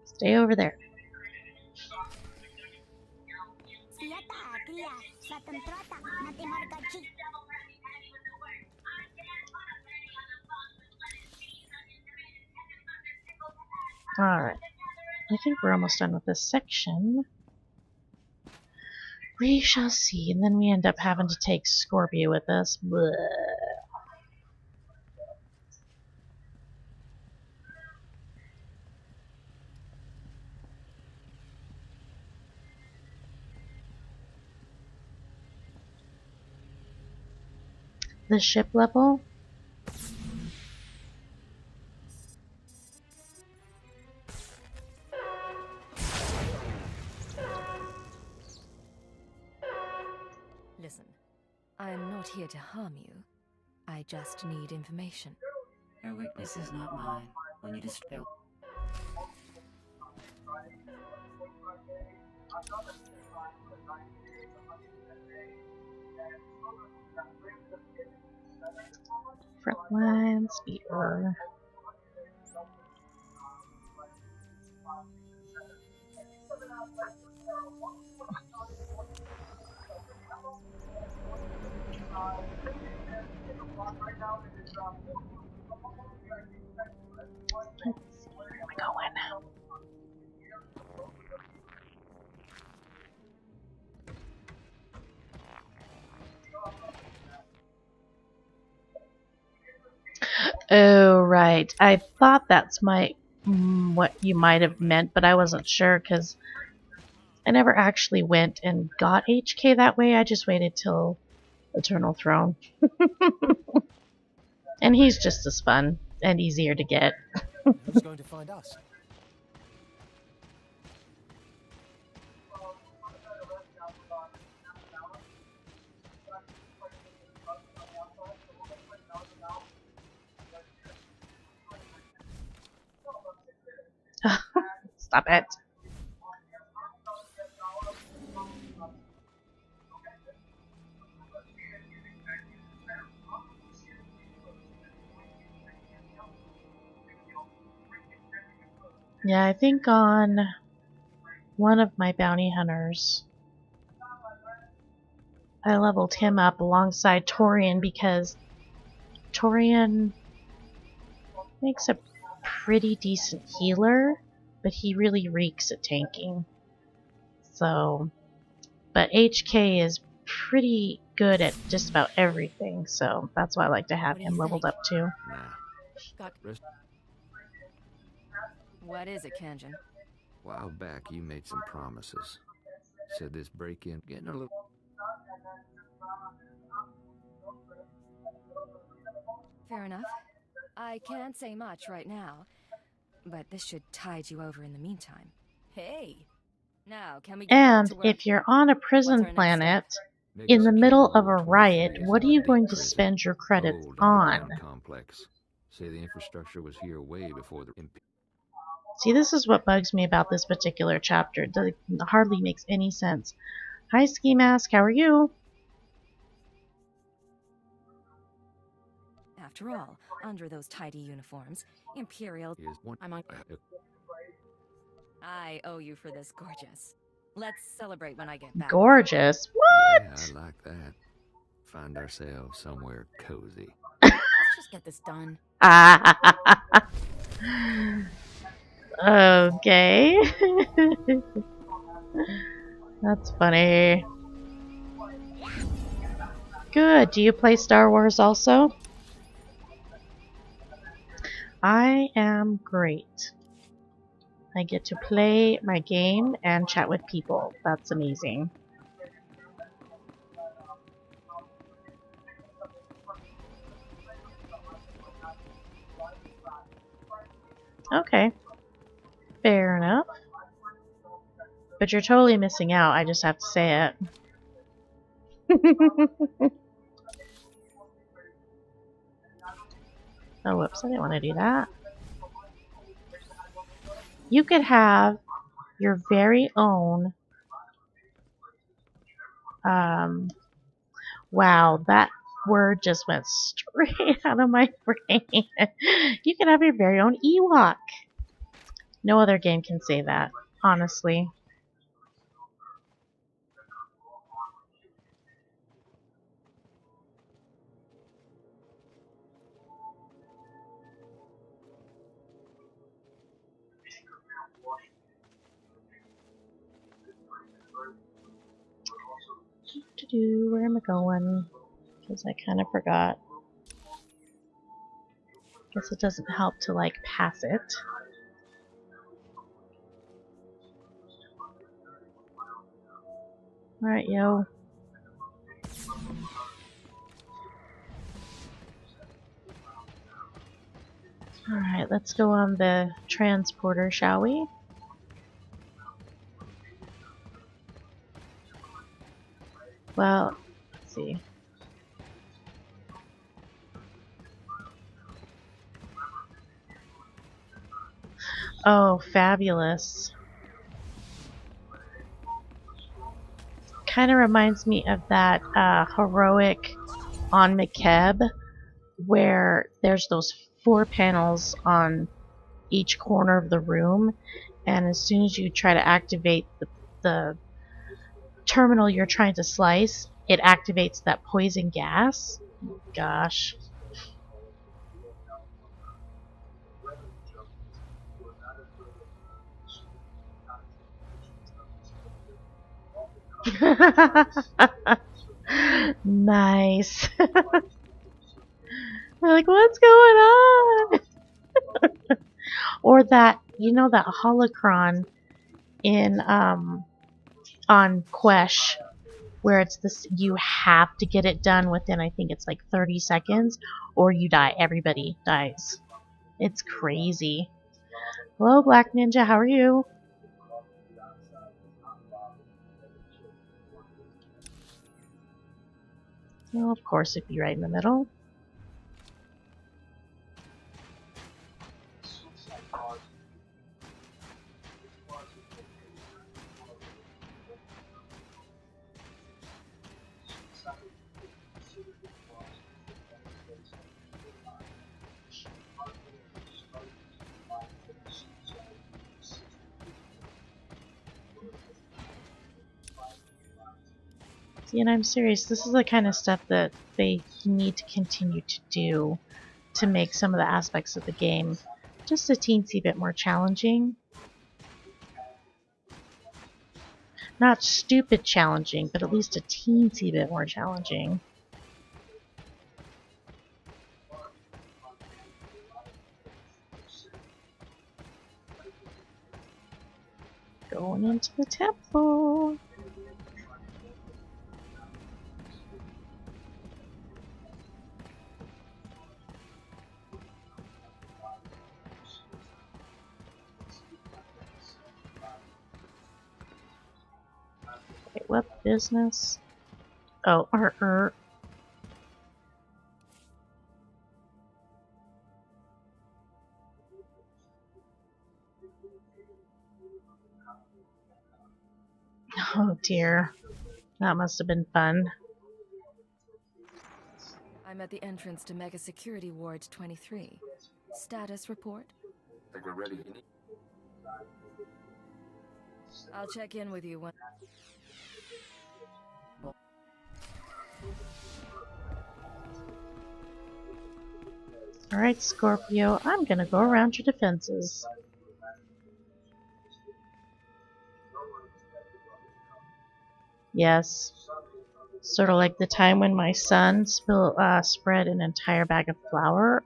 Stay over there. Alright. I think we're almost done with this section. We shall see. And then we end up having to take Scorpio with us. Bleh. The ship level. Listen, I am not here to harm you. I just need information. Your weakness is not mine. When you dispel. Frontline speeder. Let's see, where am I going now? Oh, right. I thought that's what you might have meant, but I wasn't sure because I never actually went and got HK that way. I just waited till Eternal Throne. And he's just as fun and easier to get. Who's going to find us? Stop it. Yeah, I think on one of my bounty hunters, I leveled him up alongside Torian because Torian makes a pretty decent healer, but he really reeks at tanking. So, but HK is pretty good at just about everything, so that's why I like to have him leveled up too. What is it, Kenjin? A while back, you made some promises. Said this break-in getting a little... Fair enough. I can't say much right now, but this should tide you over in the meantime. Hey! Now, can we get back And to work? if you're on a prison planet in the middle of a riot, what are you going to spend your credits on? Complex. Say the infrastructure was here way before the... See, this is what bugs me about this particular chapter. It hardly makes any sense. Hi, Ski Mask. How are you? After all, under those tidy uniforms, Imperial... I owe you for this, gorgeous. Let's celebrate when I get back. Gorgeous? What? Yeah, I like that. Find ourselves somewhere cozy. Let's just get this done. Okay. That's funny. Good. Do you play Star Wars also? I am great. I get to play my game and chat with people. That's amazing. Okay. Fair enough. But you're totally missing out, I just have to say it. Oh, whoops, I didn't want to do that. You could have your very own... wow, that word just went straight out of my brain. You could have your very own Ewok. No other game can say that, honestly. Where am I going? Because I kind of forgot. Guess it doesn't help to like pass it. Alright, yo. Alright, let's go on the transporter, shall we? Well, let's see. Oh, fabulous. Kind of reminds me of that heroic on McKeb, where there's those 4 panels on each corner of the room, and as soon as you try to activate the terminal you're trying to slice, it activates that poison gas. Gosh. Nice. They're like, what's going on? Or that, you know, that holocron in on Quesh, where it's this, you have to get it done within, I think it's like 30 seconds, or you die. Everybody dies. It's crazy. Hello, Black Ninja. How are you? Well, of course, it'd be right in the middle. See, and I'm serious, this is the kind of stuff that they need to continue to do to make some of the aspects of the game just a teensy bit more challenging. Not stupid challenging, but at least a teensy bit more challenging. Going into the temple. Wait, what business? Oh, Oh dear. That must have been fun. I'm at the entrance to Mega Security Ward 23. Status report? I think we're ready. I'll check in with you when... Alright, Scorpio, I'm gonna go around your defenses. Yes. Sort of like the time when my son spread an entire bag of flour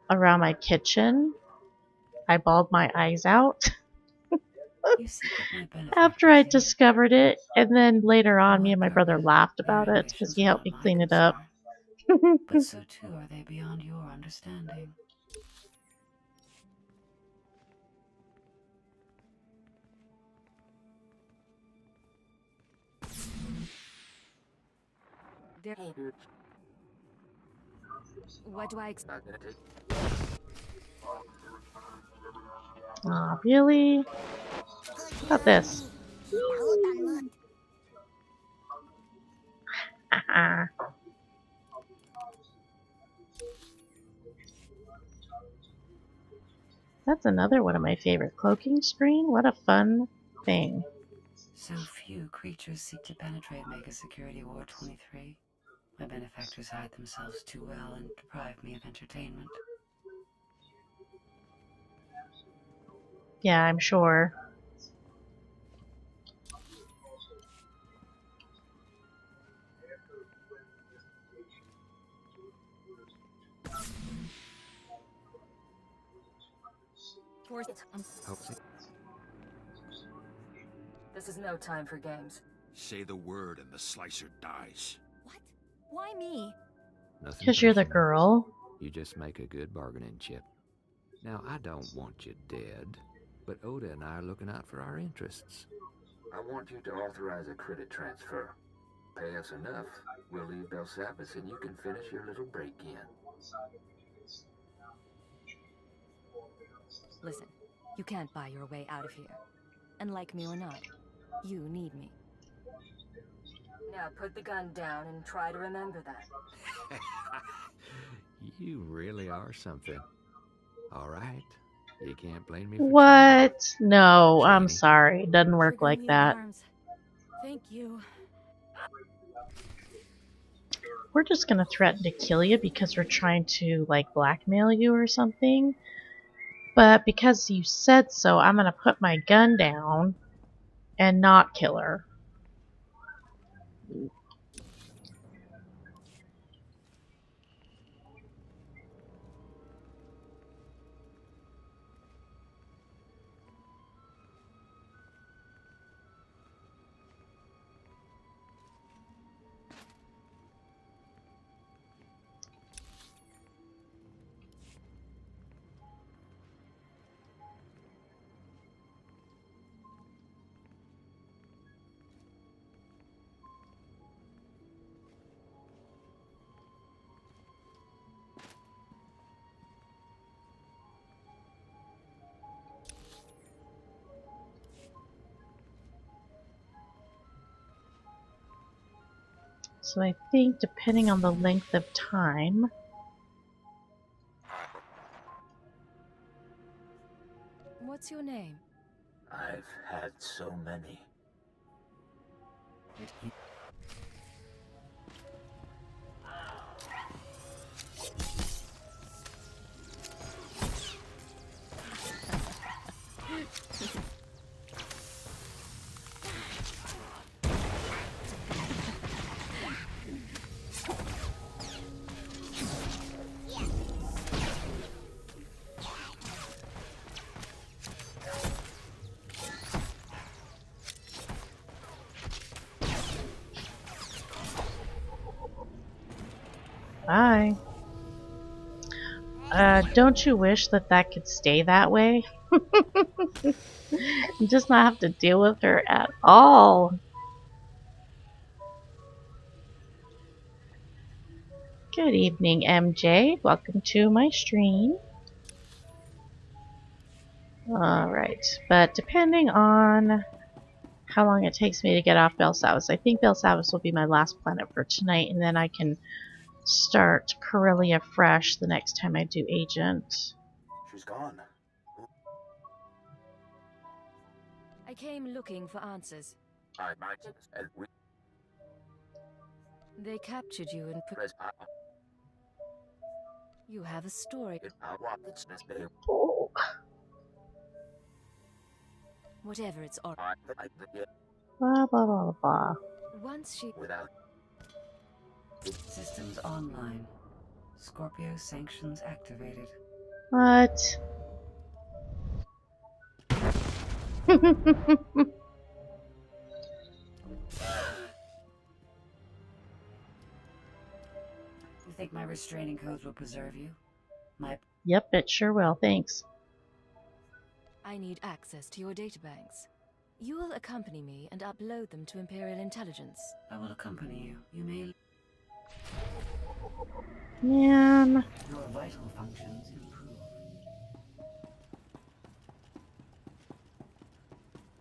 around my kitchen. I bawled my eyes out after I discovered it, and then later on me and my brother laughed about it because he helped me clean it up. But so too are they beyond your understanding. What do I expect? Aw, really? How about this? Haha. That's another one of my favorite cloaking screen. What a fun thing. So few creatures seek to penetrate Mega Security Ward 23. My benefactors hide themselves too well and deprive me of entertainment. Yeah, I'm sure. This is no time for games. Say the word and the slicer dies. What? Why me? Because you're the girl. You just make a good bargaining chip. Now, I don't want you dead, but Oda and I are looking out for our interests. I want you to authorize a credit transfer. Pay us enough, we'll leave Belsavis and you can finish your little break-in. Listen, you can't buy your way out of here. And like me or not, you need me. Now put the gun down and try to remember that. You really are something. All right. You can't blame me for What? No, I'm sorry. It doesn't work like that. Thank you. We're just gonna threaten to kill you because we're trying to, like, blackmail you or something. But because you said so, I'm gonna put my gun down and not kill her. So I think depending on the length of time. What's your name? I've had so many. Bye. Don't you wish that that could stay that way? You just not have to deal with her at all. Good evening, MJ. Welcome to my stream. Alright, but depending on how long it takes me to get off Belsavis, I think Belsavis will be my last planet for tonight, and then I can start Corellia fresh the next time I do Agent. She's gone. I came looking for answers. They captured you and put... You have a story. Oh. Whatever its origin. Blah blah blah blah. Once she... Systems online. Scorpio sanctions activated. What? You think my restraining codes will preserve you? Yep, it sure will. Thanks. I need access to your databanks. You will accompany me and upload them to Imperial Intelligence. I will accompany you. You may... Man. Your vital functions improve.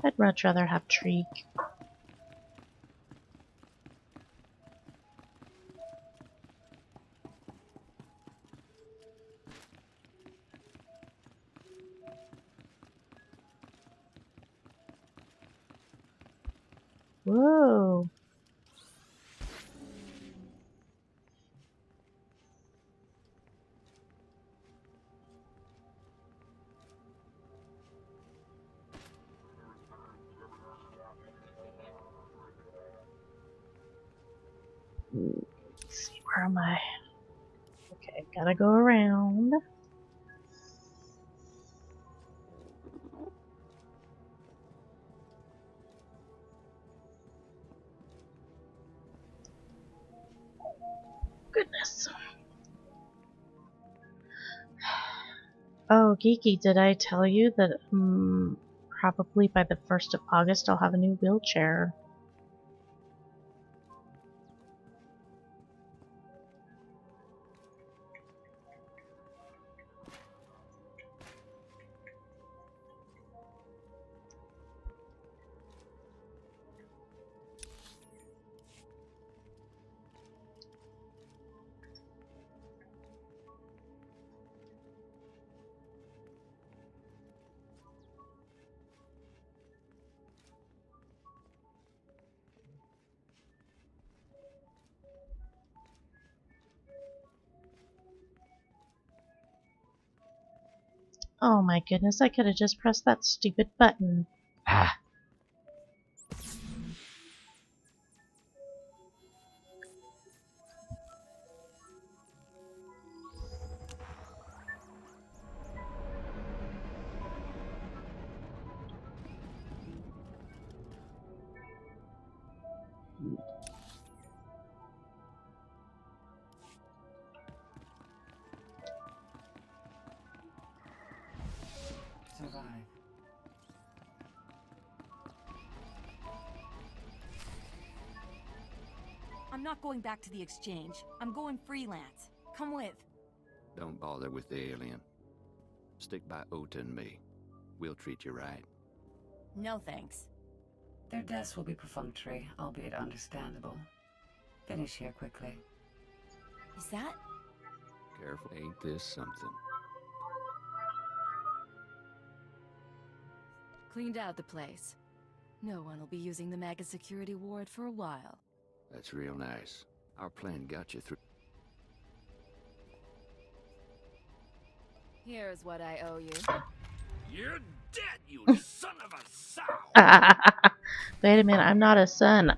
I'd much rather have Treek. Whoa. Let's see, where am I? Okay, gotta go around. Goodness. Oh, Geeky, did I tell you that probably by the 1st of August I'll have a new wheelchair? Oh my goodness, I could have just pressed that stupid button. Ah. not going back to the exchange. I'm going freelance. Come with. Don't bother with the alien. Stick by Ota and me. We'll treat you right. No thanks. Their deaths will be perfunctory, albeit understandable. Finish here quickly. Is that? Careful, ain't this something? Cleaned out the place. No one will be using the Maga security ward for a while. That's real nice. Our plan got you through. Here's what I owe you. You're dead, you son of a sow! Wait a minute, I'm not a son.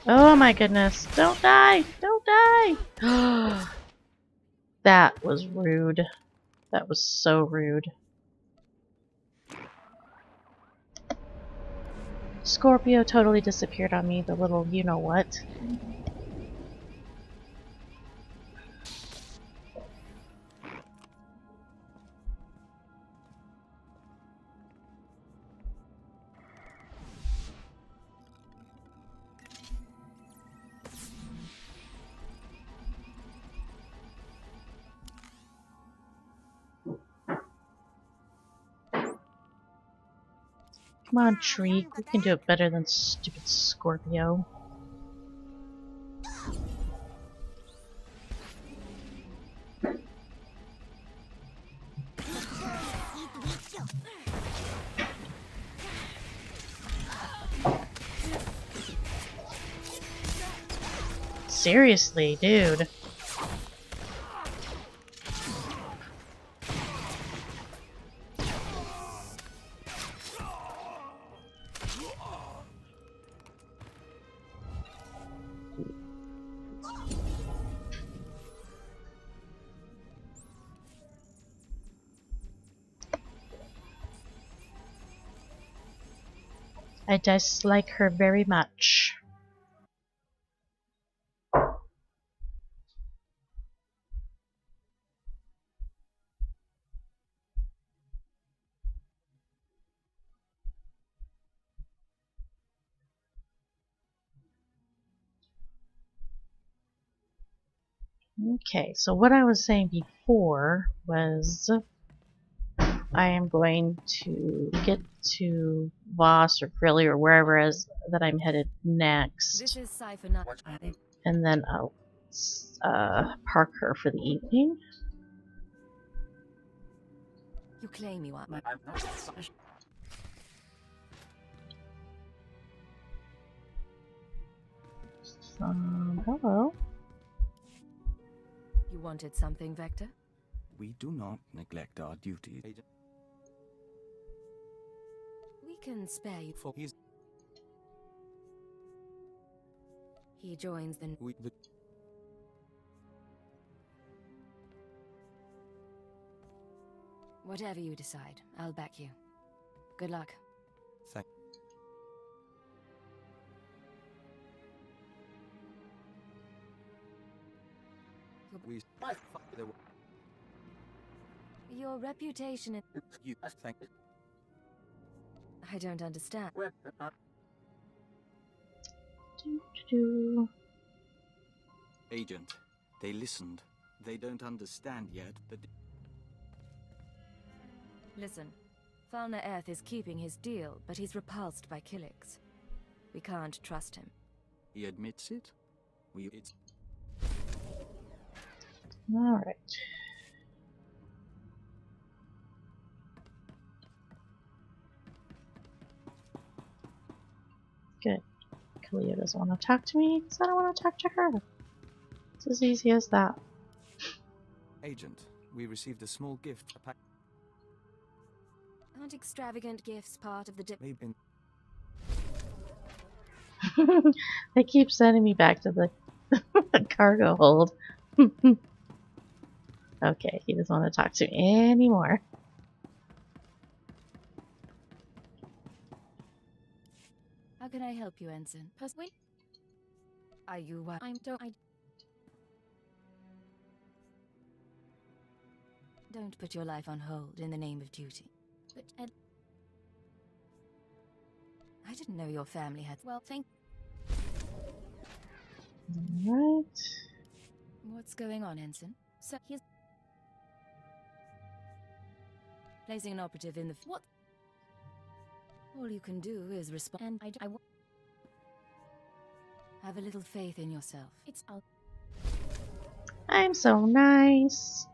Oh my goodness. Don't die! Don't die! That was rude. That was so rude. Scorpio totally disappeared on me, the little you-know-what. Come on, Tree. You can do it better than stupid Scorpio. Seriously, dude. I dislike her very much. Okay, so what I was saying before was I am going to get to Voss or Grilly or wherever it is that I'm headed next. This is Cypher not. And then I'll park her for the evening. You claim you are. Hello. You wanted something, Vector? We do not neglect our duty. We can spare you for He's He joins the Whatever you decide, I'll back you. Good luck. Thank we Your reputation in you thank I don't understand. Agent. They listened. They don't understand yet, but Listen, Falna Eth is keeping his deal, but he's repulsed by Killix. We can't trust him. he admits it. It's Alright. Good. Kalia doesn't want to talk to me because I don't want to talk to her. It's as easy as that. Agent, we received a small gift. A pack Aren't extravagant gifts part of the maybe They keep sending me back to the cargo hold. Okay, he doesn't want to talk to me anymore. How can I help you, Ensign? Wait. Are you what? Don't put your life on hold in the name of duty. But I didn't know your family had... Well, thank... Alright. What's going on, Ensign? So he's... Placing an operative in the... What? All you can do is respond... And I have a little faith in yourself. It's... I'm so nice.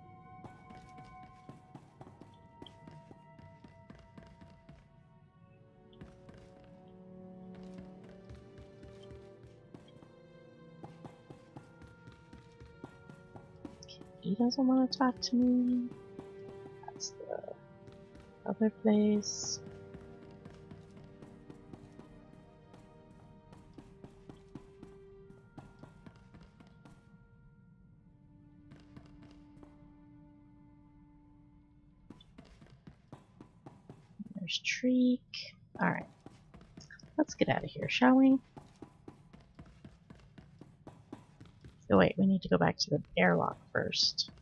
He doesn't want to talk to me. That's the other place. There's Treek. Alright. Let's get out of here, shall we? Oh wait, we need to go back to the airlock first.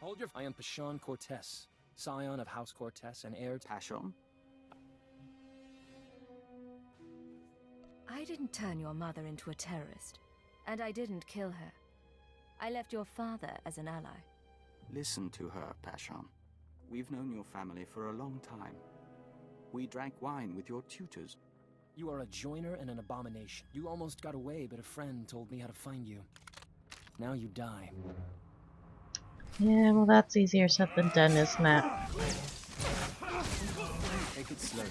Hold your... I am Pashon Cortez, scion of House Cortez and heir to... Pashon? I didn't turn your mother into a terrorist, and I didn't kill her. I left your father as an ally. Listen to her, Pashon. We've known your family for a long time. We drank wine with your tutors. You are a joiner and an abomination. You almost got away, but a friend told me how to find you. Now you die. Yeah, well that's easier said than done, isn't it? Take it slowly.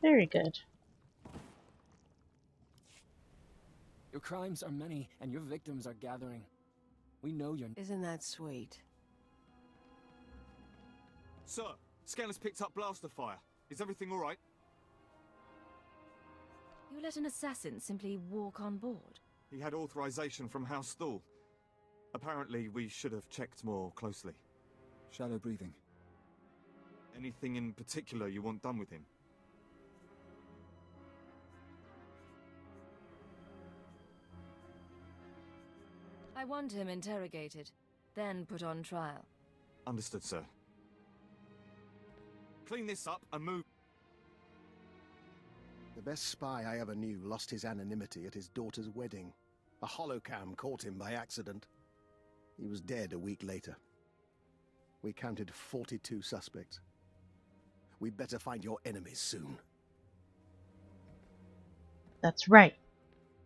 Very good. Your crimes are many, and your victims are gathering. We know you're... Isn't that sweet? Sir, Scanner's picked up blaster fire. Is everything all right? You let an assassin simply walk on board? He had authorization from House SWTOR. Apparently, we should have checked more closely. Shallow breathing. Anything in particular you want done with him? I want him interrogated, then put on trial. Understood, sir. Clean this up and move. The best spy I ever knew lost his anonymity at his daughter's wedding. A holocam caught him by accident. He was dead a week later. We counted 42 suspects. We'd better find your enemies soon. That's right.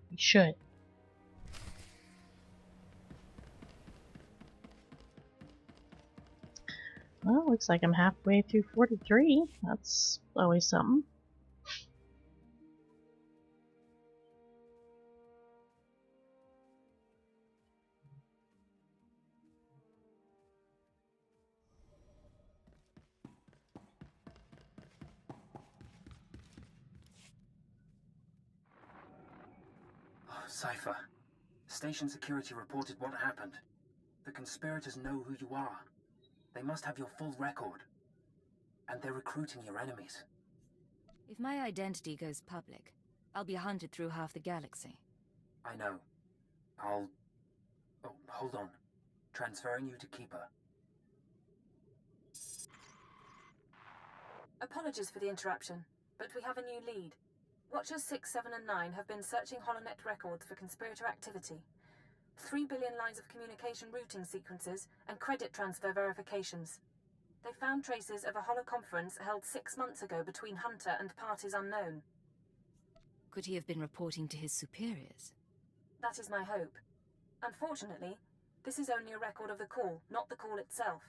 We should. Well, looks like I'm halfway through 43. That's always something. Cypher, station security reported what happened. The conspirators know who you are. They must have your full record. And they're recruiting your enemies. If my identity goes public, I'll be hunted through half the galaxy. I know. Oh, hold on. Transferring you to Keeper. Apologies for the interruption, but we have a new lead. Watchers 6, 7, and 9 have been searching HoloNet records for conspirator activity. 3 billion lines of communication routing sequences and credit transfer verifications. They found traces of a holoconference held 6 months ago between Hunter and parties unknown. Could he have been reporting to his superiors? That is my hope. Unfortunately, this is only a record of the call, not the call itself.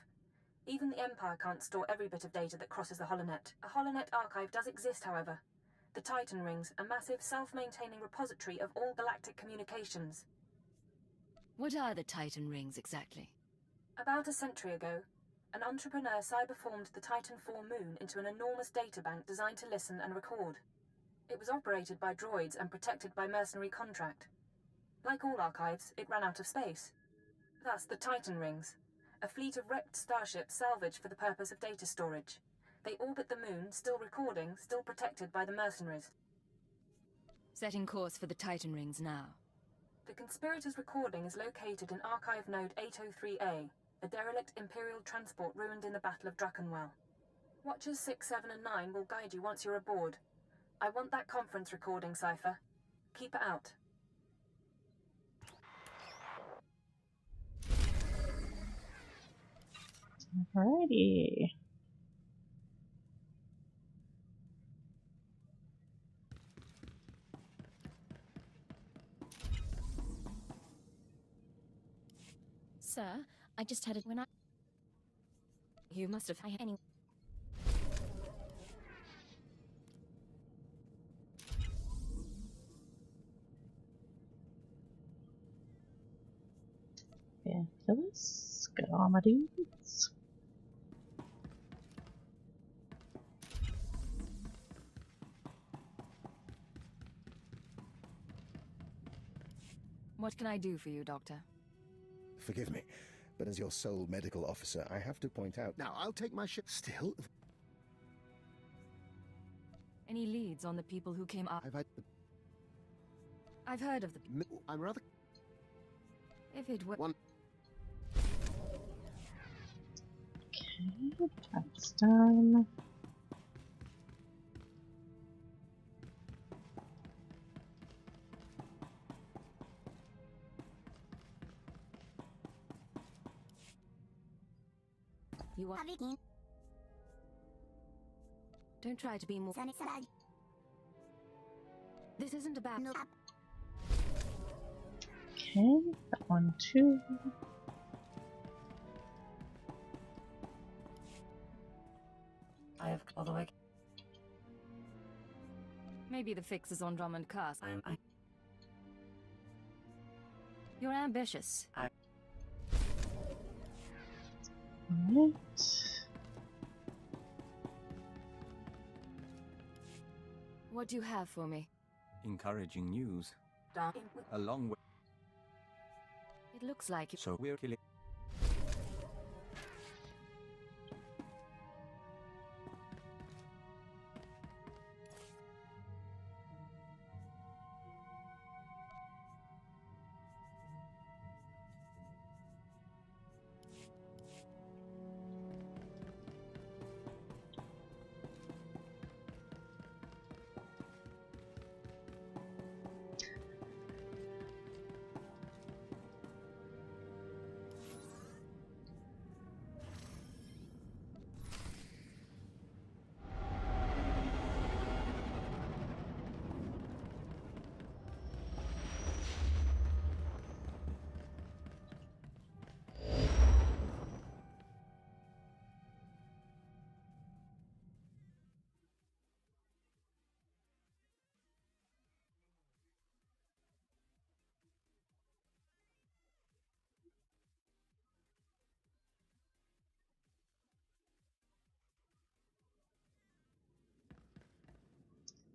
Even the Empire can't store every bit of data that crosses the HoloNet. A HoloNet archive does exist, however. The Titan Rings, a massive self-maintaining repository of all galactic communications. What are the Titan Rings exactly? About a century ago, an entrepreneur cyberformed the Titan IV moon into an enormous databank designed to listen and record. It was operated by droids and protected by mercenary contract. Like all archives, it ran out of space. Thus, the Titan Rings, a fleet of wrecked starships salvaged for the purpose of data storage. They orbit the moon, still recording, still protected by the mercenaries. Setting course for the Titan Rings now. The conspirators' recording is located in Archive Node 803A, a derelict Imperial transport ruined in the Battle of Druckenwell. Watchers 6, 7, and 9 will guide you once you're aboard. I want that conference recording, Cypher. Keep it out. Alrighty. Sir, I just had it when I... You must have... any... Yeah, Phyllis, got all my dudes. What can I do for you, Doctor? Forgive me, but as your sole medical officer, I have to point out... Now, I'll take my shit still. Any leads on the people who came up? I've heard of the... I'm rather... If it were... One... Okay, that's done. You are... Don't try to be more... This isn't about... Okay, that one too. I have all the way. Maybe the fix is on Drummond Castle. You're ambitious. Alright. What do you have for me? Encouraging news. A long way. It looks like it. So we're killing.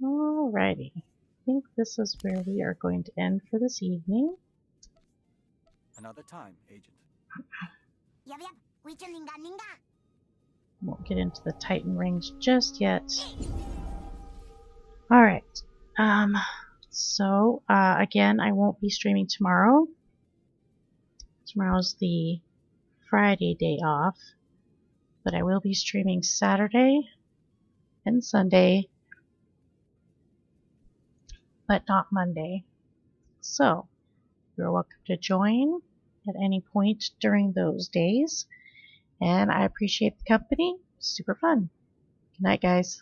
Alrighty. I think this is where we are going to end for this evening. Another time, Agent. Won't get into the Titan Rings just yet. Alright. Again, I won't be streaming tomorrow. Tomorrow's the Friday day off. But I will be streaming Saturday and Sunday, but not Monday. So you're welcome to join at any point during those days, and I appreciate the company. Super fun. Good night, guys.